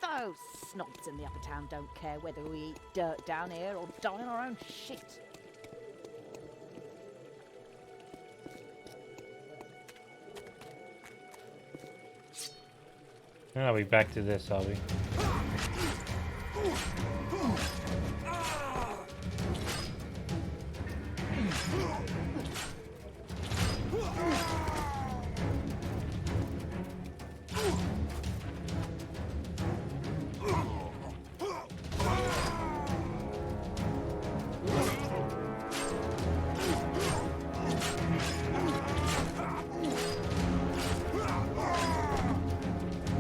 Those snobs in the upper town don't care whether we eat dirt down here or die on our own shit. Oh, we back to this, are we?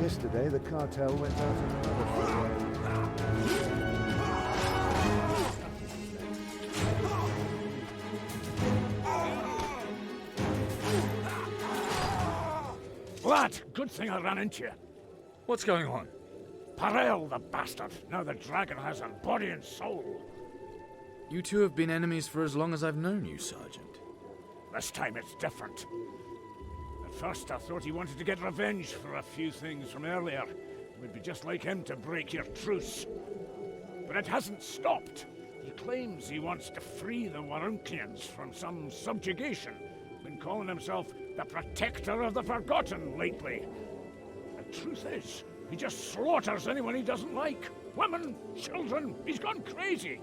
Yesterday, the cartel went out on another foray. Lad, good thing I ran into you. What's going on? Parel, the bastard. Now the dragon has a body and soul. You two have been enemies for as long as I've known you, Sergeant. This time it's different. At first I thought he wanted to get revenge for a few things from earlier. It would be just like him to break your truce. But it hasn't stopped. He claims he wants to free the Warunkians from some subjugation. Been calling himself the Protector of the Forgotten lately. The truth is, he just slaughters anyone he doesn't like. Women, children, he's gone crazy.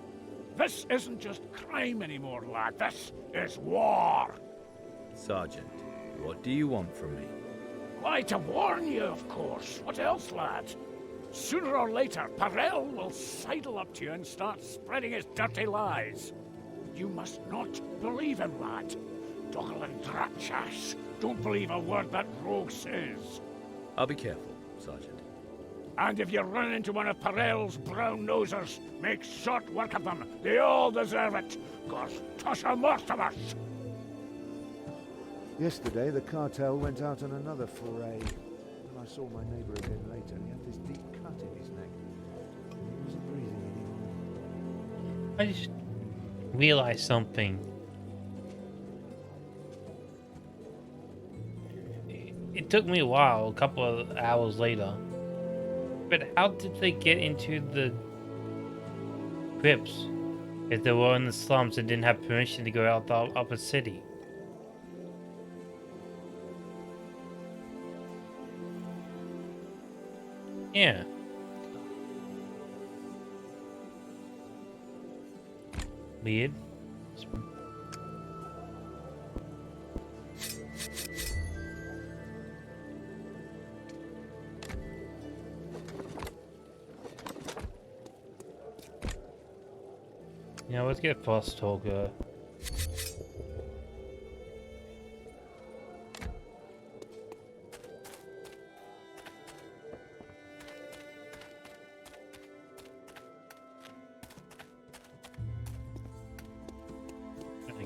This isn't just crime anymore, lad. This is war. Sergeant, what do you want from me? Why, to warn you, of course. What else, lad? Sooner or later, Parel will sidle up to you and start spreading his dirty lies. You must not believe him, lad. Dogalan Dratchas. Don't believe a word that rogue says. I'll be careful, Sergeant. And if you run into one of Parel's brown-nosers, make short work of them. They all deserve it. Cause Tusha Mortimus. Yesterday, the cartel went out on another foray. When I saw my neighbor again later, he had this deep cut in his neck. He wasn't breathing anymore. I just realized something. It took me a while, a couple of hours later. But how did they get into the crypts if they were in the slums and didn't have permission to go out the upper city? Yeah. Weird. Yeah, let's get Frost Talker.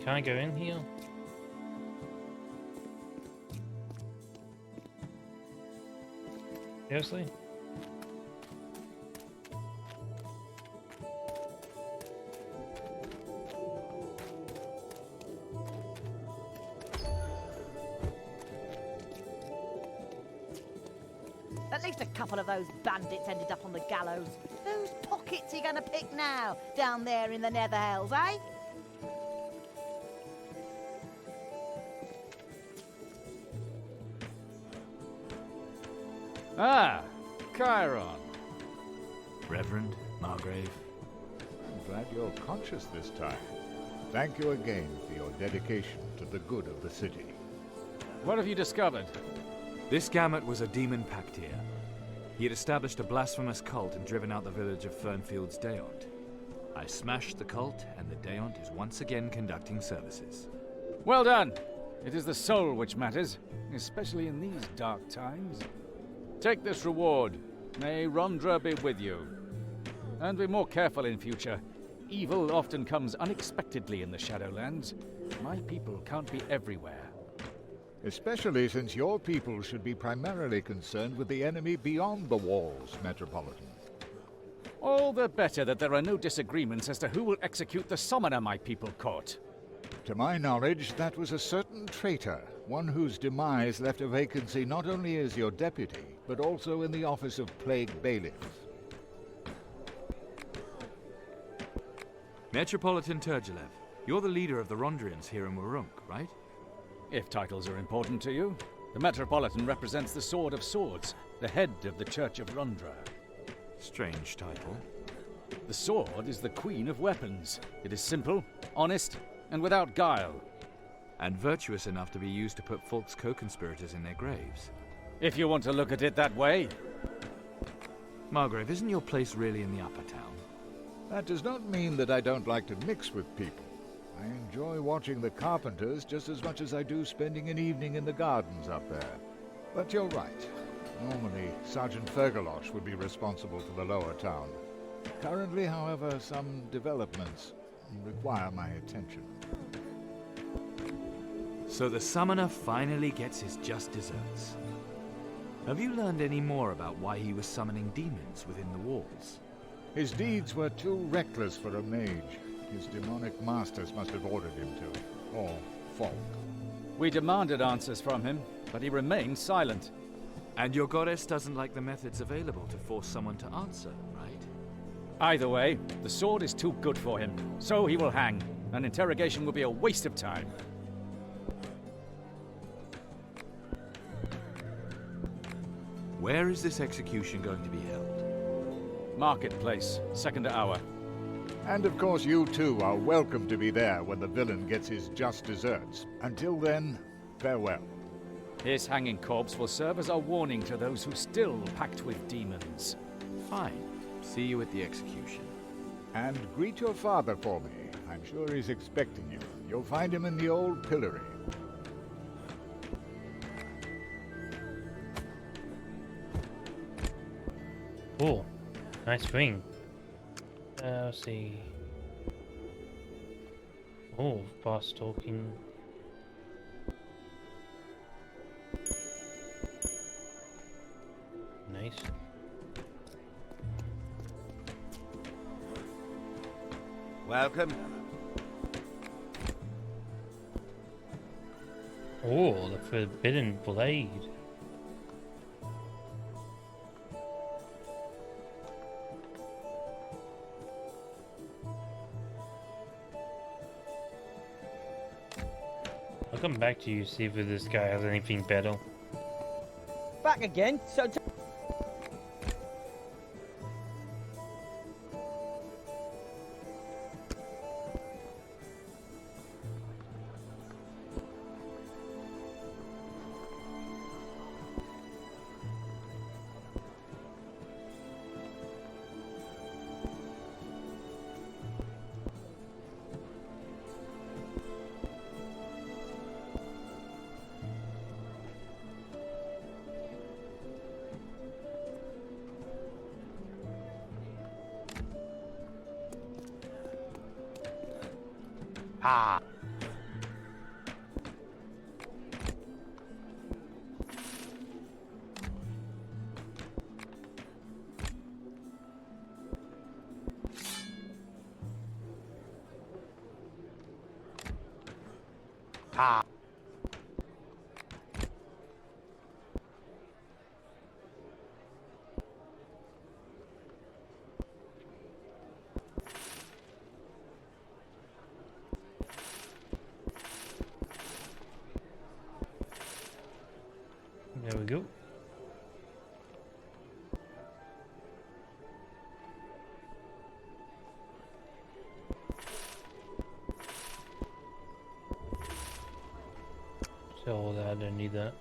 Can I go in here? Seriously? At least a couple of those bandits ended up on the gallows. Whose pockets are you going to pick now, down there in the Nether Hells, eh? Ah, Cairon. Reverend, Margrave. I'm glad you're conscious this time. Thank you again for your dedication to the good of the city. What have you discovered? This Gamut was a demon pacteer. He had established a blasphemous cult and driven out the village of Fernfield's Deont. I smashed the cult, and the Deont is once again conducting services. Well done! It is the soul which matters, especially in these dark times. Take this reward. May Rondra be with you. And be more careful in future. Evil often comes unexpectedly in the Shadowlands. My people can't be everywhere. Especially since your people should be primarily concerned with the enemy beyond the walls, Metropolitan. All the better that there are no disagreements as to who will execute the summoner my people caught. To my knowledge, that was a certain traitor, one whose demise left a vacancy not only as your deputy, but also in the office of Plague Bailiff. Metropolitan Turgilev, you're the leader of the Rondrians here in Warunk, right? If titles are important to you, the Metropolitan represents the Sword of Swords, the head of the Church of Rondra. Strange title. The sword is the queen of weapons. It is simple, honest, and without guile. And virtuous enough to be used to put false co-conspirators in their graves. If you want to look at it that way. Margrave, isn't your place really in the upper town? That does not mean that I don't like to mix with people. I enjoy watching the carpenters just as much as I do spending an evening in the gardens up there. But you're right. Normally, Sergeant Fergalosh would be responsible for the lower town. Currently, however, some developments require my attention. So the summoner finally gets his just desserts. Have you learned any more about why he was summoning demons within the walls? His deeds were too reckless for a mage. His demonic masters must have ordered him to. Or Falk. We demanded answers from him, but he remained silent. And your goddess doesn't like the methods available to force someone to answer, right? Either way, the sword is too good for him, so he will hang. An interrogation will be a waste of time. Where is this execution going to be held? Marketplace, second hour. And of course you too are welcome to be there when the villain gets his just desserts. Until then, farewell. His hanging corpse will serve as a warning to those who still pact with demons. Fine. See you at the execution. And greet your father for me. I'm sure he's expecting you. You'll find him in the old pillory. Cool. Nice ring. Let's see. Oh, fast talking. Nice. Welcome. Oh, the forbidden blade. I'll come back to you, see if this guy has anything better. Back again? So Ah. Ah. There we go. Sell all that, I don't need that.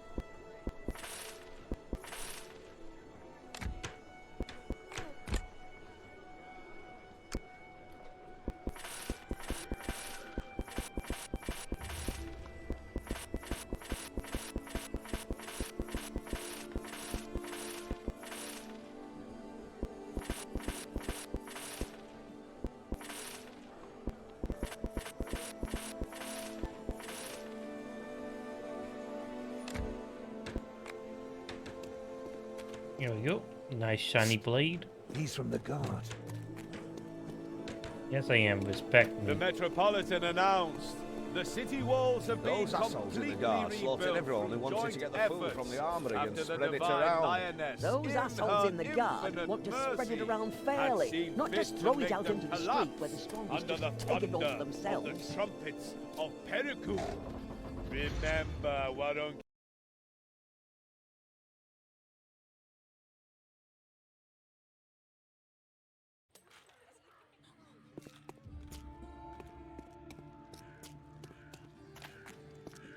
Here we go. Nice shiny blade. He's from the guard. Yes, I am. Respect me. The Metropolitan announced the city walls have been Those assholes in the guard slaughtered everyone who wanted to get the food from the armory and spread it around. Those assholes in the guard want to spread it around fairly, not just throw it out into the street where the strongest just take it all for themselves. The trumpets of Periku. Remember, Warung.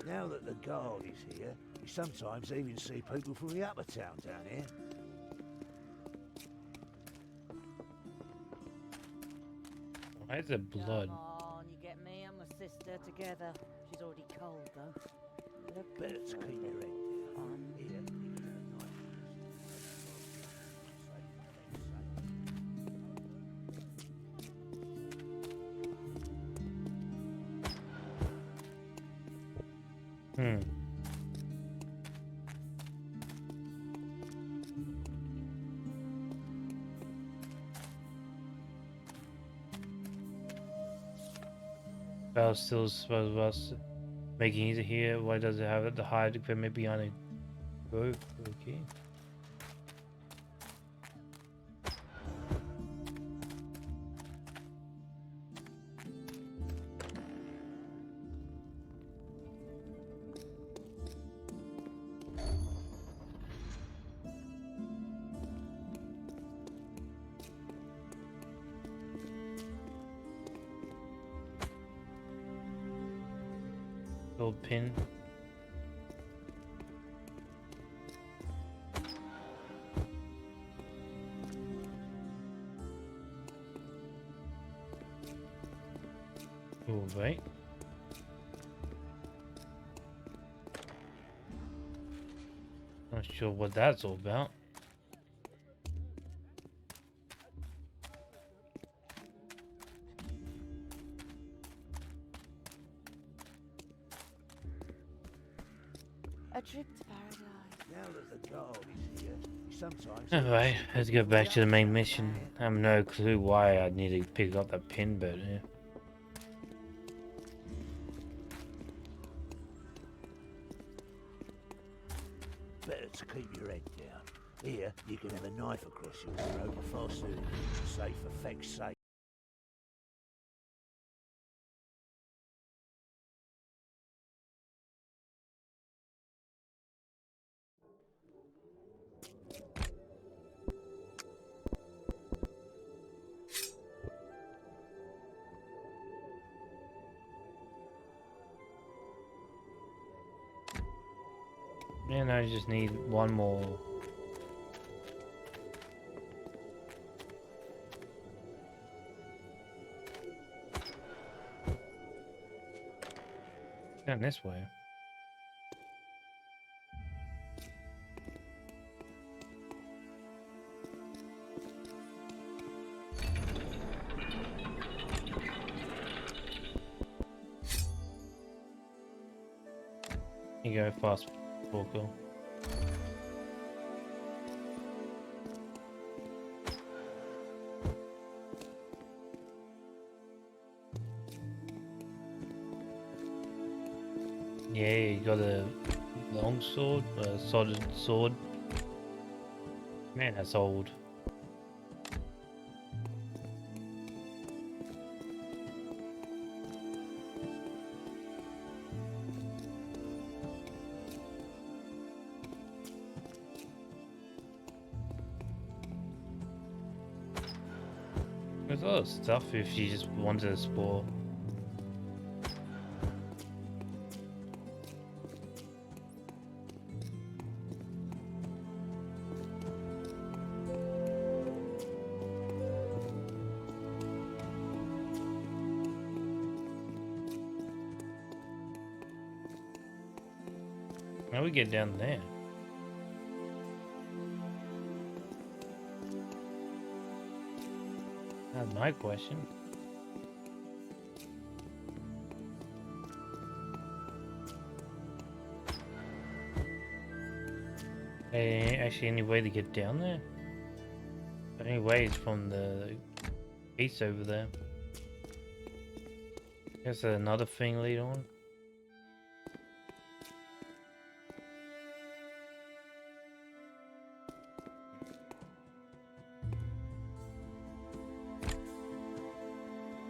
Now that the guard is here, you sometimes even see people from the upper town down here. Why is there blood? Come on, you get me and my sister together. She's already cold though. Better to keep your head down. Here, you can have a knife. Bell still supposed to us making easy here. Why does it have the hide equipment behind it? Go. Okay. Gold pin. All right. Not sure what that's all about. A trip to paradise. Now that the guard is here, you sometimes... Alright, let's go back to the main mission. I have no clue why I need to pick up that pin, but yeah. Better to keep your head down. Here, you can have a knife across your throat far sooner than safe effect's sake. And I just need one more. Down this way. You go fast, Walker. Yeah, you got a long sword, a solid sword. Man, that's old. There's a lot of stuff if you just wanted to explore. How do we get down there? That's my question. Actually, any way to get down there? Any ways from the gates over there? Guess there's another thing later on.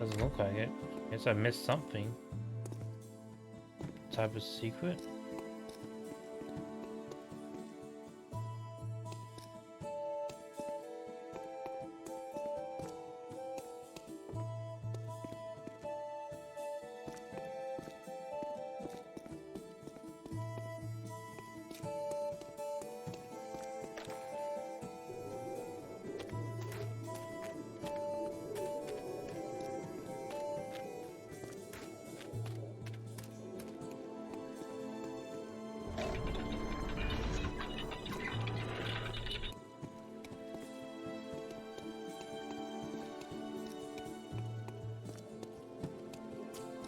Doesn't look like it. Guess I missed something. Type of secret?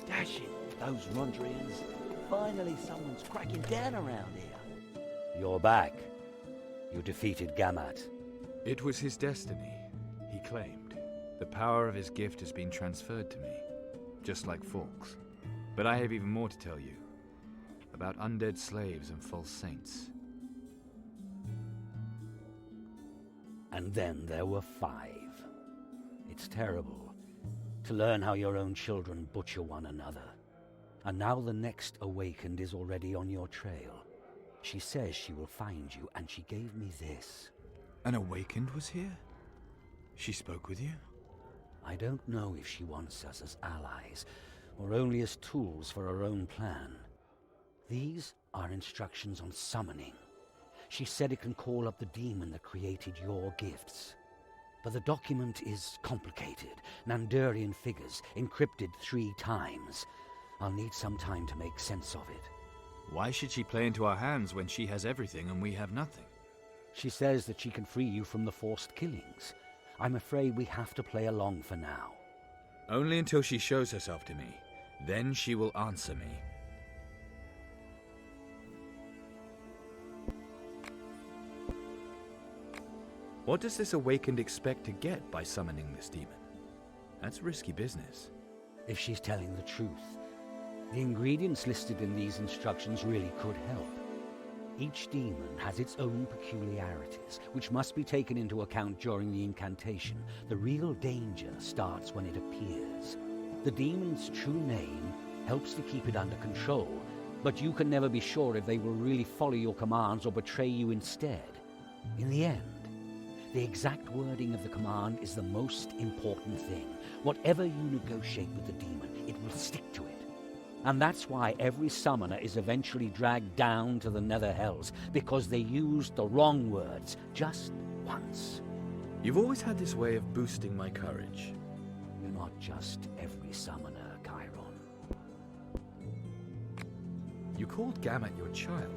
Dash it, those Rondrians. Finally someone's cracking down around here. You're back. You defeated Gamat. It was his destiny, he claimed. The power of his gift has been transferred to me, just like Falk's. But I have even more to tell you. About undead slaves and false saints. And then there were 5. It's terrible to learn how your own children butcher one another. And now the next awakened is already on your trail. She says she will find you, and she gave me this. An awakened was here? She spoke with you? I don't know if she wants us as allies, or only as tools for her own plan. These are instructions on summoning. She said it can call up the demon that created your gifts. But the document is complicated. Nandurian figures, encrypted 3 times. I'll need some time to make sense of it. Why should she play into our hands when she has everything and we have nothing? She says that she can free you from the forced killings. I'm afraid we have to play along for now. Only until she shows herself to me. Then she will answer me. What does this awakened expect to get by summoning this demon? That's risky business. If she's telling the truth, the ingredients listed in these instructions really could help. Each demon has its own peculiarities, which must be taken into account during the incantation. The real danger starts when it appears. The demon's true name helps to keep it under control, but you can never be sure if they will really follow your commands or betray you instead. In the end, the exact wording of the command is the most important thing. Whatever you negotiate with the demon, it will stick to it. And that's why every summoner is eventually dragged down to the Nether Hells, because they used the wrong words just once. You've always had this way of boosting my courage. You're not just every summoner, Cairon. You called Gamat your child.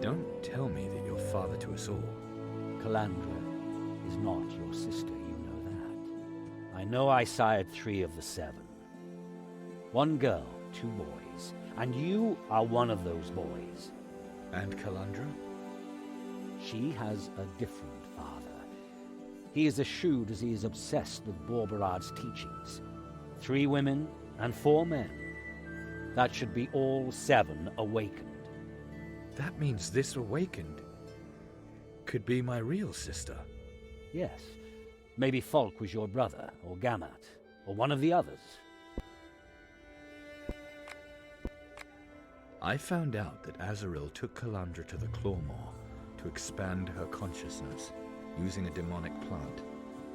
Don't tell me that you're father to us all. Calandra is not your sister, you know that. I know I sired 3 of the 7. 1 girl, 2 boys, and you are one of those boys. And Calandra? She has a different father. He is as shrewd as he is obsessed with Borbarad's teachings. 3 women and 4 men. That should be all 7 awakened. That means this awakened could be my real sister. Yes. Maybe Falk was your brother, or Gamat, or one of the others. I found out that Azaril took Calandra to the Clawmaw to expand her consciousness, using a demonic plant.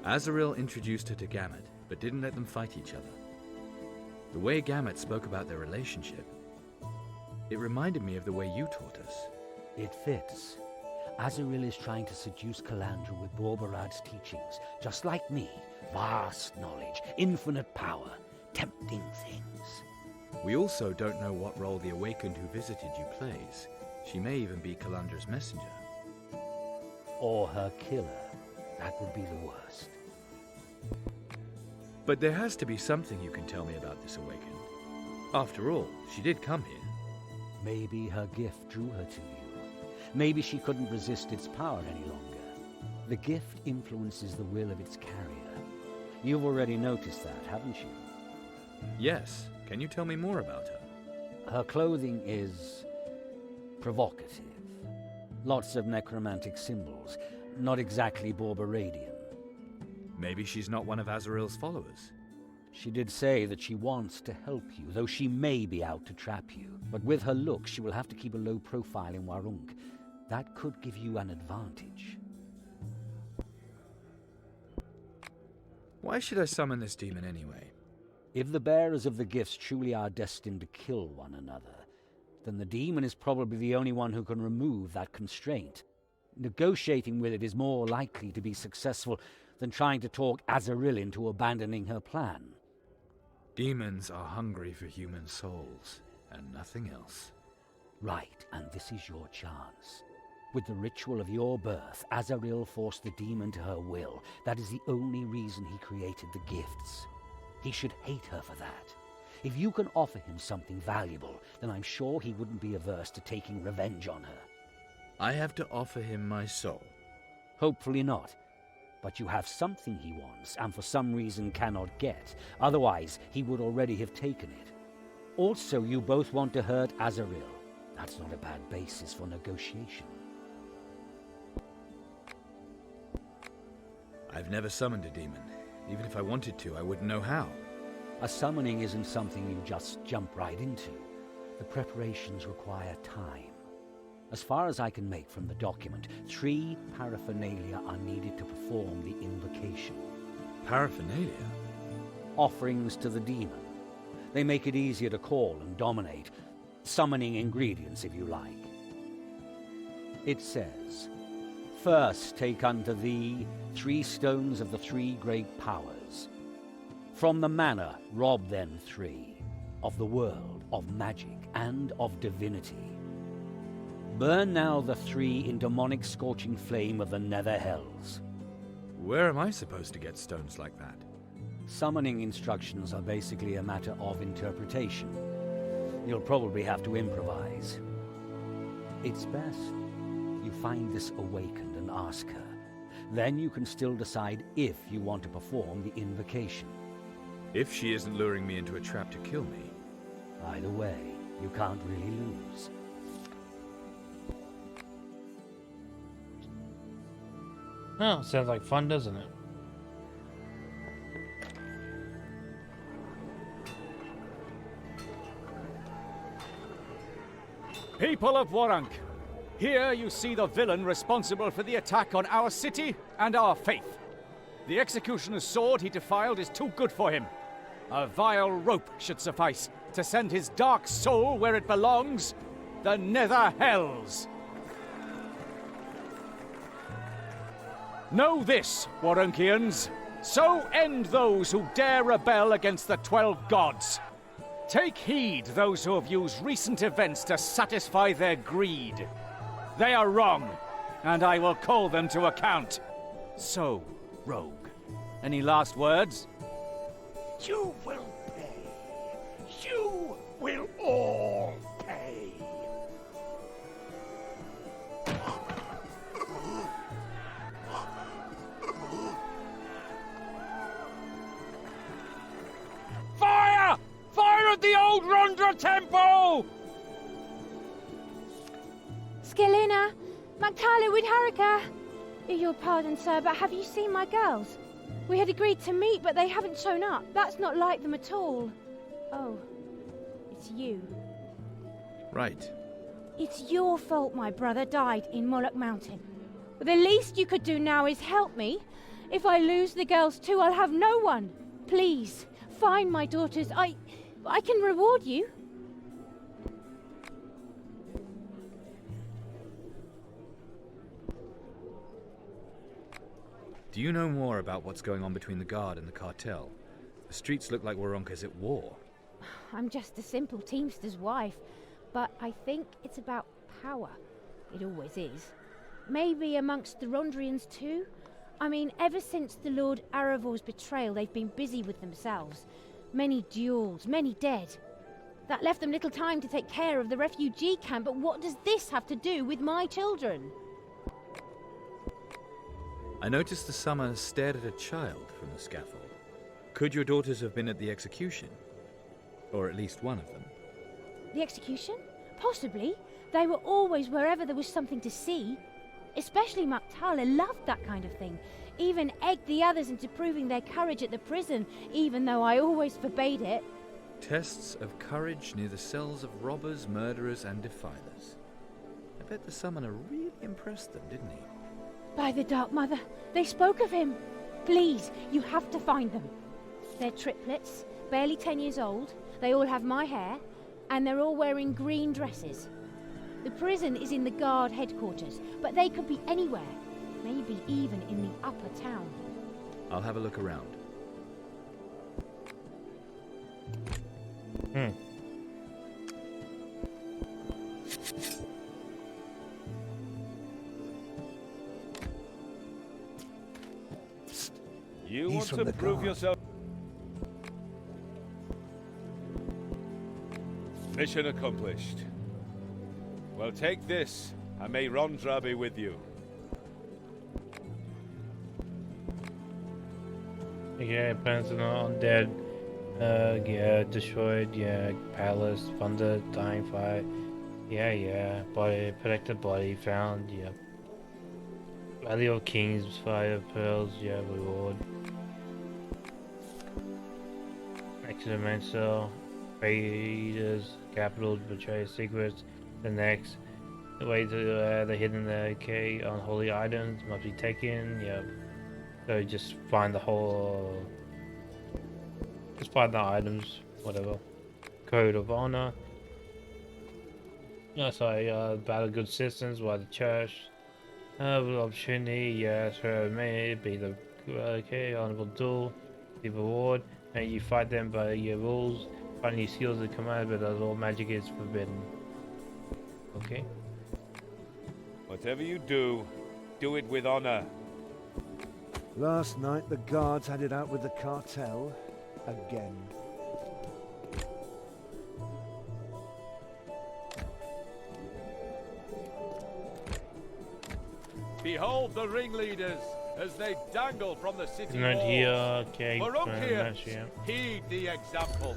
Azaril introduced her to Gamat, but didn't let them fight each other. The way Gamat spoke about their relationship, it reminded me of the way you taught us. It fits. Azaril is trying to seduce Calandra with Borbarad's teachings, just like me. Vast knowledge, infinite power, tempting things. We also don't know what role the Awakened who visited you plays. She may even be Kalandra's messenger. Or her killer. That would be the worst. But there has to be something you can tell me about this Awakened. After all, she did come here. Maybe her gift drew her to you. Maybe she couldn't resist its power any longer. The gift influences the will of its carrier. You've already noticed that, haven't you? Yes. Can you tell me more about her? Her clothing is provocative. Lots of necromantic symbols. Not exactly Borberadian. Maybe she's not one of Azrael's followers. She did say that she wants to help you, though she may be out to trap you. But with her look, she will have to keep a low profile in Warunk. That could give you an advantage. Why should I summon this demon anyway? If the bearers of the gifts truly are destined to kill one another, then the demon is probably the only one who can remove that constraint. Negotiating with it is more likely to be successful than trying to talk Azaril into abandoning her plan. Demons are hungry for human souls, and nothing else. Right, and this is your chance. With the ritual of your birth, Azaril forced the demon to her will. That is the only reason he created the gifts. He should hate her for that. If you can offer him something valuable, then I'm sure he wouldn't be averse to taking revenge on her. I have to offer him my soul. Hopefully not. But you have something he wants, and for some reason cannot get. Otherwise, he would already have taken it. Also, you both want to hurt Azaril. That's not a bad basis for negotiation. I've never summoned a demon. Even if I wanted to, I wouldn't know how. A summoning isn't something you just jump right into. The preparations require time. As far as I can make from the document, 3 paraphernalia are needed to perform the invocation. Paraphernalia? Offerings to the demon. They make it easier to call and dominate. Summoning ingredients, if you like. It says, "First take unto thee 3 stones of the 3 great powers. From the manor rob them 3, of the world, of magic, and of divinity. Burn now the 3 in demonic scorching flame of the nether hells." Where am I supposed to get stones like that? Summoning instructions are basically a matter of interpretation. You'll probably have to improvise. It's best you find this Awakened and ask her. Then you can still decide if you want to perform the invocation. If she isn't luring me into a trap to kill me. Either way, you can't really lose. Oh, sounds like fun, doesn't it? People of Warunk, here you see the villain responsible for the attack on our city and our faith. The executioner's sword he defiled is too good for him. A vile rope should suffice to send his dark soul where it belongs, the nether hells. Know this, Warunkians. So end those who dare rebel against the 12 gods. Take heed those who have used recent events to satisfy their greed. They are wrong, and I will call them to account. So, Rogue, any last words? You will pay. You will all pay. Fire! Fire at the old Rondra temple! Skelina, Mactala with Harika. Your pardon, sir, but have you seen my girls? We had agreed to meet, but they haven't shown up. That's not like them at all. Oh, it's you. Right. It's your fault my brother died in Moloch Mountain. The least you could do now is help me. If I lose the girls too, I'll have no one. Please, find my daughters. I can reward you. Do you know more about what's going on between the Guard and the cartel? The streets look like Warunk is at war. I'm just a simple teamster's wife, but I think it's about power. It always is. Maybe amongst the Rondrians too? I mean, ever since the Lord Aravor's betrayal, they've been busy with themselves. Many duels, many dead. That left them little time to take care of the refugee camp, but what does this have to do with my children? I noticed the summoner stared at a child from the scaffold. Could your daughters have been at the execution? Or at least one of them? The execution? Possibly. They were always wherever there was something to see. Especially Maktala loved that kind of thing. Even egged the others into proving their courage at the prison, even though I always forbade it. Tests of courage near the cells of robbers, murderers, and defilers. I bet the summoner really impressed them, didn't he? By the Dark Mother, they spoke of him. Please, you have to find them. They're triplets, barely 10 years old. They all have my hair, and they're all wearing green dresses. The prison is in the guard headquarters, but they could be anywhere. Maybe even in the upper town. I'll have a look around. You want to prove yourself? Mission accomplished. Well, take this, and may Rondra be with you. Yeah, plans are undead. Yeah, destroyed. Yeah, palace, thunder, dying fire. Yeah. Body, protected body found. Yeah. Valley of Kings, fire pearls. Yeah, reward. Necromancer, raiders, capitals, betray secrets. The next, the way to the hidden unholy items must be taken. Yeah. So just find the whole. Just find the items, whatever. Code of honor. No, sorry. Battle good citizens by the church. Opportunity. Yes, may be the honorable duel. The reward. And you fight them by your rules. Find new skills and command, but as all magic is forbidden. Okay. Whatever you do, do it with honor. Last night the guards had it out with the cartel again. Behold the ringleaders as they dangle from the city Not walls. here, okay. Here, heed the example.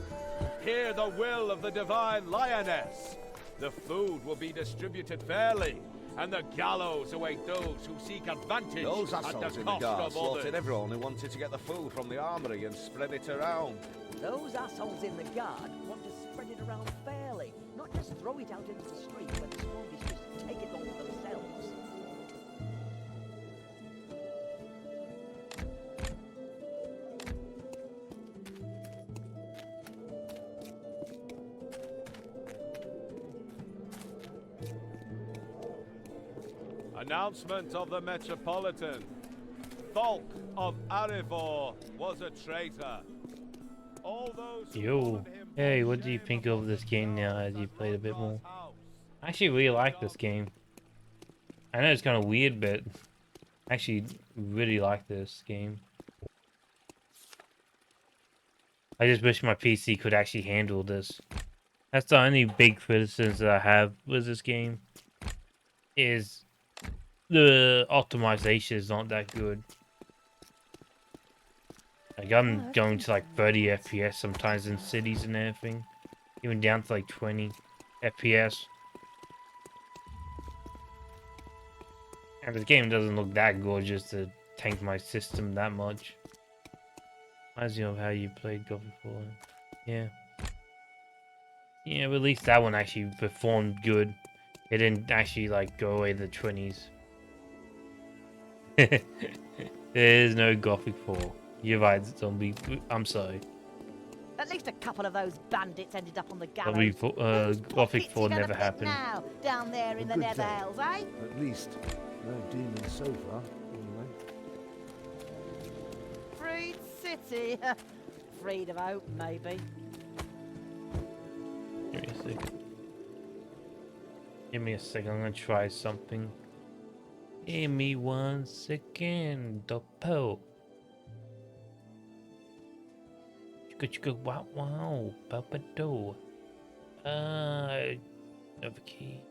Hear the will of the divine lioness. The food will be distributed fairly, and the gallows await those who seek advantage Those at assholes the in the cost guard of slaughtered others. everyone who wanted to get the food from the armory and spread it around. Those assholes in the guard want to spread it around fairly, not just throw it out into the street where the strongest just take it all for themselves. Announcement of the Metropolitan. Falk of Arivor was a traitor. All those Yo, hey, what do you think of this game now as you played a bit more? I actually really like this game. I know it's kind of weird, but I actually really like this game. I just wish my PC could actually handle this. That's the only big criticism that I have with this game. Is the optimization is not that good. Like I'm going to like 30 FPS sometimes in cities and everything. Even down to like 20 FPS. And the game doesn't look that gorgeous to tank my system that much. Reminds me of how you played God before. Yeah. Yeah, but at least that one actually performed good. It didn't actually like go away the 20s. There's no Gothic 4. You're right, zombie. I'm sorry. At least a couple of those bandits ended up on the Zombie gallows. Gothic 4 never Benefit happened. now, down there in the Good Netherhells, day. eh? At least no demons so far, anyway. Freed city. Freed of hope, maybe. second. Give me a second, I'm gonna try something. Give me 1 second, Dopo. Chicka wow wow, Papa Do. Over key.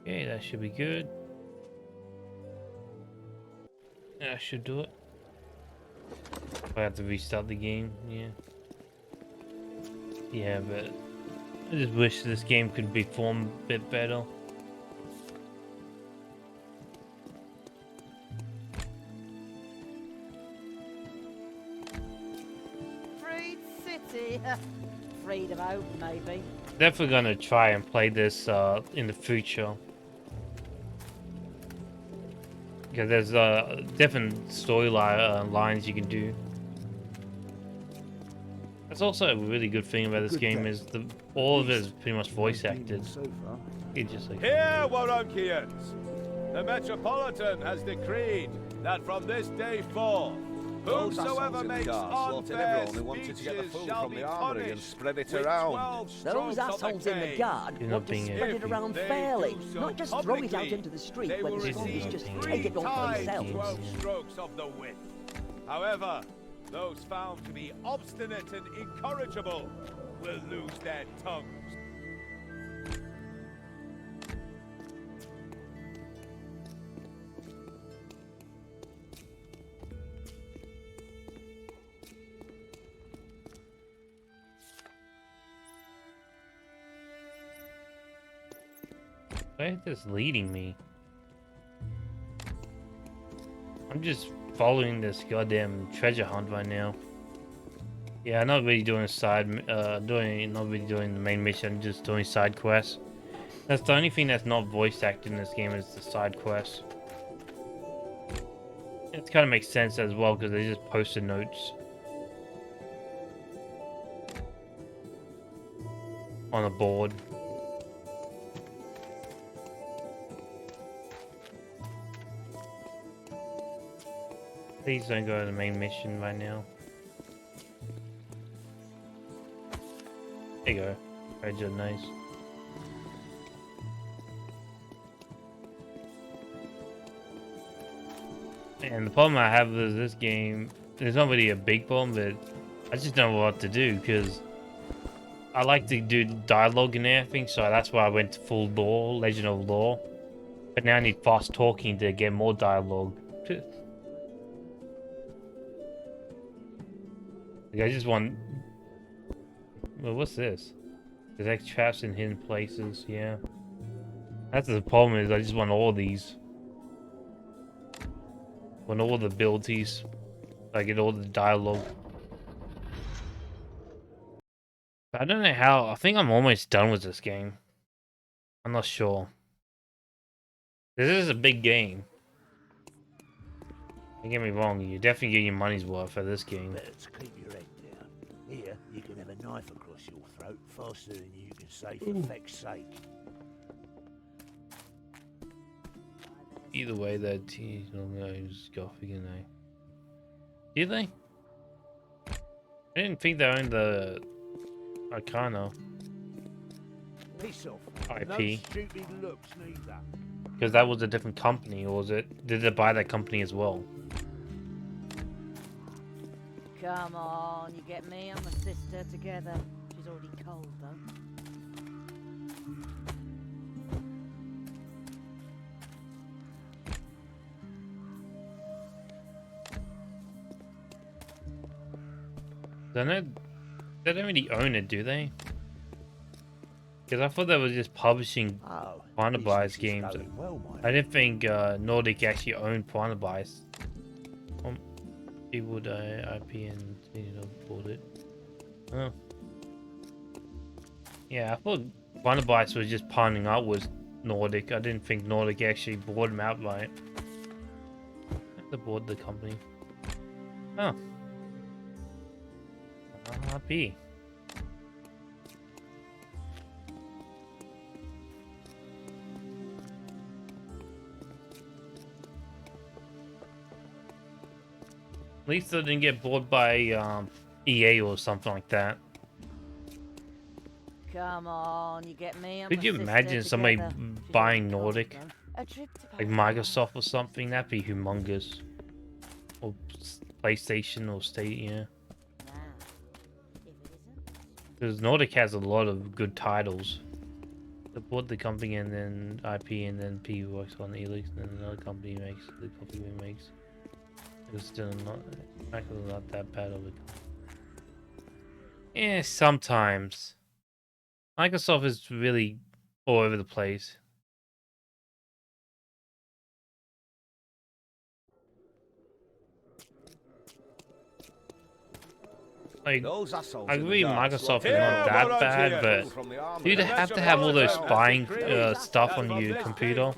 Okay, that should be good. That should do it. I have to restart the game, yeah. Yeah, but I just wish this game could be formed a bit better. Freed City. Freedom out, maybe. Definitely gonna try and play this in the future. Because there's different storyline lines you can do. That's also a really good thing about this game is all of it is pretty much voice acted. It's just like Here, Waronkians! The Metropolitan has decreed that from this day forth, whosoever makes unfair speeches shall be punished spread it with around. 12 Those strokes of assholes the in the cane. guard You're want not to being spread it If around they fairly, do so not just throw it out publicly, into the street they where will the strongest receive just 3 take it all for times themselves. 12 strokes of the whip. However, those found to be obstinate and incorrigible will lose their tongues. where is this leading me? I'm just following this goddamn treasure hunt right now. Yeah, I'm not really doing not really doing the main mission, just doing side quests. That's the only thing that's not voice acted in this game is the side quests. It kind of makes sense as well because they just posted notes on a board. Please don't go to the main mission right now. There you go. Right, just nice. And the problem I have with this game, there's not really a big problem, but I just don't know what to do because I like to do dialogue and everything, so that's why I went to full lore, Legend of Lore. But now I need fast talking to get more dialogue. I just want... Well, what's this? There's X traps in hidden places, yeah. That's the problem is I just want all these. Want all the abilities. I get all the dialogue. But I don't know how... I think I'm almost done with this game. I'm not sure. This is a big game. Don't get me wrong, you definitely get your money's worth for this game. Better to keep your head down. Here, you can have a knife across your throat faster than you can say for feck's sake. Either way, that tease is Gothic, and they. Do they? I didn't think they owned the Arcana Piss off. IP. No stupid looks neither. Because that was a different company, or was it? Did they buy that company as well? Come on, you get me and my sister together. She's already cold, though. They don't really own it, do they? Because I thought they were just publishing Piranha Bytes games. I didn't think Nordic actually owned Piranha Bytes. People would IP and bought it. Oh. Yeah, I thought Piranha Bytes was just partnering up with Nordic. I didn't think Nordic actually bought them outright. They bought the company. Oh. RP. At least I didn't get bought by EA or something like that. Come on, you get me and Could my you sister imagine somebody together. She's buying already Nordic? told them. A trip to Like Microsoft or something? That'd be humongous. Or PlayStation or Stadia. Because Nordic has a lot of good titles. They bought the company and then IP and then P works on Elix and then another company makes the company makes. It's still not that bad of a company. Yeah, sometimes. Microsoft is really all over the place. Like, I agree Microsoft is not that bad, but do they have to have all those spying stuff on your computer?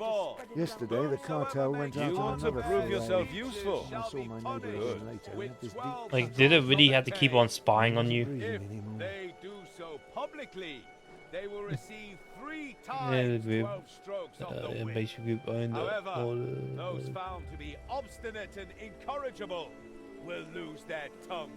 Yesterday, the cartel went out on another prove yourself foray. useful. I saw my neighbour again later. He had this deep Like, did it really have to keep on spying on you? If they do so publicly, they will receive 3 Yeah, times the 12 strokes of the whip. basic group owned However, those found to be obstinate and incorrigible will lose their tongues.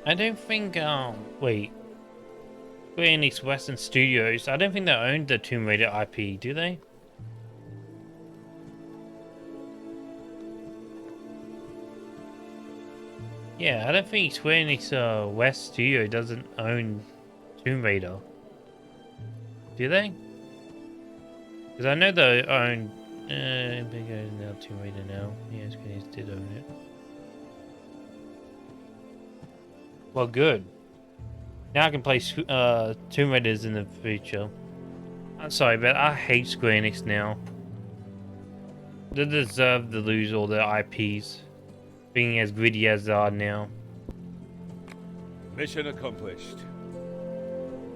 I don't think, wait. Square Enix Western Studios, I don't think they owned the Tomb Raider IP, do they? Yeah, I don't think Square Enix West Studio doesn't own Tomb Raider. Do they? Because I know they own, Big O now Tomb Raider now. Yeah, Square Enix did own it. Well, good. Now I can play Tomb Raiders in the future. I'm sorry, but I hate Square Enix now. They deserve to lose all their IPs, being as greedy as they are now. Mission accomplished.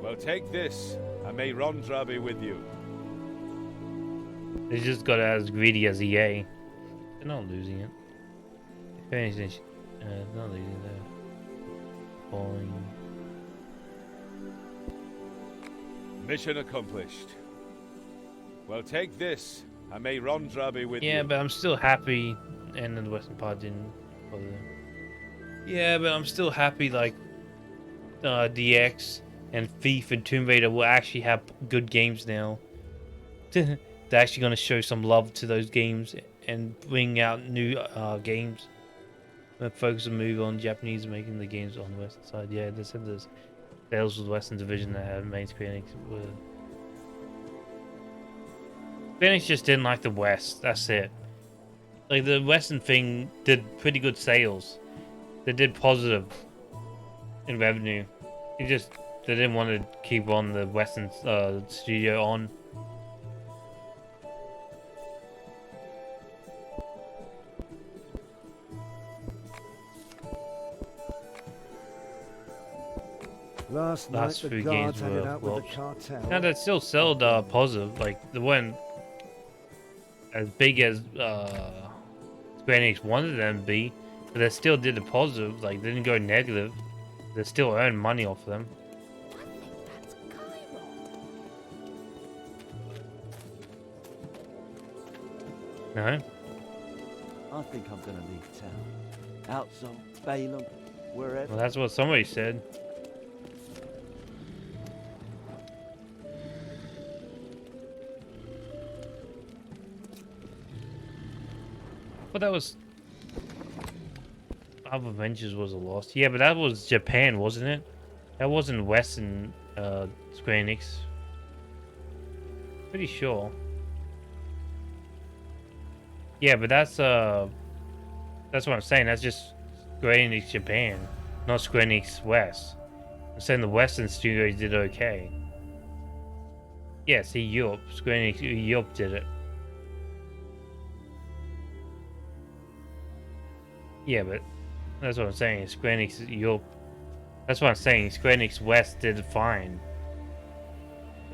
Well, take this, and may Rondra be with you. They just got as greedy as EA. They're not losing it. If anything, they're not losing it. They're falling. Mission accomplished. Well, take this, and may Rondra be with you. Yeah, but I'm still happy, and the Western part didn't bother them. Yeah, but I'm still happy, like, DX and Thief and Tomb Raider will actually have good games now. They're actually going to show some love to those games and bring out new games. And focus and move on Japanese making the games on the Western side. Yeah, they said there's sales with Western division that have made Square Enix. Square Enix just didn't like the West. That's it. Like, the Western thing did pretty good sales. They did positive in revenue. They didn't want to keep on the Western studio on. Last night, the few guards games had were it out with the flops. cartel. No, they still sold positive. Like, they weren't as big as Square Enix wanted them to be, but they still did the positive. Like, they didn't go negative. They still earned money off them. No? I think I'm gonna leave town. Outside, Balaam, wherever. Well, that's what somebody said. But that was... Other Ventures was a loss. Yeah, but that was Japan, wasn't it? That wasn't Western Square Enix. Pretty sure. Yeah, but that's what I'm saying. That's just Square Enix Japan, not Square Enix West. I'm saying the Western studios did okay. Yeah, see, Europe. Square Enix Europe did it. Yeah, but that's what I'm saying. Square Enix Europe. That's what I'm saying. Square Enix West did fine.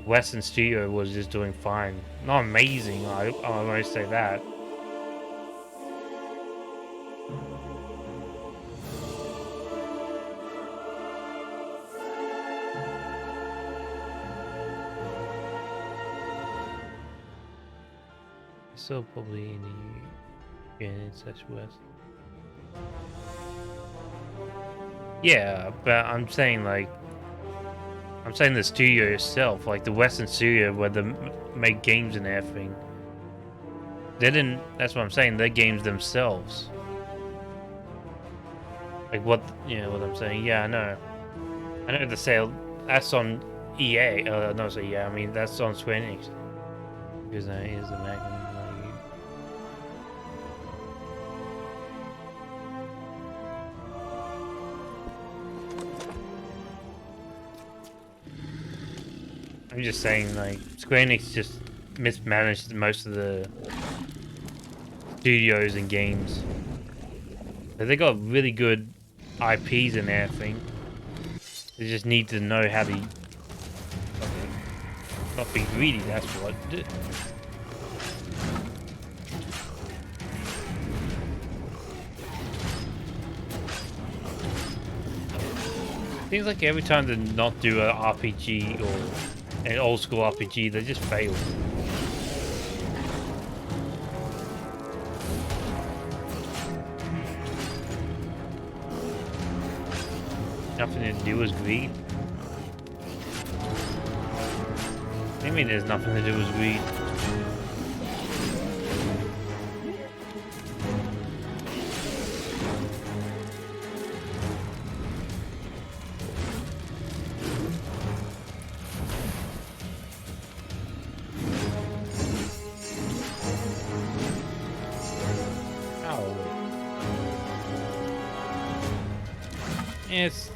Western Studio was just doing fine. Not amazing, I won't say that. Still probably in the West. Yeah, but I'm saying the studio itself, like the Western studio where they make games and everything. They didn't. That's what I'm saying. They're games themselves. Like what? You know what I'm saying? Yeah, I know. I know the sale. That's on EA. No, so yeah. I mean that's on Square Enix. Because that is American. I'm just saying, like, Square Enix just mismanaged most of the studios and games. But they got really good IPs and everything. They just need to know how to not be greedy, that's what. Seems like every time they not do an RPG or an old school RPG, they just fail. Nothing to do with greed. What do you mean there's nothing to do with greed? Yes.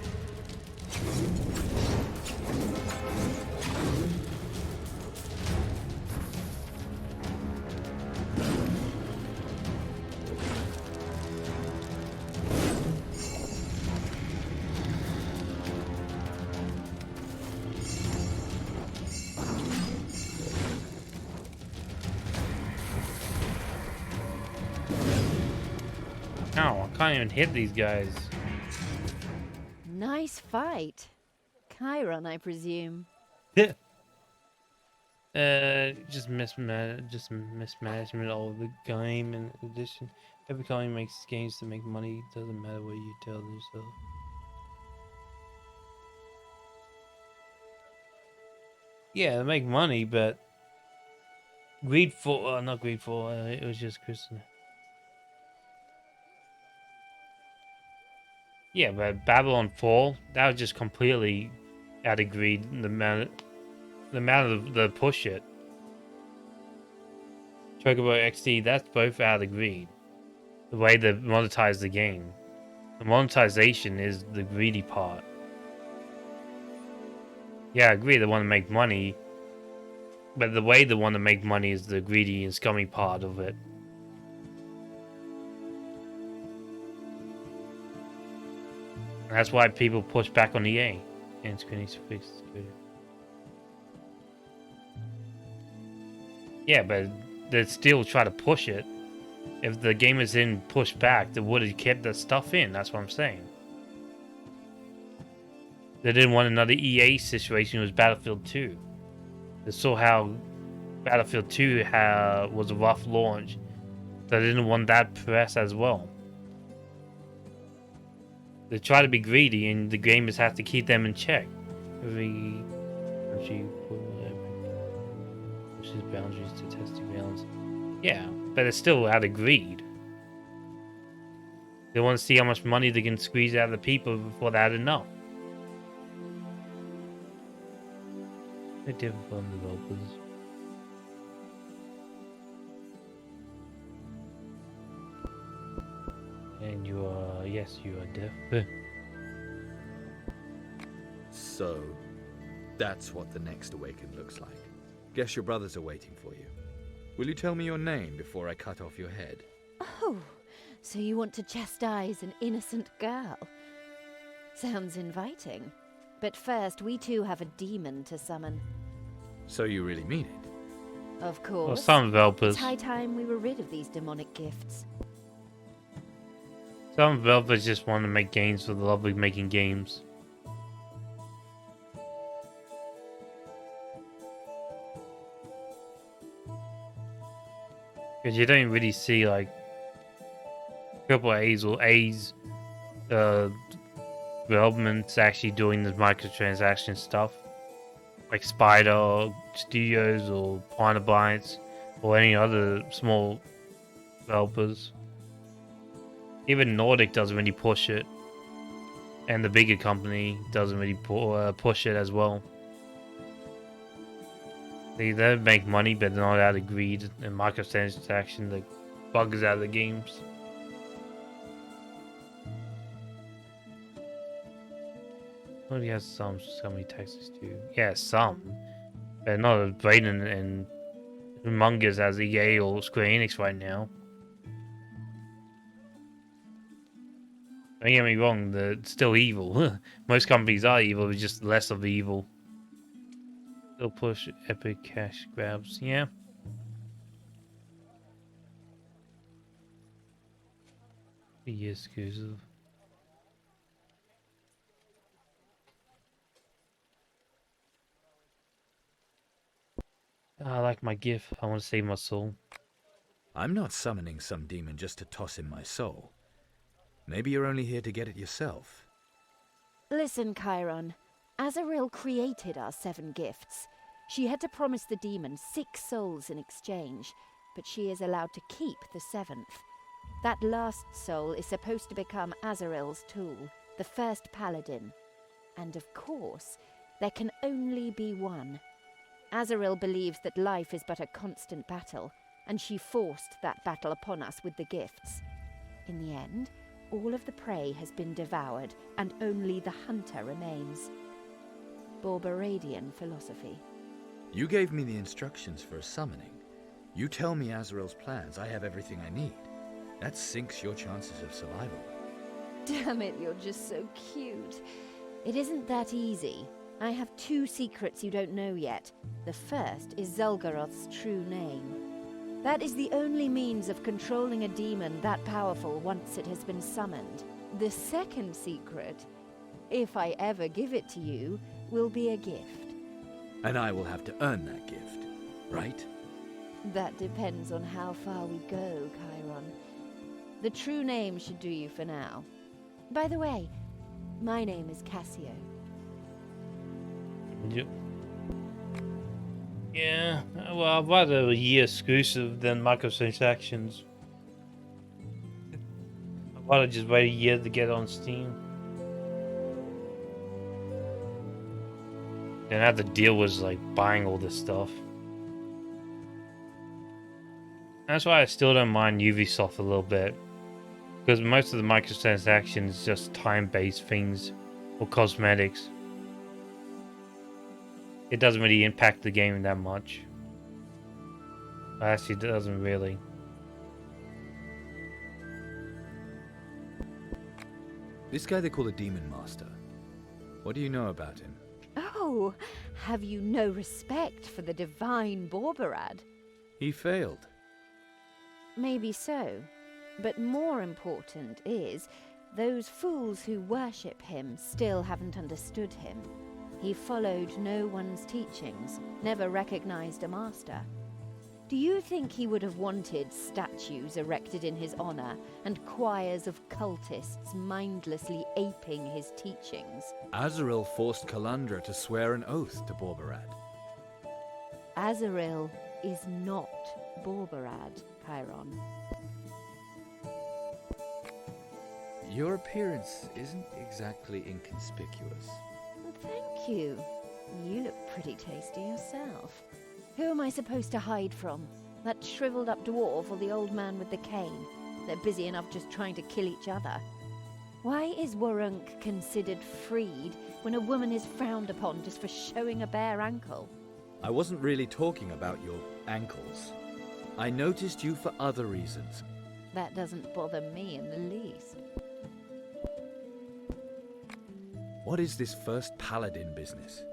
Ow, I can't even hit these guys. Nice fight. Cairon, I presume. Yeah. Just mismanagement of the game. In addition, every company makes games to make money. Doesn't matter what you tell yourself. Yeah, they make money, but greedful. Not greedful. It was just Kristen. Yeah, but Babylon Fall, that was just completely out of greed. The amount of the push it. Chocobo XD, that's both out of greed. The way they monetize the game. The monetization is the greedy part. Yeah, I agree they want to make money. But the way they want to make money is the greedy and scummy part of it. That's why people push back on EA and Square Enix fixed it. Yeah, but they'd still try to push it. If the game is in pushed back, they would have kept that stuff in. That's what I'm saying. They didn't want another EA situation. It was Battlefield 2. They saw how Battlefield 2 was a rough launch. They didn't want that press as well. They try to be greedy, and the gamers have to keep them in check. Pushes boundaries to testing grounds. Yeah, but it's still out of greed. They want to see how much money they can squeeze out of the people before they had enough. They're different from developers. And you are, yes, you are deaf. So, that's what the next awaken looks like. Guess your brothers are waiting for you. Will you tell me your name before I cut off your head? Oh, so you want to chastise an innocent girl? Sounds inviting. But first, we too have a demon to summon. So you really mean it? Of course. Well, some developers. It's high time we were rid of these demonic gifts. Some developers just want to make games for the love of making games. Because you don't really see like triple A's or A's developments actually doing the microtransaction stuff. Like Spider Studios or Pineapple Bytes or any other small developers. Even Nordic doesn't really push it, and the bigger company doesn't really push it as well. They make money, but they're not out of greed and microtransaction that buggers out of the games. Oh, he has some many Texas too. Yeah, some, but not as blatant and humongous as EA or Square Enix right now. Don't get me wrong, they're still evil. Most companies are evil, but just less of evil. Still push epic cash grabs, yeah. Exclusive. I like my gift. I want to save my soul. I'm not summoning some demon just to toss in my soul. Maybe you're only here to get it yourself. Listen, Cairon. Azrael created our 7 gifts. She had to promise the demon 6 souls in exchange, but she is allowed to keep the 7th. That last soul is supposed to become Azrael's tool, the first paladin. And of course, there can only be one. Azrael believes that life is but a constant battle, and she forced that battle upon us with the gifts. In the end, all of the prey has been devoured, and only the hunter remains. Borberadian philosophy. You gave me the instructions for a summoning. You tell me Azrael's plans, I have everything I need. That sinks your chances of survival. Damn it, you're just so cute. It isn't that easy. I have 2 secrets you don't know yet. The first is Zulgaroth's true name. That is the only means of controlling a demon that powerful once it has been summoned. The second secret, if I ever give it to you, will be a gift. And I will have to earn that gift, right? That depends on how far we go, Cairon. The true name should do you for now. By the way, my name is Cassio. Yep. Yeah, well, I'd rather a year exclusive than microtransactions. I'd rather just wait a year to get on Steam. Then have to deal with like buying all this stuff. That's why I still don't mind Ubisoft a little bit. Because most of the microtransactions is just time-based things or cosmetics. It doesn't really impact the game that much. Actually, it doesn't really. This guy they call the Demon Master. What do you know about him? Oh, have you no respect for the divine Borberad? He failed. Maybe so. But more important is, those fools who worship him still haven't understood him. He followed no one's teachings, never recognized a master. Do you think he would have wanted statues erected in his honor and choirs of cultists mindlessly aping his teachings? Azrael forced Kalandra to swear an oath to Borberad. Azrael is not Borberad, Cairon. Your appearance isn't exactly inconspicuous. Thank you. You look pretty tasty yourself. Who am I supposed to hide from? That shriveled-up dwarf or the old man with the cane? They're busy enough just trying to kill each other. Why is Warunk considered freed when a woman is frowned upon just for showing a bare ankle? I wasn't really talking about your ankles. I noticed you for other reasons. That doesn't bother me in the least. What is this first paladin business?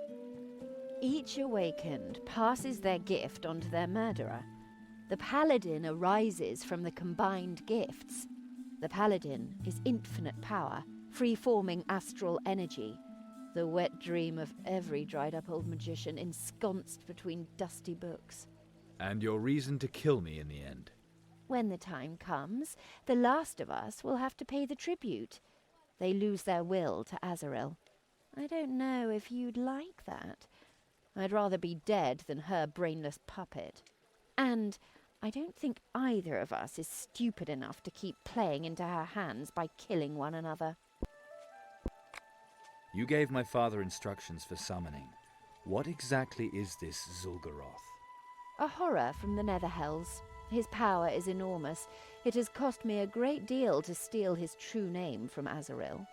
Each awakened passes their gift onto their murderer. The paladin arises from the combined gifts. The paladin is infinite power, free-forming astral energy, the wet dream of every dried-up old magician ensconced between dusty books. And your reason to kill me in the end? When the time comes, the last of us will have to pay the tribute. They lose their will to Azarel. I don't know if you'd like that. I'd rather be dead than her brainless puppet. And I don't think either of us is stupid enough to keep playing into her hands by killing one another. You gave my father instructions for summoning. What exactly is this Zul'Goroth? A horror from the Netherhells. His power is enormous. It has cost me a great deal to steal his true name from Azarel.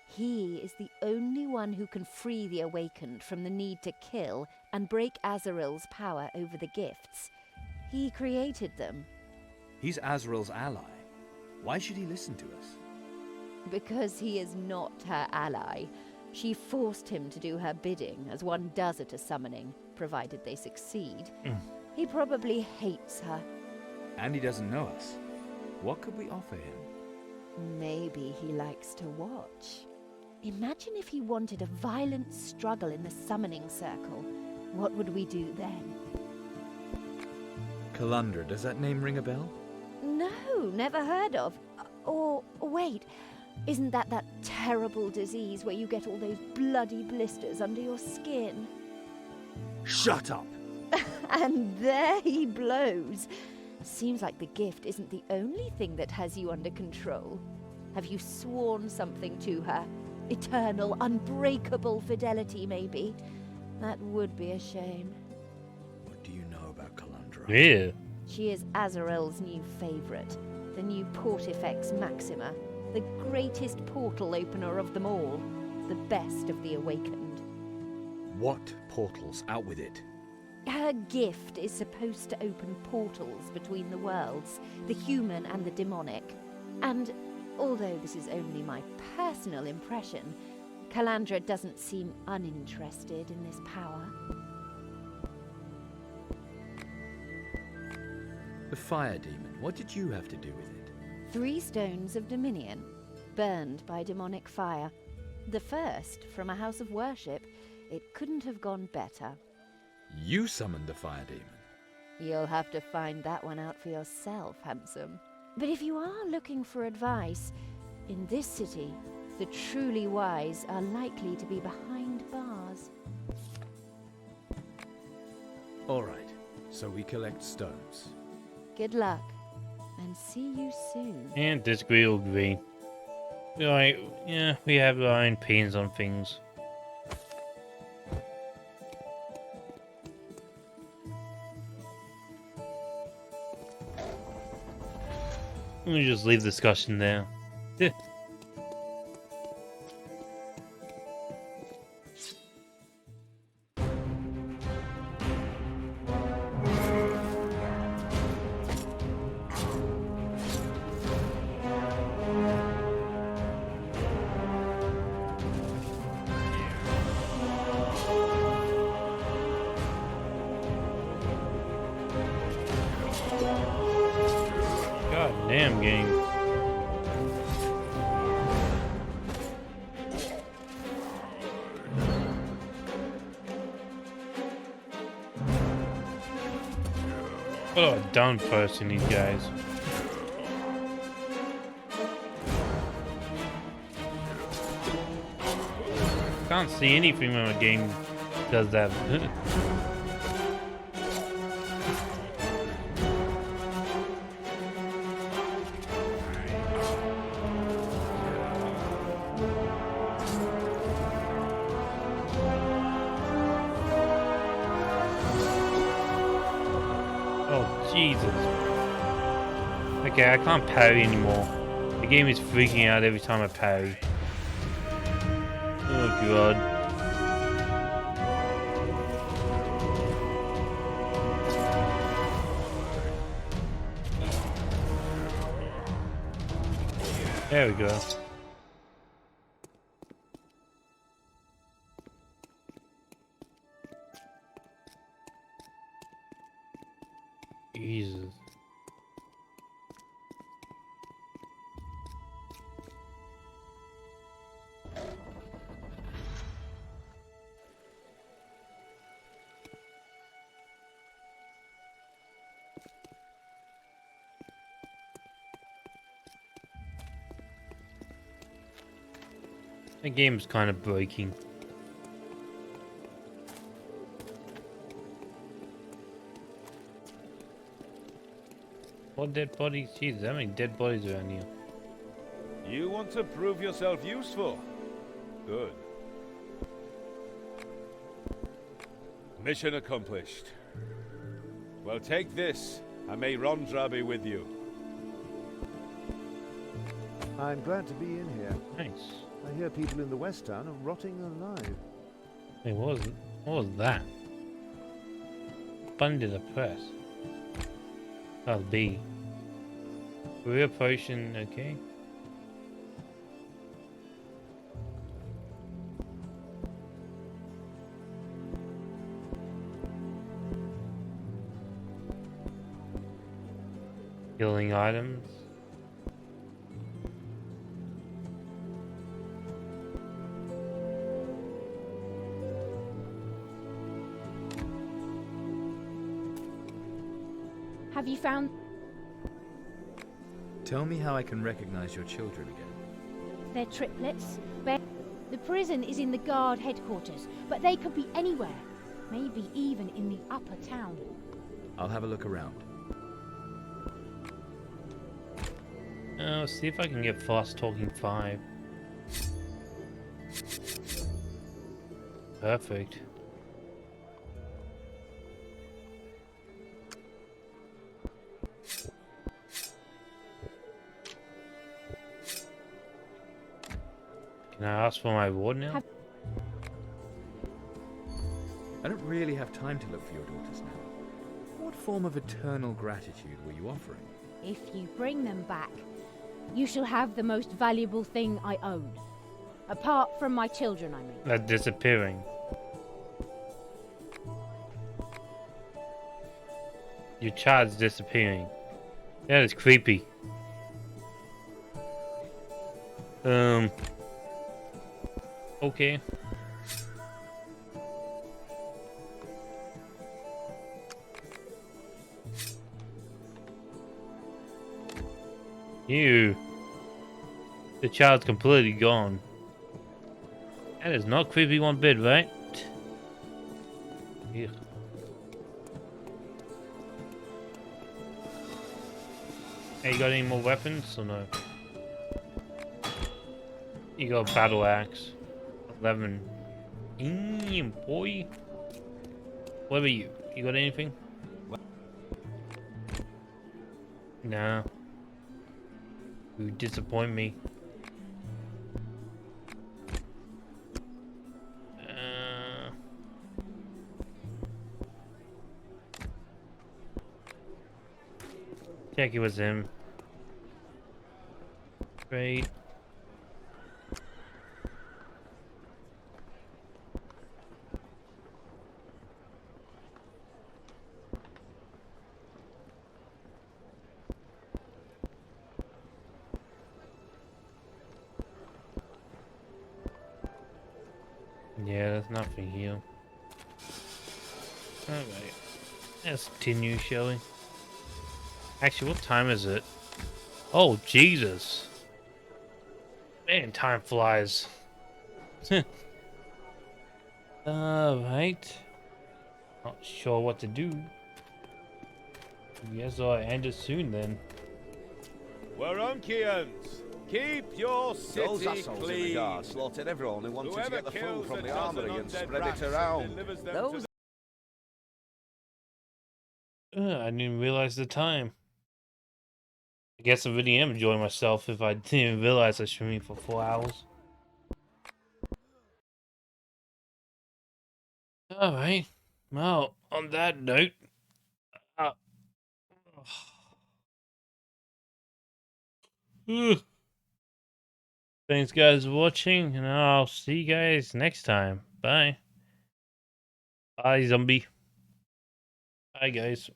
He is the only one who can free the Awakened from the need to kill and break Azarel's power over the gifts. He created them. He's Azrael's ally. Why should he listen to us? Because he is not her ally. She forced him to do her bidding, as one does at a summoning, provided they succeed. He probably hates her. And he doesn't know us. What could we offer him? Maybe he likes to watch. Imagine if he wanted a violent struggle in the summoning circle. What would we do then? Calandra, does that name ring a bell? No, never heard of. Or, wait, isn't that terrible disease where you get all those bloody blisters under your skin? Shut up! And there he blows. Seems like the gift isn't the only thing that has you under control. Have you sworn something to her? Eternal, unbreakable fidelity, maybe? That would be a shame. What do you know about Calandra? Yeah. She is Azarel's new favorite, the new Portifex Maxima, the greatest portal opener of them all, the best of the Awakened. What portals? Out with it. Her gift is supposed to open portals between the worlds, the human and the demonic. And although this is only my personal impression, Calandra doesn't seem uninterested in this power. The fire demon, what did you have to do with it? 3 stones of dominion, burned by demonic fire. The first from a house of worship. It couldn't have gone better. You summoned the fire demon. You'll have to find that one out for yourself, handsome. But if you are looking for advice, in this city, the truly wise are likely to be behind bars. All right, so we collect stones. Good luck, and see you soon. And disagree or agree. Like, yeah, we have our own opinions on things. Let me just leave the discussion there. Yeah. God damn game. What have I done first in these guys? Can't see anything when a game does that. Oh, Jesus. Okay, I can't parry anymore. The game is freaking out every time I parry. Oh, God. There we go. Jesus. The game's kind of breaking. What dead bodies? Jesus, how many dead bodies around here? You want to prove yourself useful? Good. Mission accomplished. Well, take this, and may Rondra be with you. I'm glad to be in here. Nice. I hear people in the West Town are rotting alive. Hey, what was that? Button did I press? Oh, B. Career potion, okay. Healing items. Have you found... Tell me how I can recognize your children again. They're triplets. The prison is in the guard headquarters, but they could be anywhere. Maybe even in the upper town. I'll have a look around. See if I can get fast talking 5. Perfect. Can I ask for my reward now? I don't really have time to look for your daughters now. What form of eternal gratitude were you offering? If you bring them back, you shall have the most valuable thing I own. Apart from my children, I mean. They're disappearing. Your child's disappearing. That is creepy. Okay. Ew. The child's completely gone. That is not creepy one bit, right? Ew. Hey, you got any more weapons or no? You got a battle axe. 11. Boy. What about you? You got anything? No. You disappoint me. Check it was him. Great. Yeah, there's nothing here. Alright. Let's continue, shall we? Actually, what time is it? Oh, Jesus. Man, time flies. Alright. Not sure what to do. Guess I'll end it soon then. Waronkians, keep your city Those assholes in the clean. guard slaughtered everyone who wanted Whoever to get the food kills from a the dozen armory and undead spread rats it around. delivers them to the I didn't realize the time. I guess I really am enjoying myself if I didn't even realize I was streaming for 4 hours. Alright. Well, on that note, thanks guys for watching, and I'll see you guys next time. Bye. Bye, zombie. Bye, guys.